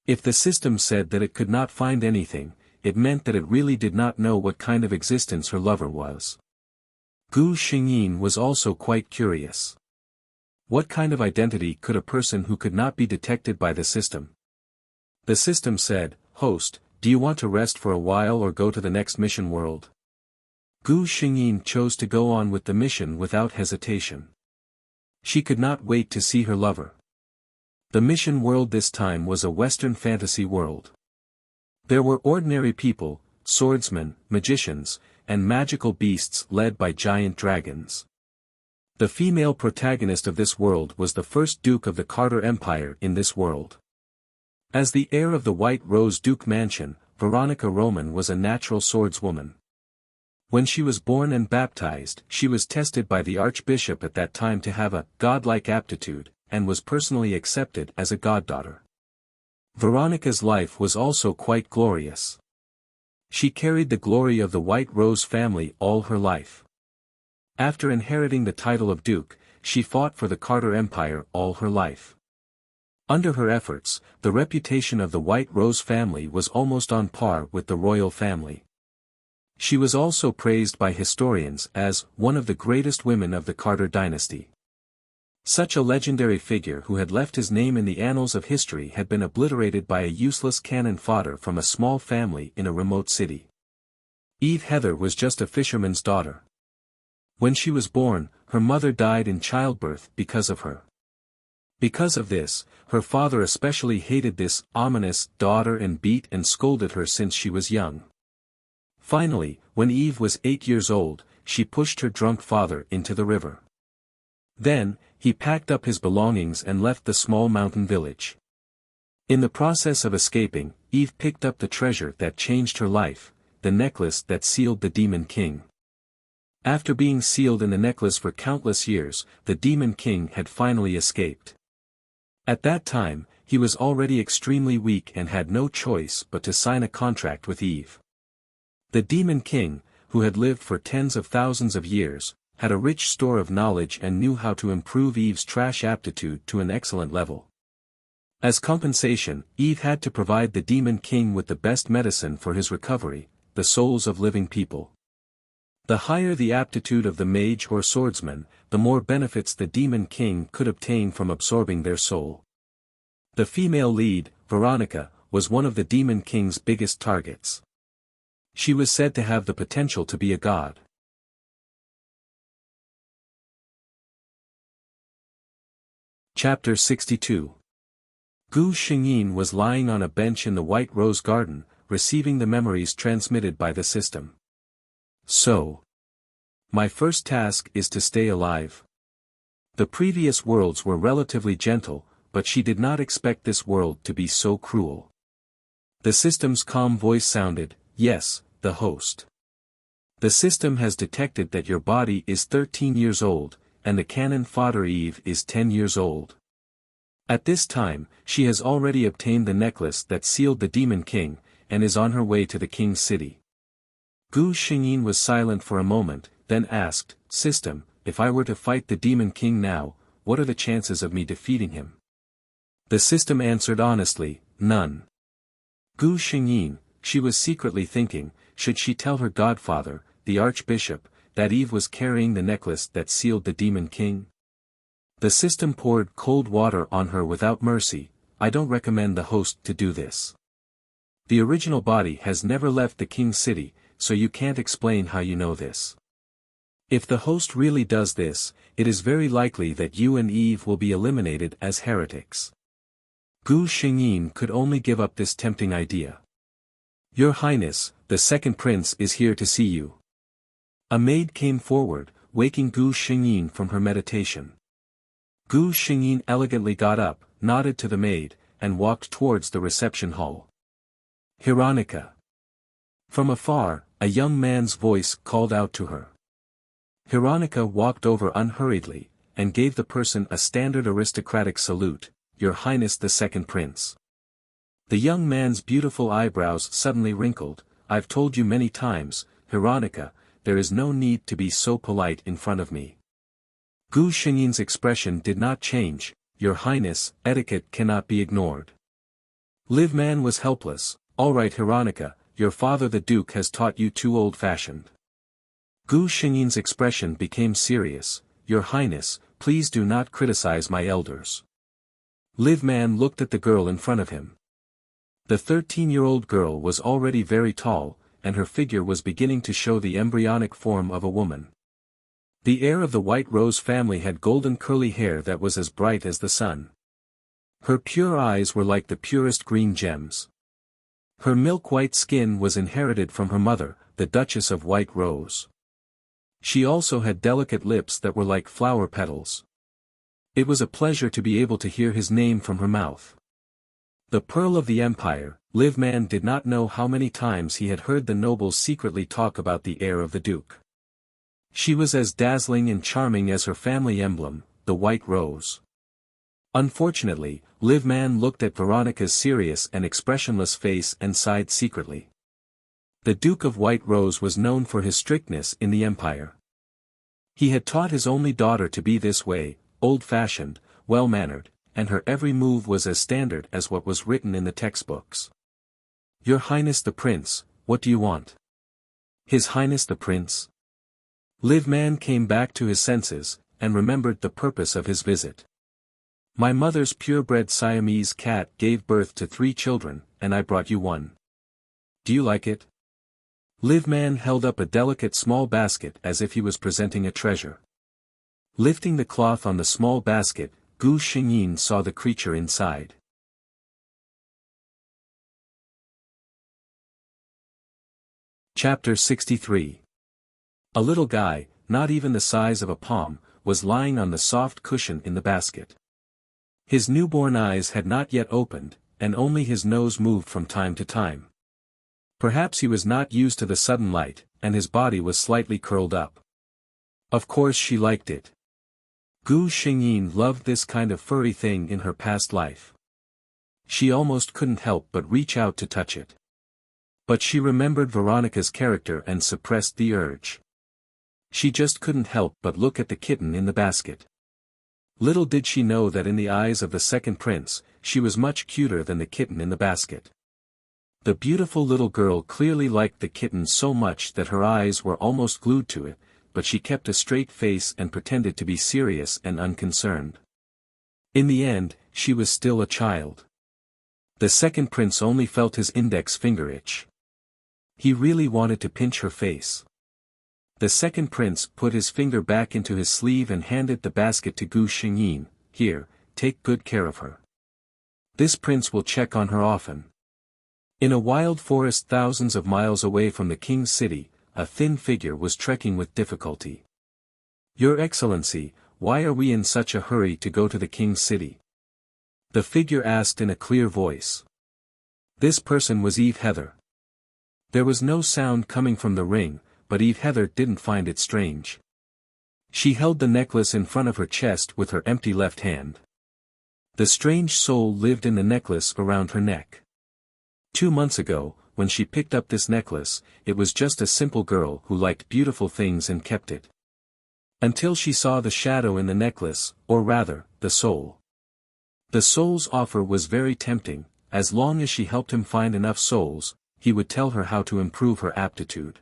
S1: If the system said that it could not find anything, it meant that it really did not know what kind of existence her lover was. Gu Xingyin was also quite curious. What kind of identity could a person who could not be detected by the system? The system said, "Host, do you want to rest for a while or go to the next mission world?" Gu Xingyin chose to go on with the mission without hesitation. She could not wait to see her lover. The mission world this time was a Western fantasy world. There were ordinary people, swordsmen, magicians, and magical beasts led by giant dragons. The female protagonist of this world was the first Duke of the Carter Empire in this world. As the heir of the White Rose Duke Mansion, Veronica Roman was a natural swordswoman. When she was born and baptized, she was tested by the Archbishop at that time to have a godlike aptitude, and was personally accepted as a goddaughter. Veronica's life was also quite glorious. She carried the glory of the White Rose family all her life. After inheriting the title of Duke, she fought for the Carter Empire all her life. Under her efforts, the reputation of the White Rose family was almost on par with the royal family. She was also praised by historians as one of the greatest women of the Carter dynasty. Such a legendary figure who had left his name in the annals of history had been obliterated by a useless cannon fodder from a small family in a remote city. Eve Heather was just a fisherman's daughter. When she was born, her mother died in childbirth because of her. Because of this, her father especially hated this ominous daughter and beat and scolded her since she was young. Finally, when Eve was 8 years old, she pushed her drunk father into the river. Then, he packed up his belongings and left the small mountain village. In the process of escaping, Eve picked up the treasure that changed her life, the necklace that sealed the Demon King. After being sealed in the necklace for countless years, the Demon King had finally escaped. At that time, he was already extremely weak and had no choice but to sign a contract with Eve. The Demon King, who had lived for tens of thousands of years, had a rich store of knowledge and knew how to improve Eve's trash aptitude to an excellent level. As compensation, Eve had to provide the Demon King with the best medicine for his recovery, the souls of living people. The higher the aptitude of the mage or swordsman, the more benefits the demon king could obtain from absorbing their soul. The female lead, Veronica, was one of the demon king's biggest targets. She was said to have the potential to be a god. Chapter 62. Gu Xingyin was lying on a bench in the White Rose Garden, receiving the memories transmitted by the system. So, my first task is to stay alive. The previous worlds were relatively gentle, but she did not expect this world to be so cruel. The system's calm voice sounded, "Yes, the host. The system has detected that your body is 13 years old, and the cannon fodder Eve is 10 years old. At this time, she has already obtained the necklace that sealed the Demon King, and is on her way to the King's city." Gu Xingyin was silent for a moment, then asked, "System, if I were to fight the Demon King now, what are the chances of me defeating him?" The system answered honestly, "None." Gu Xingyin, she was secretly thinking, should she tell her godfather, the Archbishop, that Eve was carrying the necklace that sealed the Demon King? The system poured cold water on her without mercy. "I don't recommend the host to do this. The original body has never left the King's city, so you can't explain how you know this. If the host really does this, it is very likely that you and Eve will be eliminated as heretics." Gu Xingyin could only give up this tempting idea. "Your Highness, the second prince is here to see you." A maid came forward, waking Gu Xingyin from her meditation. Gu Xingyin elegantly got up, nodded to the maid, and walked towards the reception hall. "Veronica." From afar, a young man's voice called out to her. Veronica walked over unhurriedly, and gave the person a standard aristocratic salute, "Your Highness the Second Prince." The young man's beautiful eyebrows suddenly wrinkled. "I've told you many times, Veronica, there is no need to be so polite in front of me." Gu Xingyin's expression did not change. "Your Highness, etiquette cannot be ignored." Liv Man was helpless. "All right Veronica, your father the Duke has taught you too old-fashioned." Gu Xingyin's expression became serious. "Your Highness, please do not criticize my elders." Liv Man looked at the girl in front of him. The 13-year-old girl was already very tall, and her figure was beginning to show the embryonic form of a woman. The heir of the White Rose family had golden curly hair that was as bright as the sun. Her pure eyes were like the purest green gems. Her milk-white skin was inherited from her mother, the Duchess of White Rose. She also had delicate lips that were like flower petals. It was a pleasure to be able to hear his name from her mouth. The Pearl of the Empire. Liv Man did not know how many times he had heard the nobles secretly talk about the heir of the Duke. She was as dazzling and charming as her family emblem, the White Rose. Unfortunately, Liv Man looked at Veronica's serious and expressionless face and sighed secretly. The Duke of White Rose was known for his strictness in the Empire. He had taught his only daughter to be this way, old-fashioned, well-mannered, and her every move was as standard as what was written in the textbooks. "Your Highness the Prince, what do you want?" "His Highness the Prince?" Liv Man came back to his senses, and remembered the purpose of his visit. "My mother's purebred Siamese cat gave birth to 3 children, and I brought you one. Do you like it?" Liv Man held up a delicate small basket as if he was presenting a treasure. Lifting the cloth on the small basket, Gu Xingyin saw the creature inside. Chapter 63. A little guy, not even the size of a palm, was lying on the soft cushion in the basket. His newborn eyes had not yet opened, and only his nose moved from time to time. Perhaps he was not used to the sudden light, and his body was slightly curled up. Of course she liked it. Gu Xingyin loved this kind of furry thing in her past life. She almost couldn't help but reach out to touch it. But she remembered Veronica's character and suppressed the urge. She just couldn't help but look at the kitten in the basket. Little did she know that in the eyes of the second prince, she was much cuter than the kitten in the basket. The beautiful little girl clearly liked the kitten so much that her eyes were almost glued to it, but she kept a straight face and pretended to be serious and unconcerned. In the end, she was still a child. The second prince only felt his index finger itch. He really wanted to pinch her face. The second prince put his finger back into his sleeve and handed the basket to Gu Xingyin. "Here, take good care of her. This prince will check on her often." In a wild forest thousands of miles away from the king's city, a thin figure was trekking with difficulty. "Your Excellency, why are we in such a hurry to go to the king's city?" the figure asked in a clear voice. This person was Eve Heather. There was no sound coming from the ring, but Eve Heather didn't find it strange. She held the necklace in front of her chest with her empty left hand. The strange soul lived in the necklace around her neck. 2 months ago, when she picked up this necklace, it was just a simple girl who liked beautiful things and kept it. Until she saw the shadow in the necklace, or rather, the soul. The soul's offer was very tempting. As long as she helped him find enough souls, he would tell her how to improve her aptitude.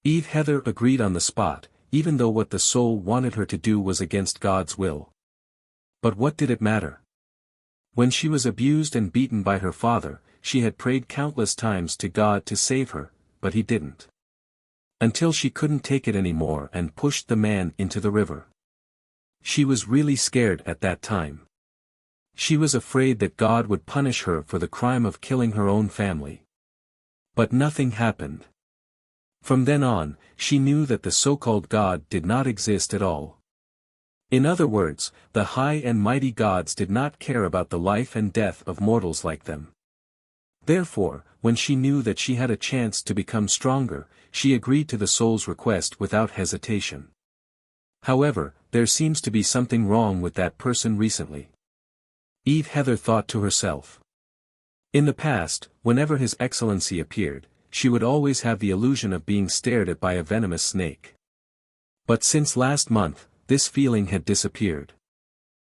S1: Eve Heather agreed on the spot, even though what the soul wanted her to do was against God's will. But what did it matter? When she was abused and beaten by her father, she had prayed countless times to God to save her, but he didn't. Until she couldn't take it anymore and pushed the man into the river. She was really scared at that time. She was afraid that God would punish her for the crime of killing her own family. But nothing happened. From then on, she knew that the so-called God did not exist at all. In other words, the high and mighty gods did not care about the life and death of mortals like them. Therefore, when she knew that she had a chance to become stronger, she agreed to the soul's request without hesitation. However, there seems to be something wrong with that person recently. Eve Heather thought to herself. In the past, whenever His Excellency appeared, she would always have the illusion of being stared at by a venomous snake. But since last month, this feeling had disappeared.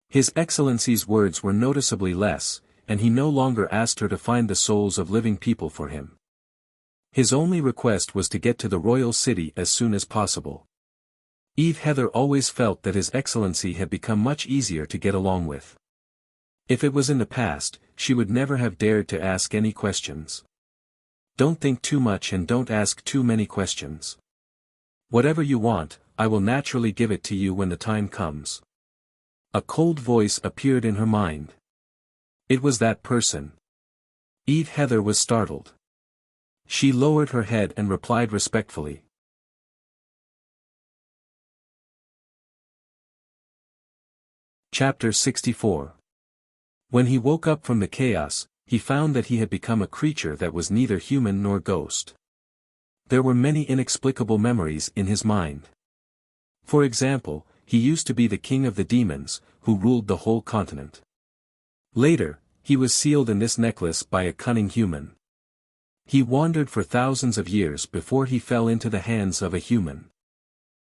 S1: His Excellency's words were noticeably less, and he no longer asked her to find the souls of living people for him. His only request was to get to the royal city as soon as possible. Eve Heather always felt that His Excellency had become much easier to get along with. If it was in the past, she would never have dared to ask any questions. Don't think too much and don't ask too many questions. Whatever you want, I will naturally give it to you when the time comes. A cold voice appeared in her mind. It was that person. Eve Heather was startled. She lowered her head and replied respectfully. Chapter 64. When he woke up from the chaos, he found that he had become a creature that was neither human nor ghost. There were many inexplicable memories in his mind. For example, he used to be the king of the demons, who ruled the whole continent. Later, he was sealed in this necklace by a cunning human. He wandered for thousands of years before he fell into the hands of a human.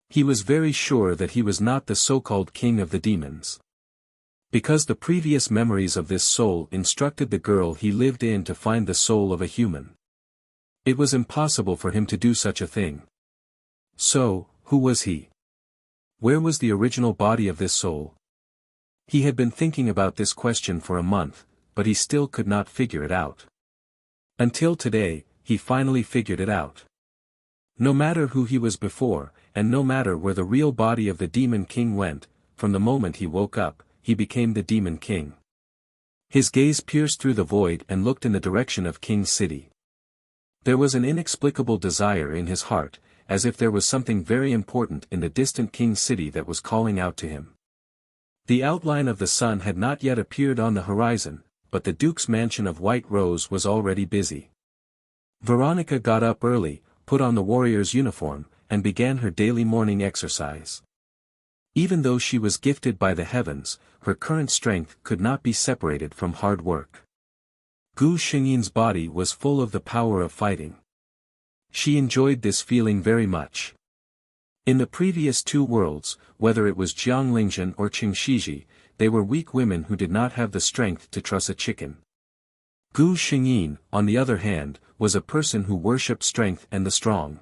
S1: He was very sure that he was not the so-called king of the demons. Because the previous memories of this soul instructed the girl he lived in to find the soul of a human. It was impossible for him to do such a thing. So, who was he? Where was the original body of this soul? He had been thinking about this question for a month, but he still could not figure it out. Until today, he finally figured it out. No matter who he was before, and no matter where the real body of the Demon King went, from the moment he woke up, he became the Demon King. His gaze pierced through the void and looked in the direction of King's City. There was an inexplicable desire in his heart, as if there was something very important in the distant King's City that was calling out to him. The outline of the sun had not yet appeared on the horizon, but the Duke's mansion of White Rose was already busy. Veronica got up early, put on the warrior's uniform, and began her daily morning exercise. Even though she was gifted by the heavens, her current strength could not be separated from hard work. Gu Xingyin's body was full of the power of fighting. She enjoyed this feeling very much. In the previous 2 worlds, whether it was Jianglingzhen or Qingshiji, they were weak women who did not have the strength to truss a chicken. Gu Xingyin, on the other hand, was a person who worshipped strength and the strong.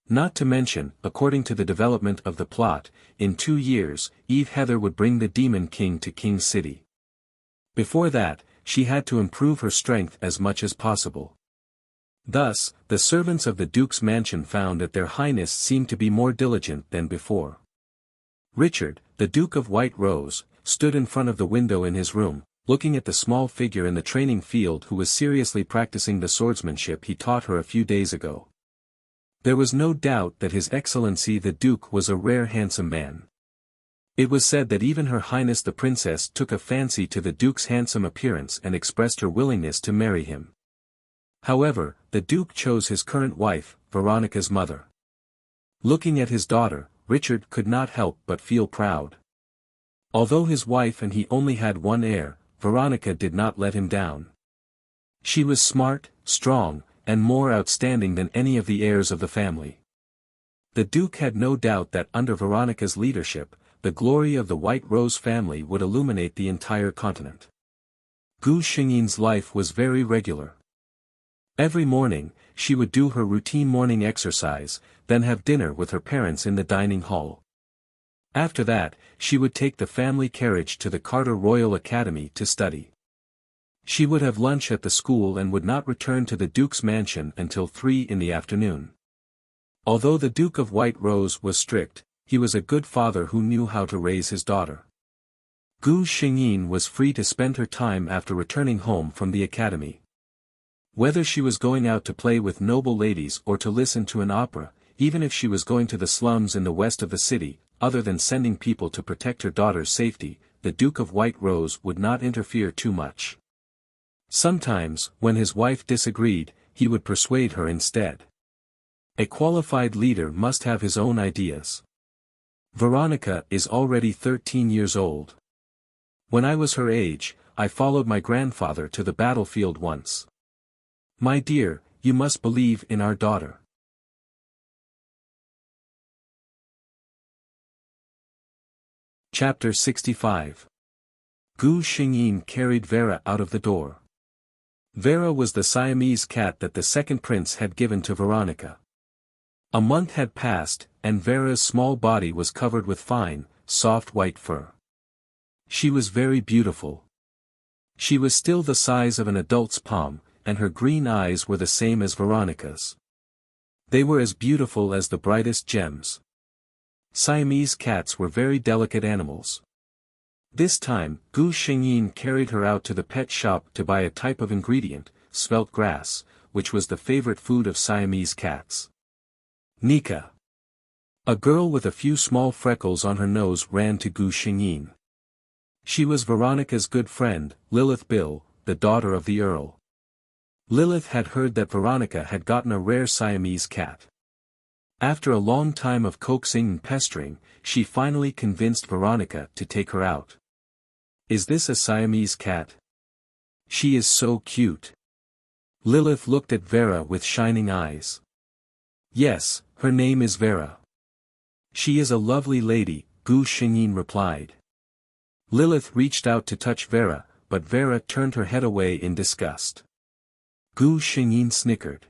S1: Not to mention, according to the development of the plot, in 2 years, Eve Heather would bring the Demon King to King City. Before that, she had to improve her strength as much as possible. Thus, the servants of the Duke's mansion found that their Highness seemed to be more diligent than before. Richard, the Duke of White Rose, stood in front of the window in his room, looking at the small figure in the training field who was seriously practicing the swordsmanship he taught her a few days ago. There was no doubt that His Excellency the Duke was a rare handsome man. It was said that even Her Highness the Princess took a fancy to the Duke's handsome appearance and expressed her willingness to marry him. However, the Duke chose his current wife, Veronica's mother. Looking at his daughter, Richard could not help but feel proud. Although his wife and he only had one heir, Veronica did not let him down. She was smart, strong, and more outstanding than any of the heirs of the family. The Duke had no doubt that under Veronica's leadership, the glory of the White Rose family would illuminate the entire continent. Gu Xingyin's life was very regular. Every morning, she would do her routine morning exercise, then have dinner with her parents in the dining hall. After that, she would take the family carriage to the Carter Royal Academy to study. She would have lunch at the school and would not return to the Duke's mansion until 3 in the afternoon. Although the Duke of White Rose was strict, he was a good father who knew how to raise his daughter. Gu Xingyin was free to spend her time after returning home from the academy. Whether she was going out to play with noble ladies or to listen to an opera, even if she was going to the slums in the west of the city, other than sending people to protect her daughter's safety, the Duke of White Rose would not interfere too much. Sometimes, when his wife disagreed, he would persuade her instead. A qualified leader must have his own ideas. Veronica is already 13 years old. When I was her age, I followed my grandfather to the battlefield once. My dear, you must believe in our daughter. Chapter 65. Gu Xingyin carried Vera out of the door. Vera was the Siamese cat that the second prince had given to Veronica. A month had passed, and Vera's small body was covered with fine, soft white fur. She was very beautiful. She was still the size of an adult's palm, and her green eyes were the same as Veronica's. They were as beautiful as the brightest gems. Siamese cats were very delicate animals. This time, Gu Xingyin carried her out to the pet shop to buy a type of ingredient, svelte grass, which was the favorite food of Siamese cats. Nika. A girl with a few small freckles on her nose ran to Gu Xingyin. She was Veronica's good friend, Lilith Bill, the daughter of the Earl. Lilith had heard that Veronica had gotten a rare Siamese cat. After a long time of coaxing and pestering, she finally convinced Veronica to take her out. Is this a Siamese cat? She is so cute. Lilith looked at Vera with shining eyes. Yes, her name is Vera. She is a lovely lady, Gu Xingyin replied. Lilith reached out to touch Vera, but Vera turned her head away in disgust. Gu Xingyin snickered.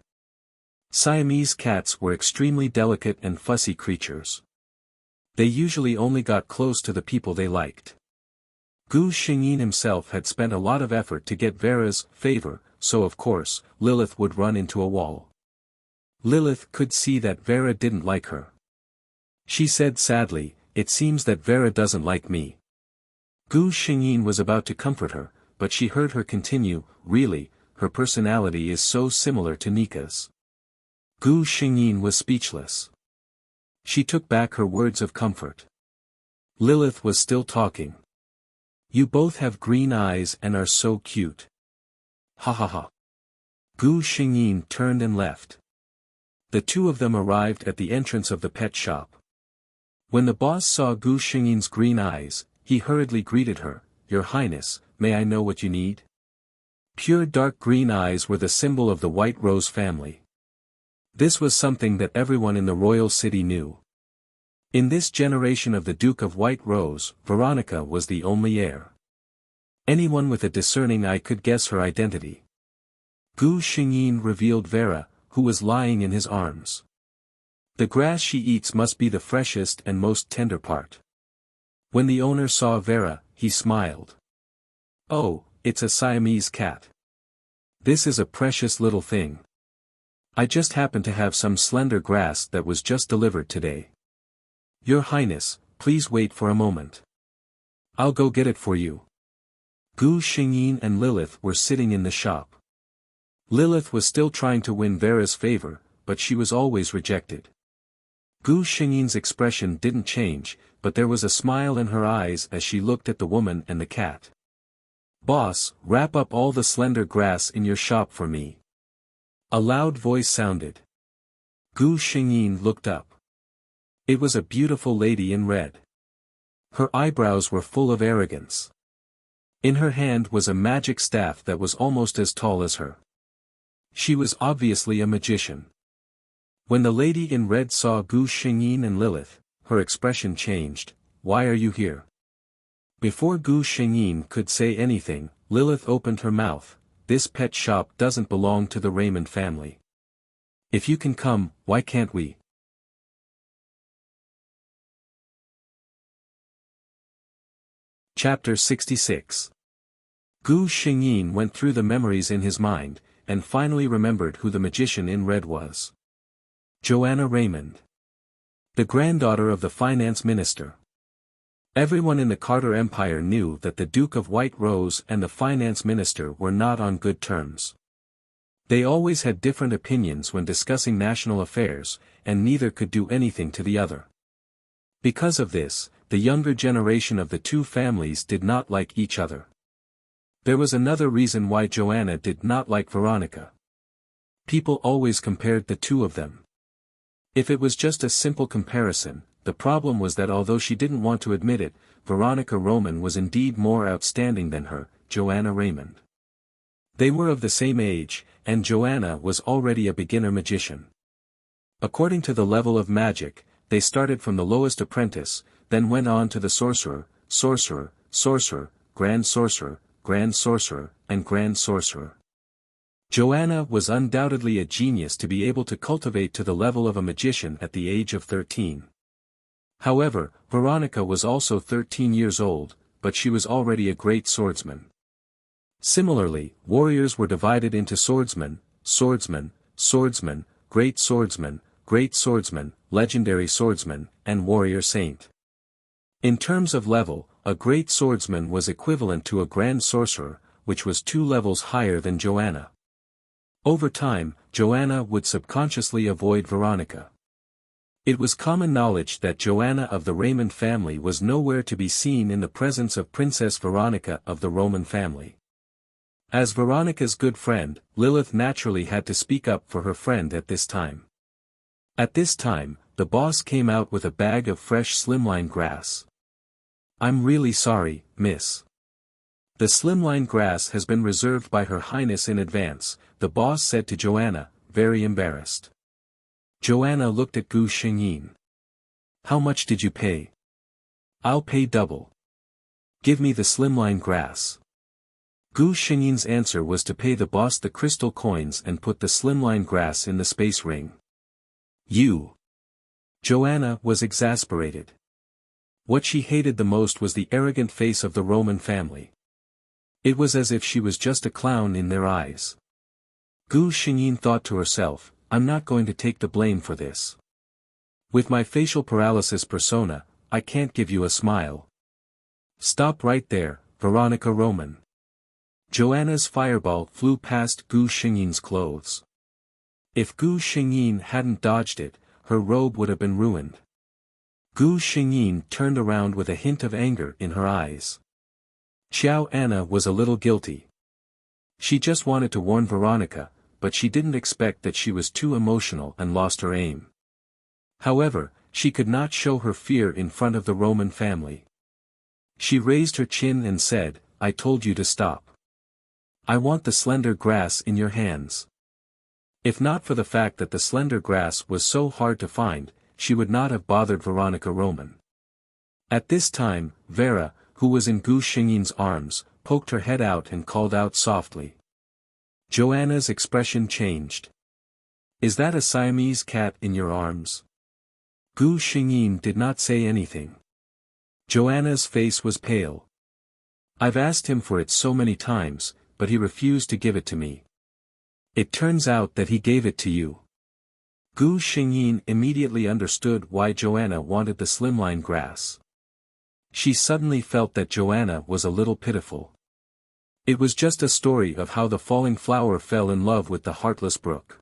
S1: Siamese cats were extremely delicate and fussy creatures. They usually only got close to the people they liked. Gu Xingyin himself had spent a lot of effort to get Vera's favor, so of course, Lilith would run into a wall. Lilith could see that Vera didn't like her. She said sadly, "It seems that Vera doesn't like me." Gu Xingyin was about to comfort her, but she heard her continue, "Really, her personality is so similar to Nika's." Gu Xingyin was speechless. She took back her words of comfort. Lilith was still talking. "You both have green eyes and are so cute. Ha ha ha." Gu Xingyin turned and left. The two of them arrived at the entrance of the pet shop. When the boss saw Gu Xingyin's green eyes, he hurriedly greeted her, "Your Highness, may I know what you need?" Pure dark green eyes were the symbol of the White Rose family. This was something that everyone in the royal city knew. In this generation of the Duke of White Rose, Veronica was the only heir. Anyone with a discerning eye could guess her identity. Gu Xingyin revealed Vera, who was lying in his arms. The grass she eats must be the freshest and most tender part. When the owner saw Vera, he smiled. Oh, it's a Siamese cat. This is a precious little thing. I just happen to have some slender grass that was just delivered today. Your Highness, please wait for a moment. I'll go get it for you. Gu Xingyin and Lilith were sitting in the shop. Lilith was still trying to win Vera's favor, but she was always rejected. Gu Xingyin's expression didn't change, but there was a smile in her eyes as she looked at the woman and the cat. Boss, wrap up all the slender grass in your shop for me. A loud voice sounded. Gu Xingyin looked up. It was a beautiful lady in red. Her eyebrows were full of arrogance. In her hand was a magic staff that was almost as tall as her. She was obviously a magician. When the lady in red saw Gu Xingyin and Lilith, her expression changed. Why are you here? Before Gu Xingyin could say anything, Lilith opened her mouth. This pet shop doesn't belong to the Raymond family. If you can come, why can't we? Chapter 66. Gu Xingyin went through the memories in his mind, and finally remembered who the magician in red was. Joanna Raymond. The granddaughter of the finance minister. Everyone in the Carter Empire knew that the Duke of White Rose and the finance minister were not on good terms. They always had different opinions when discussing national affairs, and neither could do anything to the other. Because of this, the younger generation of the two families did not like each other. There was another reason why Joanna did not like Veronica. People always compared the two of them. If it was just a simple comparison, the problem was that although she didn't want to admit it, Veronica Roman was indeed more outstanding than her, Joanna Raymond. They were of the same age, and Joanna was already a beginner magician. According to the level of magic, they started from the lowest apprentice, then went on to the sorcerer, sorcerer, sorcerer, grand sorcerer, grand sorcerer, and grand sorcerer. Joanna was undoubtedly a genius to be able to cultivate to the level of a magician at the age of 13. However, Veronica was also 13 years old, but she was already a great swordsman. Similarly, warriors were divided into swordsman, swordsman, swordsman, great swordsman, legendary swordsman, and warrior saint. In terms of level, a great swordsman was equivalent to a grand sorcerer, which was 2 levels higher than Joanna. Over time, Joanna would subconsciously avoid Veronica. It was common knowledge that Joanna of the Raymond family was nowhere to be seen in the presence of Princess Veronica of the Roman family. As Veronica's good friend, Lilith naturally had to speak up for her friend at this time. At this time, the boss came out with a bag of fresh slimline grass. I'm really sorry, miss. The slimline grass has been reserved by Her Highness in advance, the boss said to Joanna, very embarrassed. Joanna looked at Gu Xingyin. How much did you pay? I'll pay double. Give me the slimline grass. Gu Xingyin's answer was to pay the boss the crystal coins and put the slimline grass in the space ring. You. Joanna was exasperated. What she hated the most was the arrogant face of the Roman family. It was as if she was just a clown in their eyes. Gu Xingyin thought to herself, I'm not going to take the blame for this. With my facial paralysis persona, I can't give you a smile. Stop right there, Veronica Roman. Joanna's fireball flew past Gu Xingyin's clothes. If Gu Xingyin hadn't dodged it, her robe would have been ruined. Gu Xingyin turned around with a hint of anger in her eyes. Xiao Anna was a little guilty. She just wanted to warn Veronica, but she didn't expect that she was too emotional and lost her aim. However, she could not show her fear in front of the Roman family. She raised her chin and said, I told you to stop. I want the slender grass in your hands. If not for the fact that the slender grass was so hard to find, she would not have bothered Veronica Roman. At this time, Vera, who was in Gu Xingyin's arms, poked her head out and called out softly. Joanna's expression changed. Is that a Siamese cat in your arms? Gu Xingyin did not say anything. Joanna's face was pale. I've asked him for it so many times, but he refused to give it to me. It turns out that he gave it to you. Gu Xingyin immediately understood why Joanna wanted the slimline grass. She suddenly felt that Joanna was a little pitiful. It was just a story of how the falling flower fell in love with the heartless brook.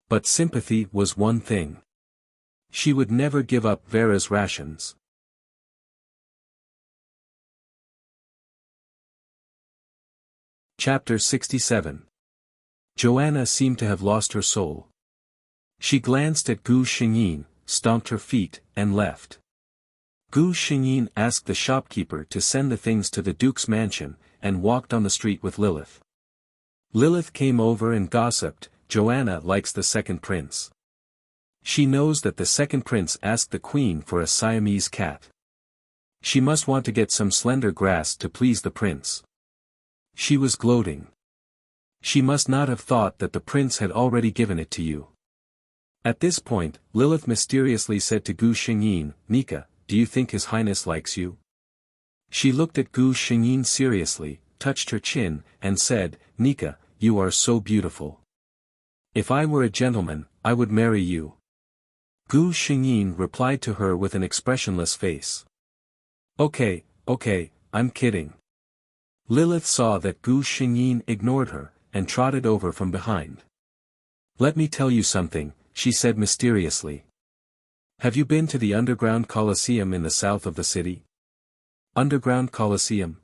S1: But sympathy was one thing. She would never give up Vera's rations. Chapter 67. Joanna seemed to have lost her soul. She glanced at Gu Xingyin, stomped her feet, and left. Gu Xingyin asked the shopkeeper to send the things to the Duke's mansion, and walked on the street with Lilith. Lilith came over and gossiped, Joanna likes the second prince. She knows that the second prince asked the queen for a Siamese cat. She must want to get some slender grass to please the prince. She was gloating. She must not have thought that the prince had already given it to you. At this point, Lilith mysteriously said to Gu Xingyin, Nika, do you think His Highness likes you? She looked at Gu Xingyin seriously, touched her chin, and said, Nika, you are so beautiful. If I were a gentleman, I would marry you. Gu Xingyin replied to her with an expressionless face. Okay, I'm kidding. Lilith saw that Gu Xingyin ignored her, and trotted over from behind. Let me tell you something, she said mysteriously. Have you been to the underground Colosseum in the south of the city? Underground Colosseum?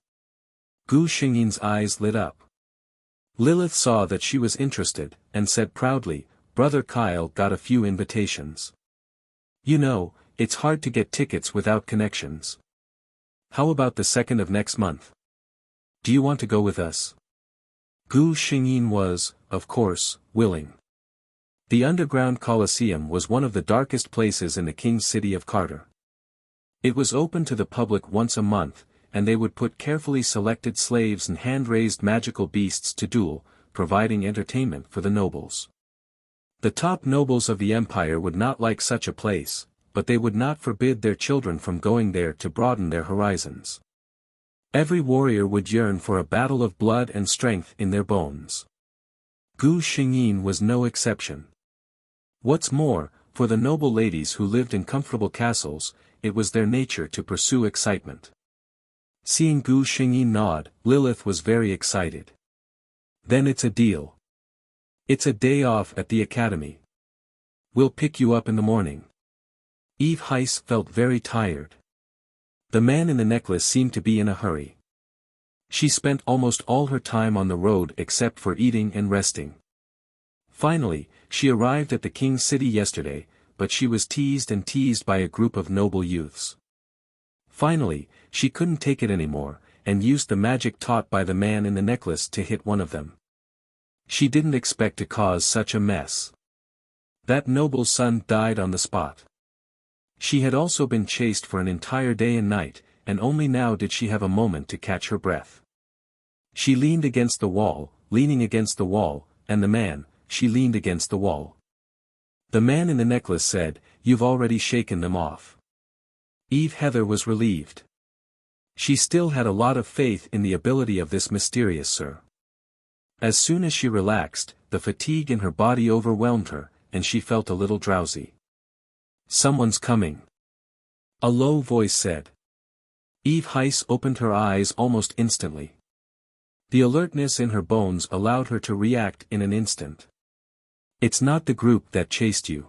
S1: Gu Xingyin's eyes lit up. Lilith saw that she was interested, and said proudly, Brother Kyle got a few invitations. You know, it's hard to get tickets without connections. How about the 2nd of next month? Do you want to go with us? Gu Xingyin was, of course, willing. The underground Colosseum was one of the darkest places in the king's city of Carter. It was open to the public once a month, and they would put carefully selected slaves and hand-raised magical beasts to duel, providing entertainment for the nobles. The top nobles of the empire would not like such a place, but they would not forbid their children from going there to broaden their horizons. Every warrior would yearn for a battle of blood and strength in their bones. Gu Xingyin was no exception. What's more, for the noble ladies who lived in comfortable castles, it was their nature to pursue excitement. Seeing Gu Xingyin nod, Lilith was very excited. Then it's a deal. It's a day off at the academy. We'll pick you up in the morning. Eve Heiss felt very tired. The man in the necklace seemed to be in a hurry. She spent almost all her time on the road except for eating and resting. Finally, she arrived at the king's city yesterday, but she was teased by a group of noble youths. Finally, she couldn't take it anymore, and used the magic taught by the man in the necklace to hit one of them. She didn't expect to cause such a mess. That noble's son died on the spot. She had also been chased for an entire day and night, and only now did she have a moment to catch her breath. She leaned against the wall, leaning against the wall, and the man, she leaned against the wall. The man in the necklace said, You've already shaken them off. Eve Heather was relieved. She still had a lot of faith in the ability of this mysterious sir. As soon as she relaxed, the fatigue in her body overwhelmed her, and she felt a little drowsy. Someone's coming. A low voice said. Eve Heiss opened her eyes almost instantly. The alertness in her bones allowed her to react in an instant. It's not the group that chased you.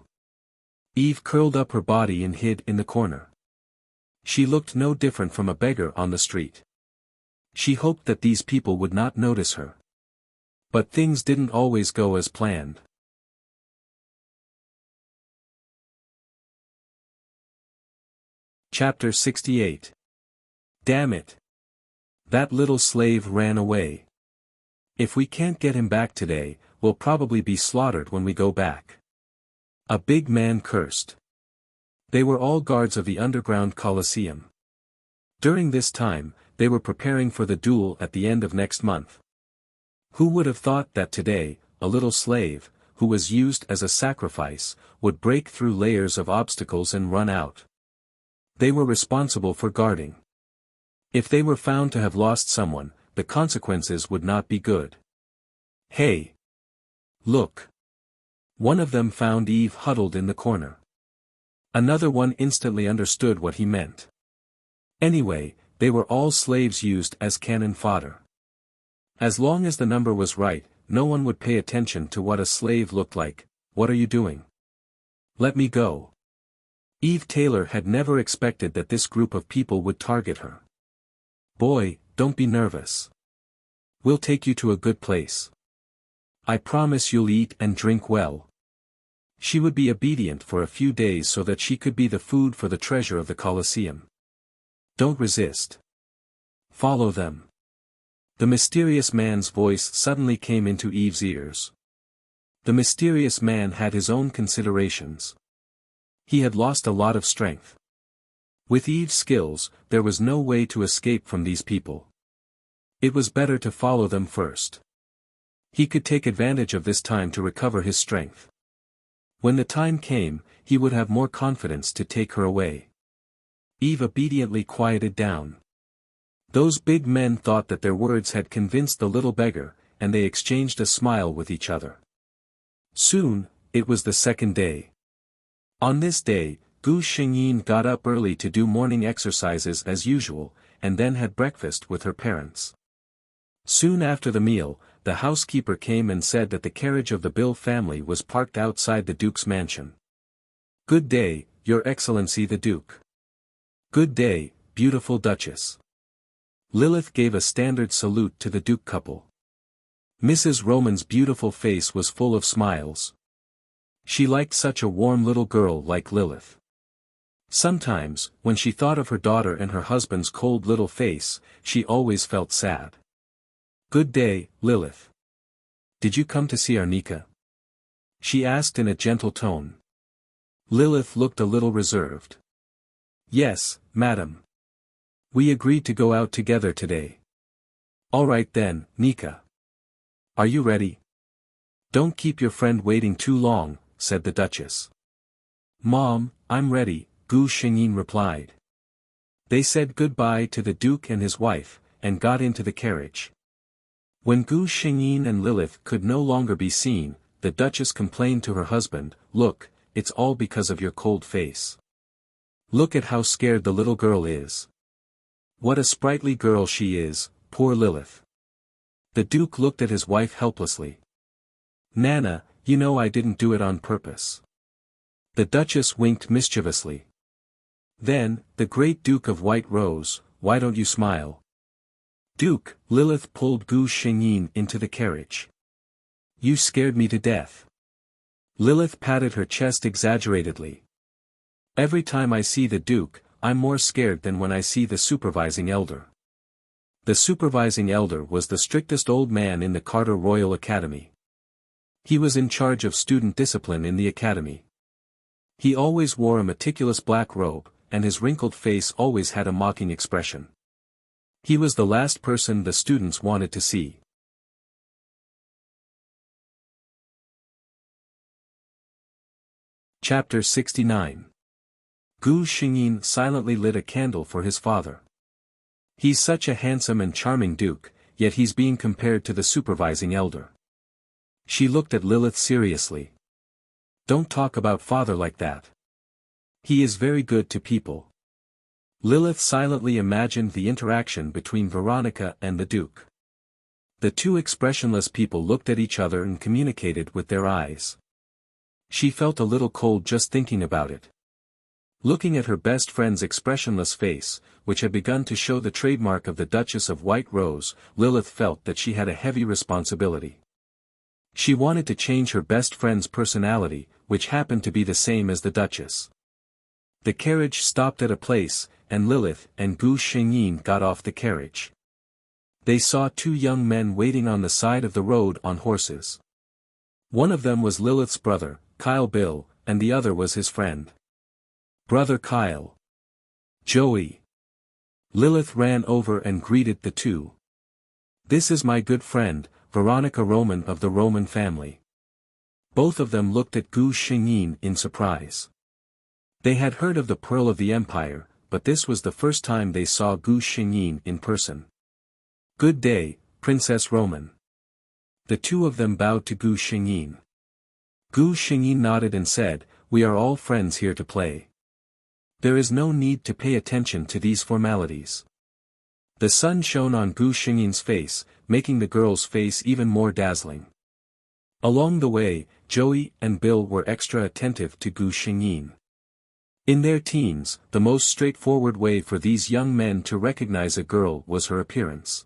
S1: Eve curled up her body and hid in the corner. She looked no different from a beggar on the street. She hoped that these people would not notice her. But things didn't always go as planned. Chapter 68. Damn it. That little slave ran away. If we can't get him back today, we'll probably be slaughtered when we go back. A big man cursed. They were all guards of the underground Colosseum. During this time, they were preparing for the duel at the end of next month. Who would have thought that today, a little slave, who was used as a sacrifice, would break through layers of obstacles and run out? They were responsible for guarding. If they were found to have lost someone, the consequences would not be good. Hey! Look! One of them found Eve huddled in the corner. Another one instantly understood what he meant. Anyway, they were all slaves used as cannon fodder. As long as the number was right, no one would pay attention to what a slave looked like. What are you doing? Let me go. Eve Taylor had never expected that this group of people would target her. Boy, don't be nervous. We'll take you to a good place. I promise you'll eat and drink well. She would be obedient for a few days so that she could be the food for the treasure of the Colosseum. Don't resist. Follow them. The mysterious man's voice suddenly came into Eve's ears. The mysterious man had his own considerations. He had lost a lot of strength. With Eve's skills, there was no way to escape from these people. It was better to follow them first. He could take advantage of this time to recover his strength. When the time came, he would have more confidence to take her away. Eve obediently quieted down. Those big men thought that their words had convinced the little beggar, and they exchanged a smile with each other. Soon, it was the second day. On this day, Gu Xingyin got up early to do morning exercises as usual, and then had breakfast with her parents. Soon after the meal, the housekeeper came and said that the carriage of the Bill family was parked outside the Duke's mansion. Good day, Your Excellency the Duke. Good day, beautiful Duchess. Lilith gave a standard salute to the Duke couple. Mrs. Roman's beautiful face was full of smiles. She liked such a warm little girl like Lilith. Sometimes, when she thought of her daughter and her husband's cold little face, she always felt sad. Good day, Lilith. Did you come to see Arnika? She asked in a gentle tone. Lilith looked a little reserved. Yes, madam. We agreed to go out together today. All right then, Nika. Are you ready? Don't keep your friend waiting too long, said the Duchess. Mom, I'm ready, Gu Xingyin replied. They said goodbye to the Duke and his wife, and got into the carriage. When Gu Xingyin and Lilith could no longer be seen, the Duchess complained to her husband, Look, it's all because of your cold face. Look at how scared the little girl is. What a sprightly girl she is, poor Lilith. The Duke looked at his wife helplessly. Nana, you know I didn't do it on purpose. The Duchess winked mischievously. Then, the great Duke of White Rose, why don't you smile? Duke, Lilith pulled Gu Xingyin into the carriage. You scared me to death. Lilith patted her chest exaggeratedly. Every time I see the Duke, I'm more scared than when I see the supervising elder. The supervising elder was the strictest old man in the Carter Royal Academy. He was in charge of student discipline in the academy. He always wore a meticulous black robe, and his wrinkled face always had a mocking expression. He was the last person the students wanted to see. Chapter 69. Gu Xingyin silently lit a candle for his father. He's such a handsome and charming duke, yet he's being compared to the supervising elder. She looked at Lilith seriously. Don't talk about father like that. He is very good to people. Lilith silently imagined the interaction between Veronica and the Duke. The two expressionless people looked at each other and communicated with their eyes. She felt a little cold just thinking about it. Looking at her best friend's expressionless face, which had begun to show the trademark of the Duchess of White Rose, Lilith felt that she had a heavy responsibility. She wanted to change her best friend's personality, which happened to be the same as the Duchess. The carriage stopped at a place, and Lilith and Gu Xingyin got off the carriage. They saw two young men waiting on the side of the road on horses. One of them was Lilith's brother, Kyle Bill, and the other was his friend. Brother Kyle. Joey. Lilith ran over and greeted the two. This is my good friend, Veronica Roman of the Roman family. Both of them looked at Gu Xingyin in surprise. They had heard of the Pearl of the Empire, but this was the first time they saw Gu Xingyin in person. "Good day, Princess Roman." The two of them bowed to Gu Xingyin. Gu Xingyin nodded and said, "We are all friends here to play. There is no need to pay attention to these formalities." The sun shone on Gu Xingyin's face, making the girl's face even more dazzling. Along the way, Joey and Bill were extra attentive to Gu Xingyin. In their teens, the most straightforward way for these young men to recognize a girl was her appearance.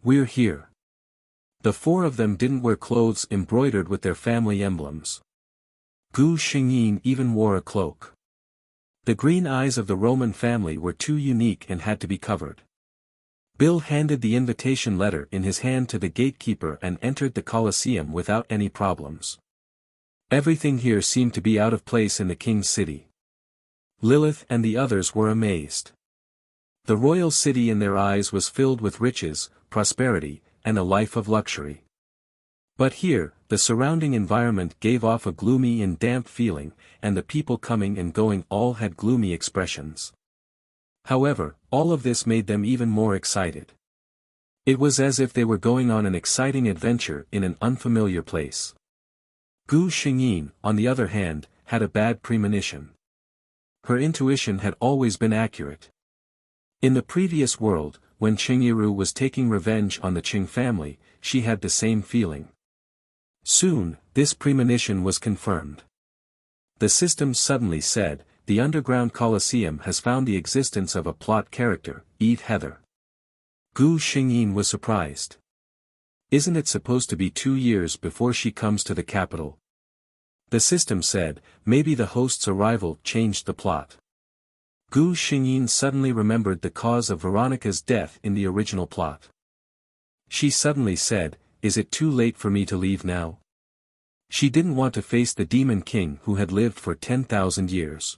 S1: "We're here." The four of them didn't wear clothes embroidered with their family emblems. Gu Xingyin even wore a cloak. The green eyes of the Roman family were too unique and had to be covered. Bill handed the invitation letter in his hand to the gatekeeper and entered the Colosseum without any problems. Everything here seemed to be out of place in the king's city. Lilith and the others were amazed. The royal city in their eyes was filled with riches, prosperity, and a life of luxury. But here, the surrounding environment gave off a gloomy and damp feeling, and the people coming and going all had gloomy expressions. However, all of this made them even more excited. It was as if they were going on an exciting adventure in an unfamiliar place. Gu Xingyin, on the other hand, had a bad premonition. Her intuition had always been accurate. In the previous world, when Qingyiru was taking revenge on the Qing family, she had the same feeling. Soon, this premonition was confirmed. The system suddenly said, "The underground Colosseum has found the existence of a plot character, Eve Heather." Gu Xingyin was surprised. "Isn't it supposed to be 2 years before she comes to the capital?" The system said, "Maybe the host's arrival changed the plot." Gu Xingyin suddenly remembered the cause of Veronica's death in the original plot. She suddenly said, "Is it too late for me to leave now?" She didn't want to face the Demon King who had lived for 10,000 years.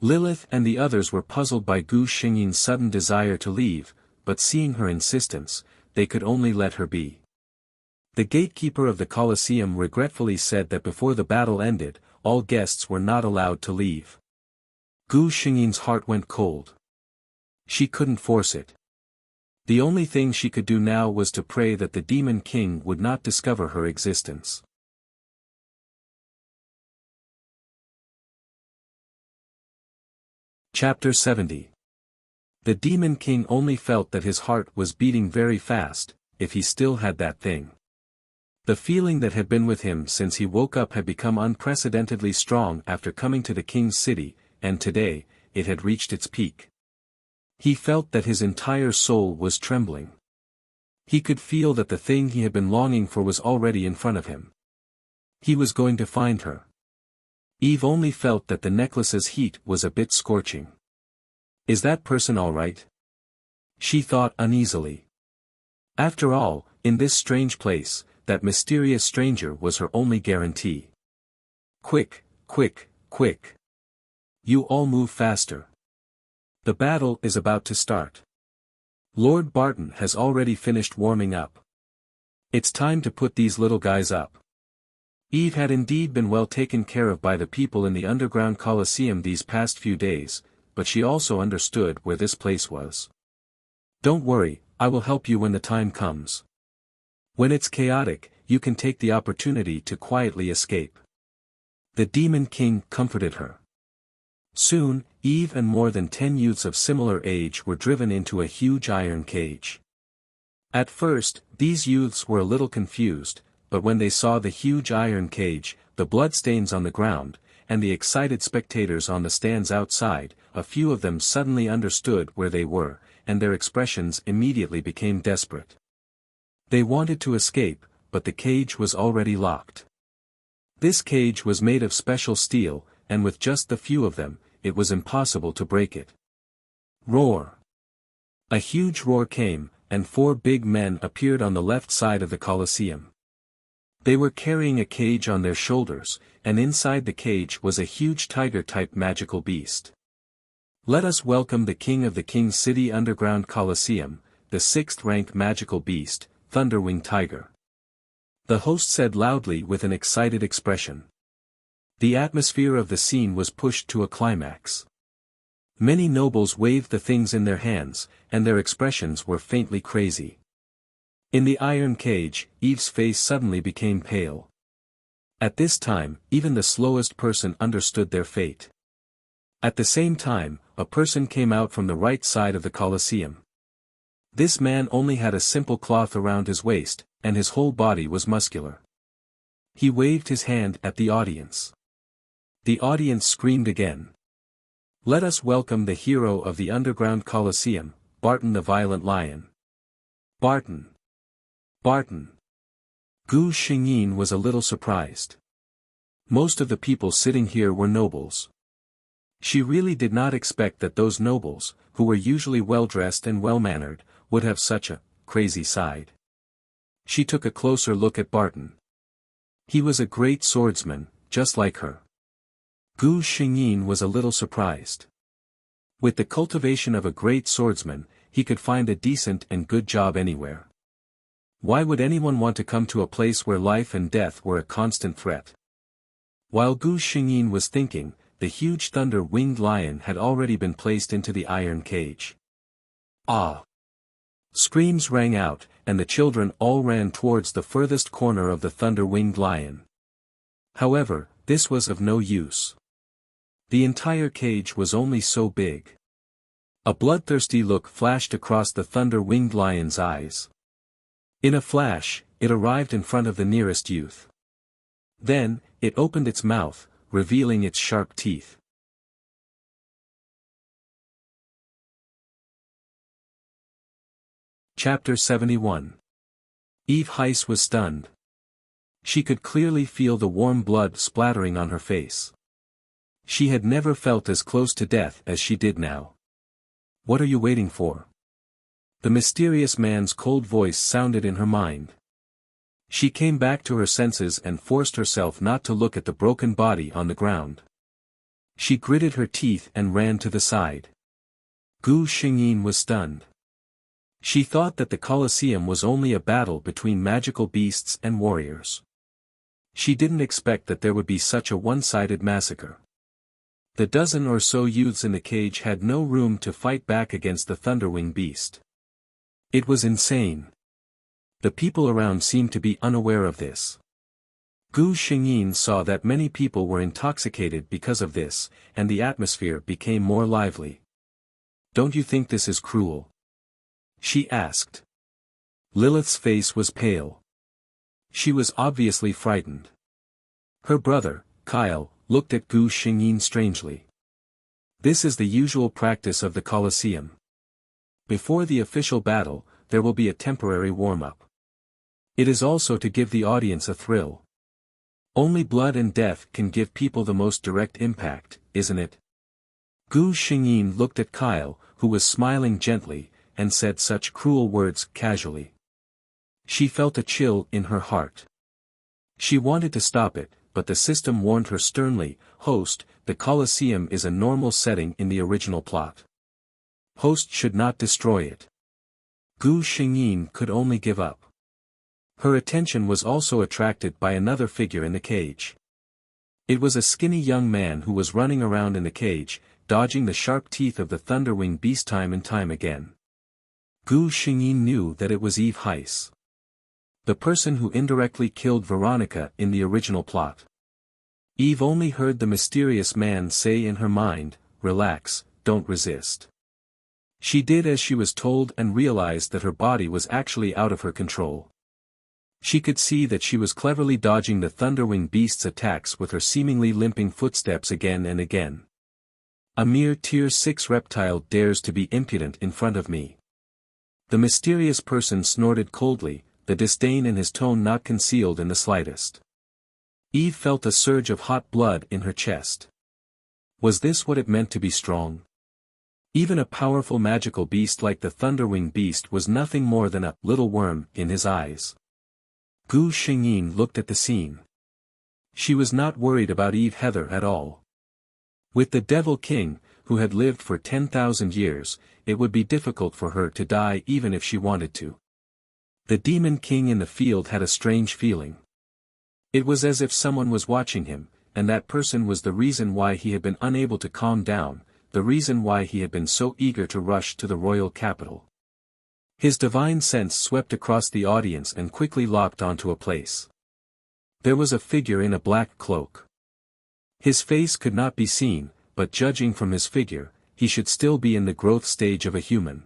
S1: Lilith and the others were puzzled by Gu Xingyin's sudden desire to leave, but seeing her insistence, they could only let her be. The gatekeeper of the Colosseum regretfully said that before the battle ended, all guests were not allowed to leave. Gu Xingyin's heart went cold. She couldn't force it. The only thing she could do now was to pray that the Demon King would not discover her existence. Chapter 70. The Demon King only felt that his heart was beating very fast, if he still had that thing. The feeling that had been with him since he woke up had become unprecedentedly strong after coming to the king's city, and today, it had reached its peak. He felt that his entire soul was trembling. He could feel that the thing he had been longing for was already in front of him. He was going to find her. Eve only felt that the necklace's heat was a bit scorching. "Is that person all right?" she thought uneasily. After all, in this strange place, that mysterious stranger was her only guarantee. "Quick, quick, quick. You all move faster. The battle is about to start. Lord Barton has already finished warming up. It's time to put these little guys up." Eve had indeed been well taken care of by the people in the underground Colosseum these past few days, but she also understood where this place was. "Don't worry, I will help you when the time comes. When it's chaotic, you can take the opportunity to quietly escape." The Demon King comforted her. Soon, Eve and more than 10 youths of similar age were driven into a huge iron cage. At first, these youths were a little confused, but when they saw the huge iron cage, the bloodstains on the ground, and the excited spectators on the stands outside, a few of them suddenly understood where they were, and their expressions immediately became desperate. They wanted to escape, but the cage was already locked. This cage was made of special steel, and with just the few of them, it was impossible to break it. Roar! A huge roar came, and 4 big men appeared on the left side of the Colosseum. They were carrying a cage on their shoulders, and inside the cage was a huge tiger-type magical beast. "Let us welcome the king of the King's City Underground Colosseum, the 6th-rank magical beast, Thunderwing Tiger," the host said loudly with an excited expression. The atmosphere of the scene was pushed to a climax. Many nobles waved the things in their hands, and their expressions were faintly crazy. In the iron cage, Eve's face suddenly became pale. At this time, even the slowest person understood their fate. At the same time, a person came out from the right side of the Colosseum. This man only had a simple cloth around his waist, and his whole body was muscular. He waved his hand at the audience. The audience screamed again. "Let us welcome the hero of the underground Colosseum, Barton the Violent Lion." "Barton! Barton!" Gu Xingyin was a little surprised. Most of the people sitting here were nobles. She really did not expect that those nobles, who were usually well-dressed and well-mannered, would have such a crazy side. She took a closer look at Barton. He was a great swordsman, just like her. Gu Xingyin was a little surprised. With the cultivation of a great swordsman, he could find a decent and good job anywhere. Why would anyone want to come to a place where life and death were a constant threat? While Gu Xingyin was thinking, the huge thunder-winged lion had already been placed into the iron cage. "Ah!" Screams rang out, and the children all ran towards the furthest corner of the thunder-winged lion. However, this was of no use. The entire cage was only so big. A bloodthirsty look flashed across the thunder-winged lion's eyes. In a flash, it arrived in front of the nearest youth. Then, it opened its mouth, revealing its sharp teeth. Chapter 71. Eve Heiss was stunned. She could clearly feel the warm blood splattering on her face. She had never felt as close to death as she did now. "What are you waiting for?" The mysterious man's cold voice sounded in her mind. She came back to her senses and forced herself not to look at the broken body on the ground. She gritted her teeth and ran to the side. Gu Xingyin was stunned. She thought that the Colosseum was only a battle between magical beasts and warriors. She didn't expect that there would be such a one-sided massacre. The dozen or so youths in the cage had no room to fight back against the Thunderwing beast. It was insane. The people around seemed to be unaware of this. Gu Xingyin saw that many people were intoxicated because of this, and the atmosphere became more lively. "Don't you think this is cruel?" she asked. Lilith's face was pale. She was obviously frightened. Her brother, Kyle, looked at Gu Xingyin strangely. "This is the usual practice of the Colosseum. Before the official battle, there will be a temporary warm-up. It is also to give the audience a thrill. Only blood and death can give people the most direct impact, isn't it?" Gu Xingyin looked at Kyle, who was smiling gently, and said such cruel words casually. She felt a chill in her heart. She wanted to stop it, but the system warned her sternly, "Host, the Colosseum is a normal setting in the original plot. Host should not destroy it." Gu Xingyin could only give up. Her attention was also attracted by another figure in the cage. It was a skinny young man who was running around in the cage, dodging the sharp teeth of the Thunderwing beast time and time again. Gu Xingyin knew that it was Eve Heiss, the person who indirectly killed Veronica in the original plot. Eve only heard the mysterious man say in her mind, "Relax, don't resist." She did as she was told and realized that her body was actually out of her control. She could see that she was cleverly dodging the Thunderwing beast's attacks with her seemingly limping footsteps again and again. "A mere Tier 6 reptile dares to be impudent in front of me." The mysterious person snorted coldly, the disdain in his tone not concealed in the slightest. Eve felt a surge of hot blood in her chest. Was this what it meant to be strong? Even a powerful magical beast like the Thunderwing beast was nothing more than a little worm in his eyes. Gu Xingyin looked at the scene. She was not worried about Eve Heather at all. With the Devil King, who had lived for 10,000 years, it would be difficult for her to die even if she wanted to. The Demon King in the field had a strange feeling. It was as if someone was watching him, and that person was the reason why he had been unable to calm down, the reason why he had been so eager to rush to the royal capital. His divine sense swept across the audience and quickly locked onto a place. There was a figure in a black cloak. His face could not be seen, but judging from his figure, he should still be in the growth stage of a human.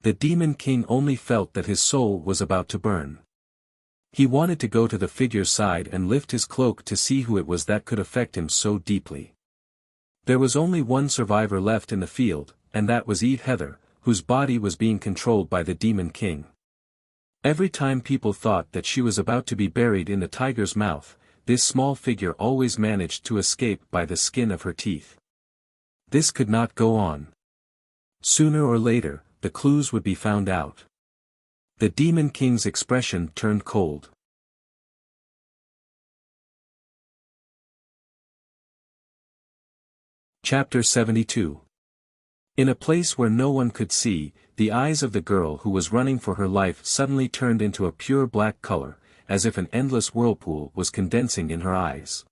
S1: The Demon King only felt that his soul was about to burn. He wanted to go to the figure's side and lift his cloak to see who it was that could affect him so deeply. There was only one survivor left in the field, and that was Eve Heather, whose body was being controlled by the Demon King. Every time people thought that she was about to be buried in the tiger's mouth, this small figure always managed to escape by the skin of her teeth. This could not go on. Sooner or later, the clues would be found out. The Demon King's expression turned cold. Chapter 72. In a place where no one could see, the eyes of the girl who was running for her life suddenly turned into a pure black color, as if an endless whirlpool was condensing in her eyes.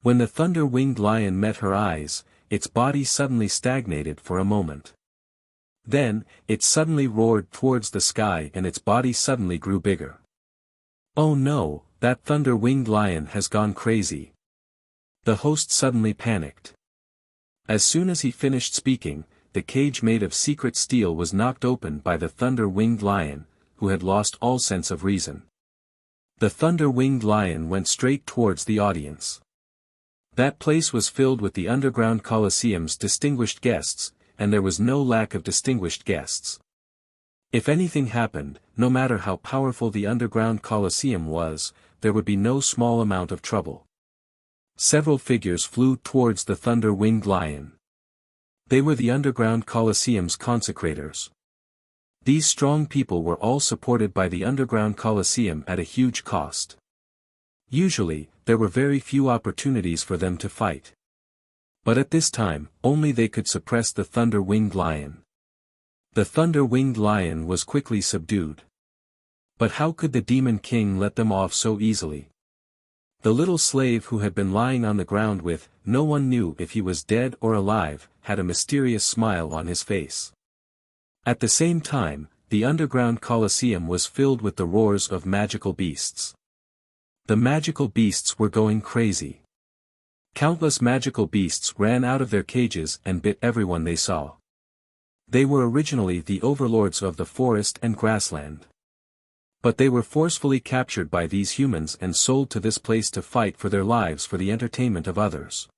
S1: When the thunder-winged lion met her eyes, its body suddenly stagnated for a moment. Then, it suddenly roared towards the sky and its body suddenly grew bigger. Oh no, that thunder-winged lion has gone crazy. The host suddenly panicked. As soon as he finished speaking, the cage made of secret steel was knocked open by the thunder-winged lion, who had lost all sense of reason. The thunder-winged lion went straight towards the audience. That place was filled with the underground Colosseum's distinguished guests, and there was no lack of distinguished guests. If anything happened, no matter how powerful the underground Colosseum was, there would be no small amount of trouble. Several figures flew towards the thunder-winged lion. They were the underground Colosseum's consecrators. These strong people were all supported by the underground Colosseum at a huge cost. Usually, there were very few opportunities for them to fight. But at this time, only they could suppress the thunder-winged lion. The thunder-winged lion was quickly subdued. But how could the Demon King let them off so easily? The little slave who had been lying on the ground with, no one knew if he was dead or alive, had a mysterious smile on his face. At the same time, the underground Colosseum was filled with the roars of magical beasts. The magical beasts were going crazy. Countless magical beasts ran out of their cages and bit everyone they saw. They were originally the overlords of the forest and grassland. But they were forcefully captured by these humans and sold to this place to fight for their lives for the entertainment of others.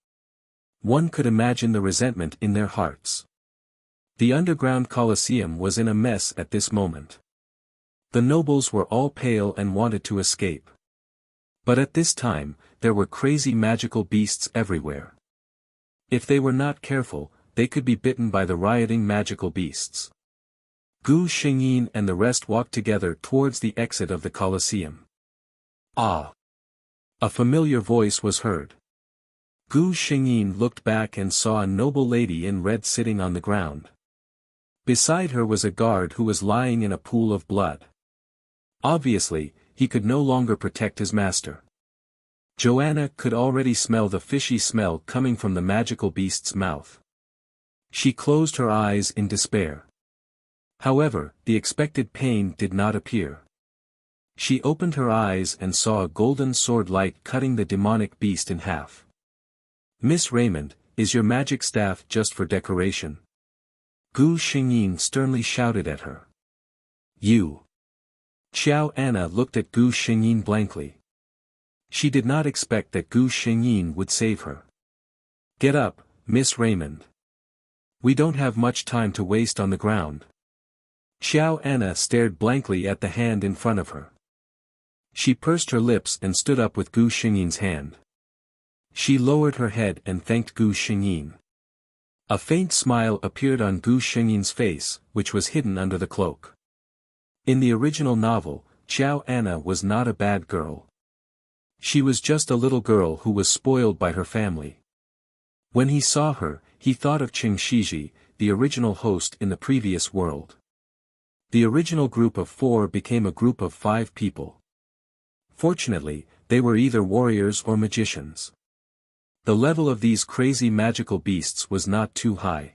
S1: One could imagine the resentment in their hearts. The underground Colosseum was in a mess at this moment. The nobles were all pale and wanted to escape. But at this time, there were crazy magical beasts everywhere. If they were not careful, they could be bitten by the rioting magical beasts. Gu Xingyin and the rest walked together towards the exit of the Colosseum. Ah! A familiar voice was heard. Gu Xingyin looked back and saw a noble lady in red sitting on the ground. Beside her was a guard who was lying in a pool of blood. Obviously, he could no longer protect his master. Joanna could already smell the fishy smell coming from the magical beast's mouth. She closed her eyes in despair. However, the expected pain did not appear. She opened her eyes and saw a golden sword light cutting the demonic beast in half. "Miss Raymond, is your magic staff just for decoration?" Gu Xingyin sternly shouted at her. "You!" Xiao Anna looked at Gu Xingyin blankly. She did not expect that Gu Xingyin would save her. "Get up, Miss Raymond. We don't have much time to waste on the ground." Xiao Anna stared blankly at the hand in front of her. She pursed her lips and stood up with Gu Xingyin's hand. She lowered her head and thanked Gu Xingyin. A faint smile appeared on Gu Xingyin's face, which was hidden under the cloak. In the original novel, Xiao Anna was not a bad girl. She was just a little girl who was spoiled by her family. When he saw her, he thought of Qing Shiji, the original host in the previous world. The original group of 4 became a group of 5 people. Fortunately, they were either warriors or magicians. The level of these crazy magical beasts was not too high.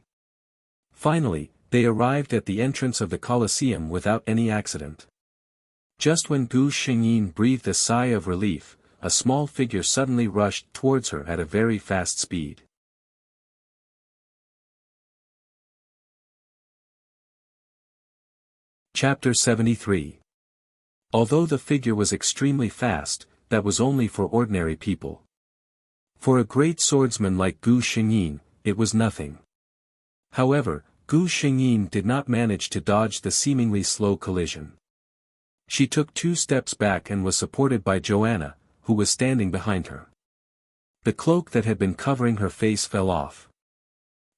S1: Finally, they arrived at the entrance of the Colosseum without any accident. Just when Gu Xingyin breathed a sigh of relief, a small figure suddenly rushed towards her at a very fast speed. Chapter 73. Although the figure was extremely fast, that was only for ordinary people. For a great swordsman like Gu Xingyin, it was nothing. However, Gu Xingyin did not manage to dodge the seemingly slow collision. She took 2 steps back and was supported by Joanna, who was standing behind her. The cloak that had been covering her face fell off.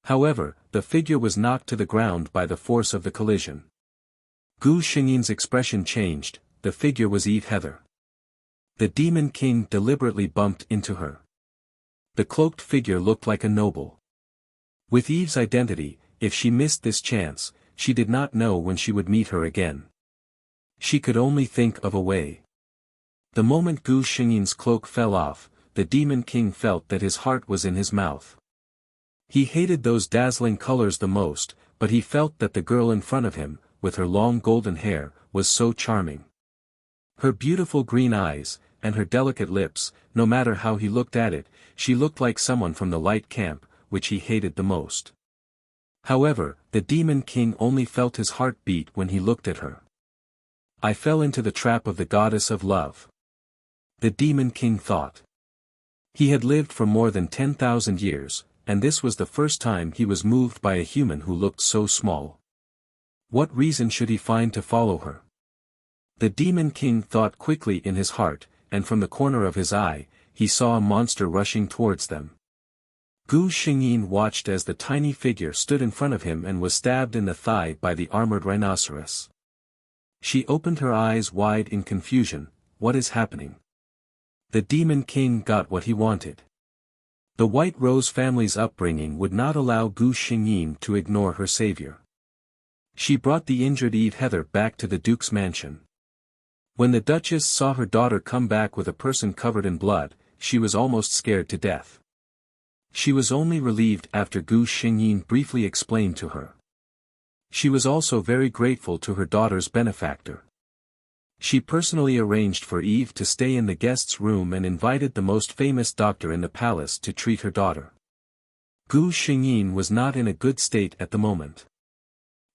S1: However, the figure was knocked to the ground by the force of the collision. Gu Xingyin's expression changed. The figure was Eve Heather. The Demon King deliberately bumped into her. The cloaked figure looked like a noble. With Eve's identity, if she missed this chance, she did not know when she would meet her again. She could only think of a way. The moment Gu Xingyin's cloak fell off, the Demon King felt that his heart was in his mouth. He hated those dazzling colors the most, but he felt that the girl in front of him, with her long golden hair, was so charming. Her beautiful green eyes, and her delicate lips, no matter how he looked at it, she looked like someone from the light camp, which he hated the most. However, the Demon King only felt his heart beat when he looked at her. I fell into the trap of the goddess of love. The Demon King thought. He had lived for more than 10,000 years, and this was the first time he was moved by a human who looked so small. What reason should he find to follow her? The Demon King thought quickly in his heart, and from the corner of his eye, he saw a monster rushing towards them. Gu Xingyin watched as the tiny figure stood in front of him and was stabbed in the thigh by the armored rhinoceros. She opened her eyes wide in confusion. What is happening? The Demon King got what he wanted. The White Rose family's upbringing would not allow Gu Xingyin to ignore her savior. She brought the injured Eve Heather back to the Duke's mansion. When the Duchess saw her daughter come back with a person covered in blood, she was almost scared to death. She was only relieved after Gu Xingyin briefly explained to her. She was also very grateful to her daughter's benefactor. She personally arranged for Eve to stay in the guest's room and invited the most famous doctor in the palace to treat her daughter. Gu Xingyin was not in a good state at the moment.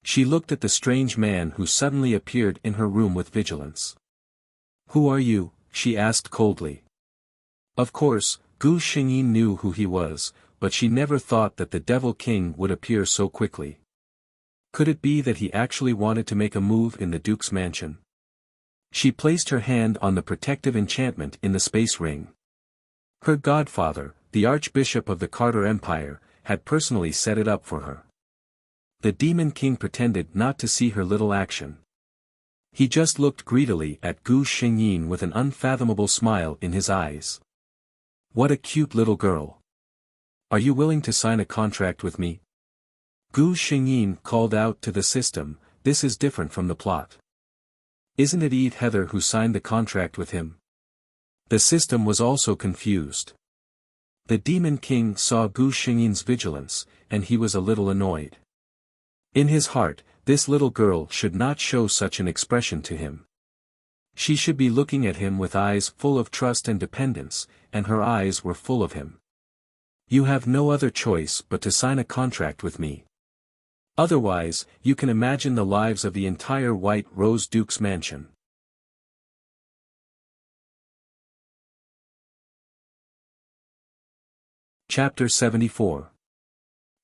S1: She looked at the strange man who suddenly appeared in her room with vigilance. "Who are you?" she asked coldly. Of course, Gu Xingyin knew who he was, but she never thought that the Devil King would appear so quickly. Could it be that he actually wanted to make a move in the Duke's mansion? She placed her hand on the protective enchantment in the space ring. Her godfather, the Archbishop of the Carter Empire, had personally set it up for her. The Demon King pretended not to see her little action. He just looked greedily at Gu Xingyin with an unfathomable smile in his eyes. "What a cute little girl. Are you willing to sign a contract with me?" Gu Xingyin called out to the system, "This is different from the plot. Isn't it Eve Heather who signed the contract with him?" The system was also confused. The Demon King saw Gu Xingyin's vigilance, and he was a little annoyed. In his heart, this little girl should not show such an expression to him. She should be looking at him with eyes full of trust and dependence, and her eyes were full of him. "You have no other choice but to sign a contract with me. Otherwise, you can imagine the lives of the entire White Rose Duke's mansion." Chapter 74.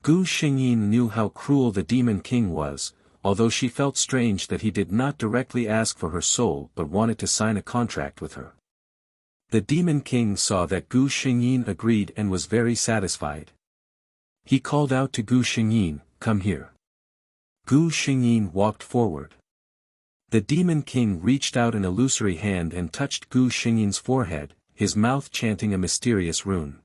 S1: Gu Xingyin knew how cruel the Demon King was, although she felt strange that he did not directly ask for her soul but wanted to sign a contract with her. The Demon King saw that Gu Xingyin agreed and was very satisfied. He called out to Gu Xingyin, "Come here." Gu Xingyin walked forward. The Demon King reached out an illusory hand and touched Gu Xingyin's forehead, his mouth chanting a mysterious rune.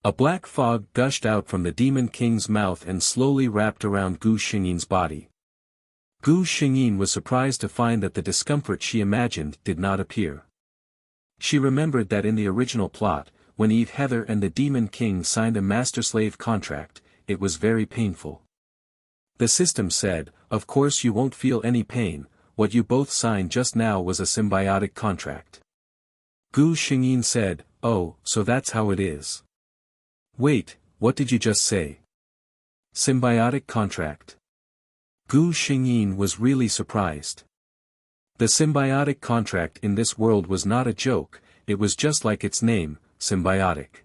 S1: A black fog gushed out from the Demon King's mouth and slowly wrapped around Gu Xingyin's body. Gu Xingyin was surprised to find that the discomfort she imagined did not appear. She remembered that in the original plot, when Eve Heather and the Demon King signed a master-slave contract, it was very painful. The system said, "Of course you won't feel any pain, what you both signed just now was a symbiotic contract." Gu Xingyin said, "Oh, so that's how it is." "Wait, what did you just say?" "Symbiotic contract." Gu Xingyin was really surprised. The symbiotic contract in this world was not a joke, it was just like its name, symbiotic.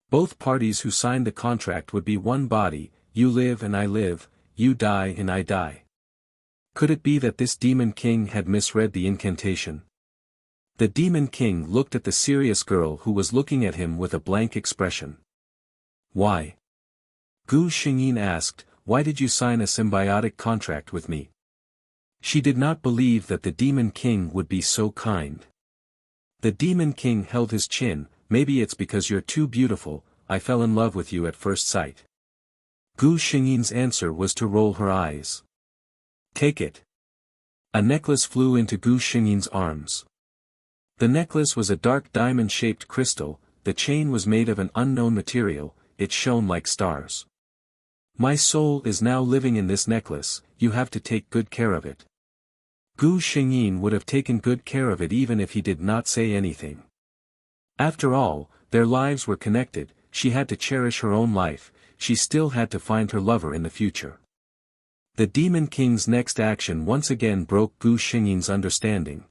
S1: Both parties who signed the contract would be one body, you live and I live, you die and I die. Could it be that this Demon King had misread the incantation? The Demon King looked at the serious girl who was looking at him with a blank expression. "Why?" Gu Xingyin asked, "Why did you sign a symbiotic contract with me?" She did not believe that the Demon King would be so kind. The Demon King held his chin, "Maybe it's because you're too beautiful, I fell in love with you at first sight." Gu Xingyin's answer was to roll her eyes. "Take it." A necklace flew into Gu Xingyin's arms. The necklace was a dark diamond-shaped crystal, the chain was made of an unknown material, it shone like stars. "My soul is now living in this necklace, you have to take good care of it." Gu Xingyin would have taken good care of it even if he did not say anything. After all, their lives were connected, she had to cherish her own life, she still had to find her lover in the future. The Demon King's next action once again broke Gu Xingyin's understanding.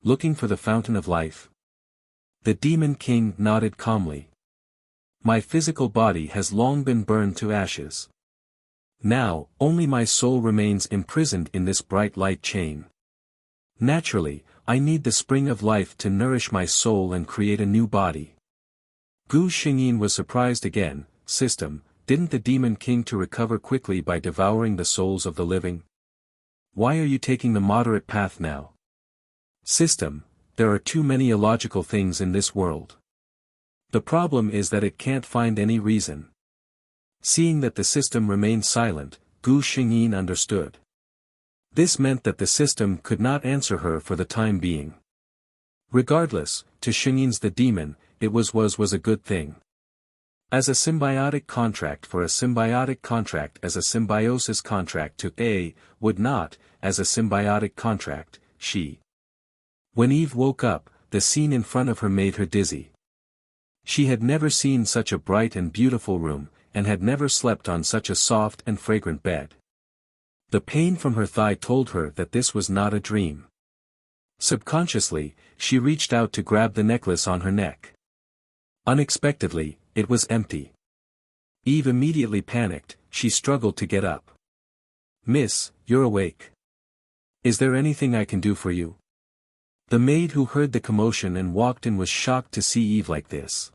S1: "Looking for the fountain of life?" The Demon King nodded calmly. "My physical body has long been burned to ashes. Now, only my soul remains imprisoned in this bright light chain. Naturally, I need the spring of life to nourish my soul and create a new body." Gu Xingyin was surprised again. "System, didn't the Demon King to recover quickly by devouring the souls of the living? Why are you taking the moderate path now?" "System, there are too many illogical things in this world. The problem is that it can't find any reason." Seeing that the system remained silent, Gu Xingyin understood. This meant that the system could not answer her for the time being. Regardless, to Xingyin's the demon, it was a good thing. As a symbiotic contract for a symbiotic contract as a symbiosis contract to A, would not, as a symbiotic contract, she. When Eve woke up, the scene in front of her made her dizzy. She had never seen such a bright and beautiful room, and had never slept on such a soft and fragrant bed. The pain from her thigh told her that this was not a dream. Subconsciously, she reached out to grab the necklace on her neck. Unexpectedly, it was empty. Eve immediately panicked, she struggled to get up. "Miss, you're awake. Is there anything I can do for you?" The maid who heard the commotion and walked in was shocked to see Eve like this.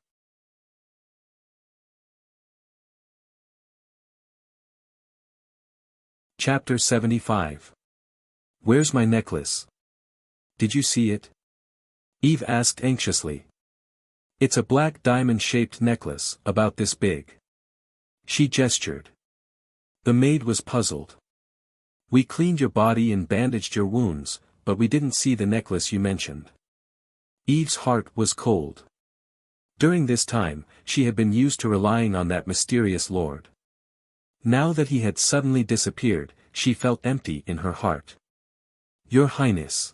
S1: Chapter 75. "Where's my necklace? Did you see it?" Eve asked anxiously. "It's a black diamond-shaped necklace, about this big." She gestured. The maid was puzzled. "We cleaned your body and bandaged your wounds, but we didn't see the necklace you mentioned." Eve's heart was cold. During this time, she had been used to relying on that mysterious lord. Now that he had suddenly disappeared, she felt empty in her heart. "Your Highness."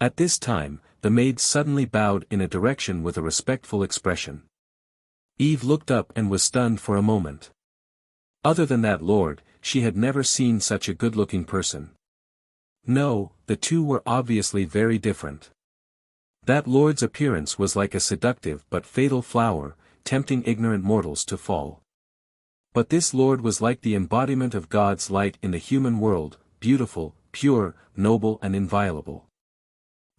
S1: At this time, the maid suddenly bowed in a direction with a respectful expression. Eve looked up and was stunned for a moment. Other than that lord, she had never seen such a good-looking person. No, the two were obviously very different. That lord's appearance was like a seductive but fatal flower, tempting ignorant mortals to fall. But this lord was like the embodiment of God's light in the human world, beautiful, pure, noble and inviolable.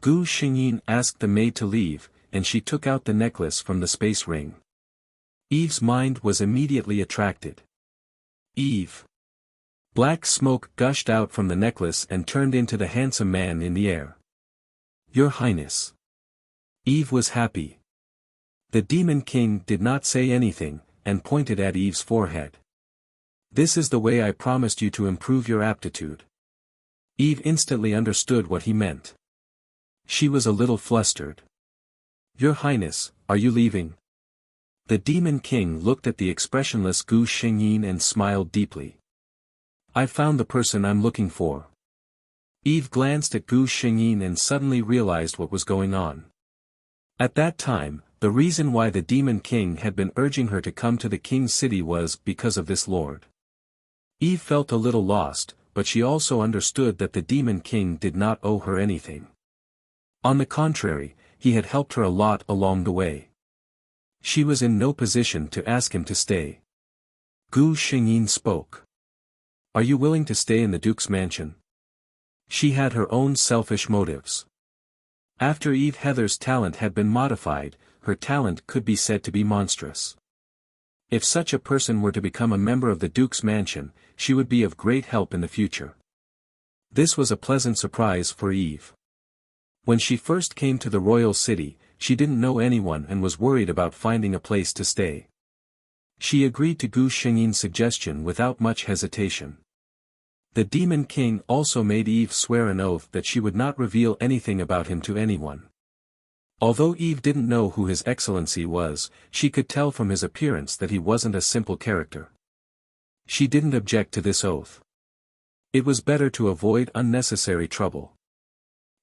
S1: Gu Xingyin asked the maid to leave, and she took out the necklace from the space ring. Eve's mind was immediately attracted. "Eve." Black smoke gushed out from the necklace and turned into the handsome man in the air. "Your Highness." Eve was happy. The Demon King did not say anything, and pointed at Eve's forehead. "This is the way I promised you to improve your aptitude." Eve instantly understood what he meant. She was a little flustered. "Your Highness, are you leaving?" The Demon King looked at the expressionless Gu Xingyin and smiled deeply. "I've found the person I'm looking for." Eve glanced at Gu Xingyin and suddenly realized what was going on. At that time, the reason why the Demon King had been urging her to come to the King's city was because of this lord. Eve felt a little lost, but she also understood that the Demon King did not owe her anything. On the contrary, he had helped her a lot along the way. She was in no position to ask him to stay. Gu Xingyin spoke. "Are you willing to stay in the Duke's mansion?" She had her own selfish motives. After Eve Heather's talent had been modified, her talent could be said to be monstrous. If such a person were to become a member of the Duke's mansion, she would be of great help in the future. This was a pleasant surprise for Eve. When she first came to the royal city, she didn't know anyone and was worried about finding a place to stay. She agreed to Gu Xingyin's suggestion without much hesitation. The Demon King also made Eve swear an oath that she would not reveal anything about him to anyone. Although Eve didn't know who His Excellency was, she could tell from his appearance that he wasn't a simple character. She didn't object to this oath. It was better to avoid unnecessary trouble.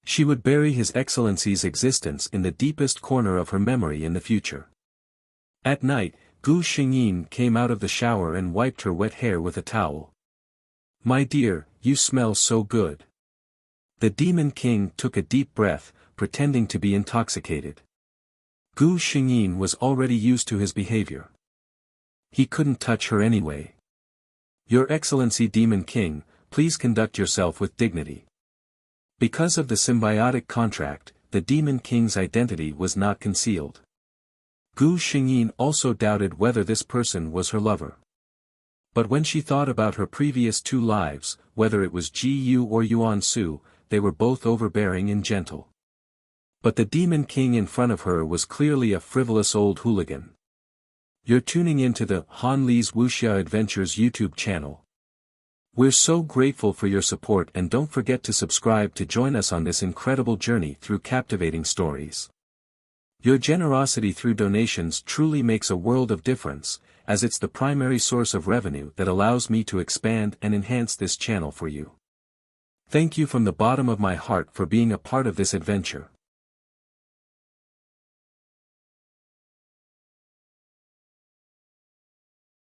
S1: She would bury His Excellency's existence in the deepest corner of her memory in the future. At night, Gu Xingyin came out of the shower and wiped her wet hair with a towel. "My dear, you smell so good." The Demon King took a deep breath, pretending to be intoxicated. Gu Xingyin was already used to his behavior. He couldn't touch her anyway. "Your Excellency Demon King, please conduct yourself with dignity." Because of the symbiotic contract, the Demon King's identity was not concealed. Gu Xingyin also doubted whether this person was her lover. But when she thought about her previous 2 lives, whether it was Ji Yu or Yuan Su, they were both overbearing and gentle. But the Demon King in front of her was clearly a frivolous old hooligan. You're tuning into the Han Li's Wuxia Adventures YouTube channel. We're so grateful for your support, and don't forget to subscribe to join us on this incredible journey through captivating stories. Your generosity through donations truly makes a world of difference, as it's the primary source of revenue that allows me to expand and enhance this channel for you. Thank you from the bottom of my heart for being a part of this adventure.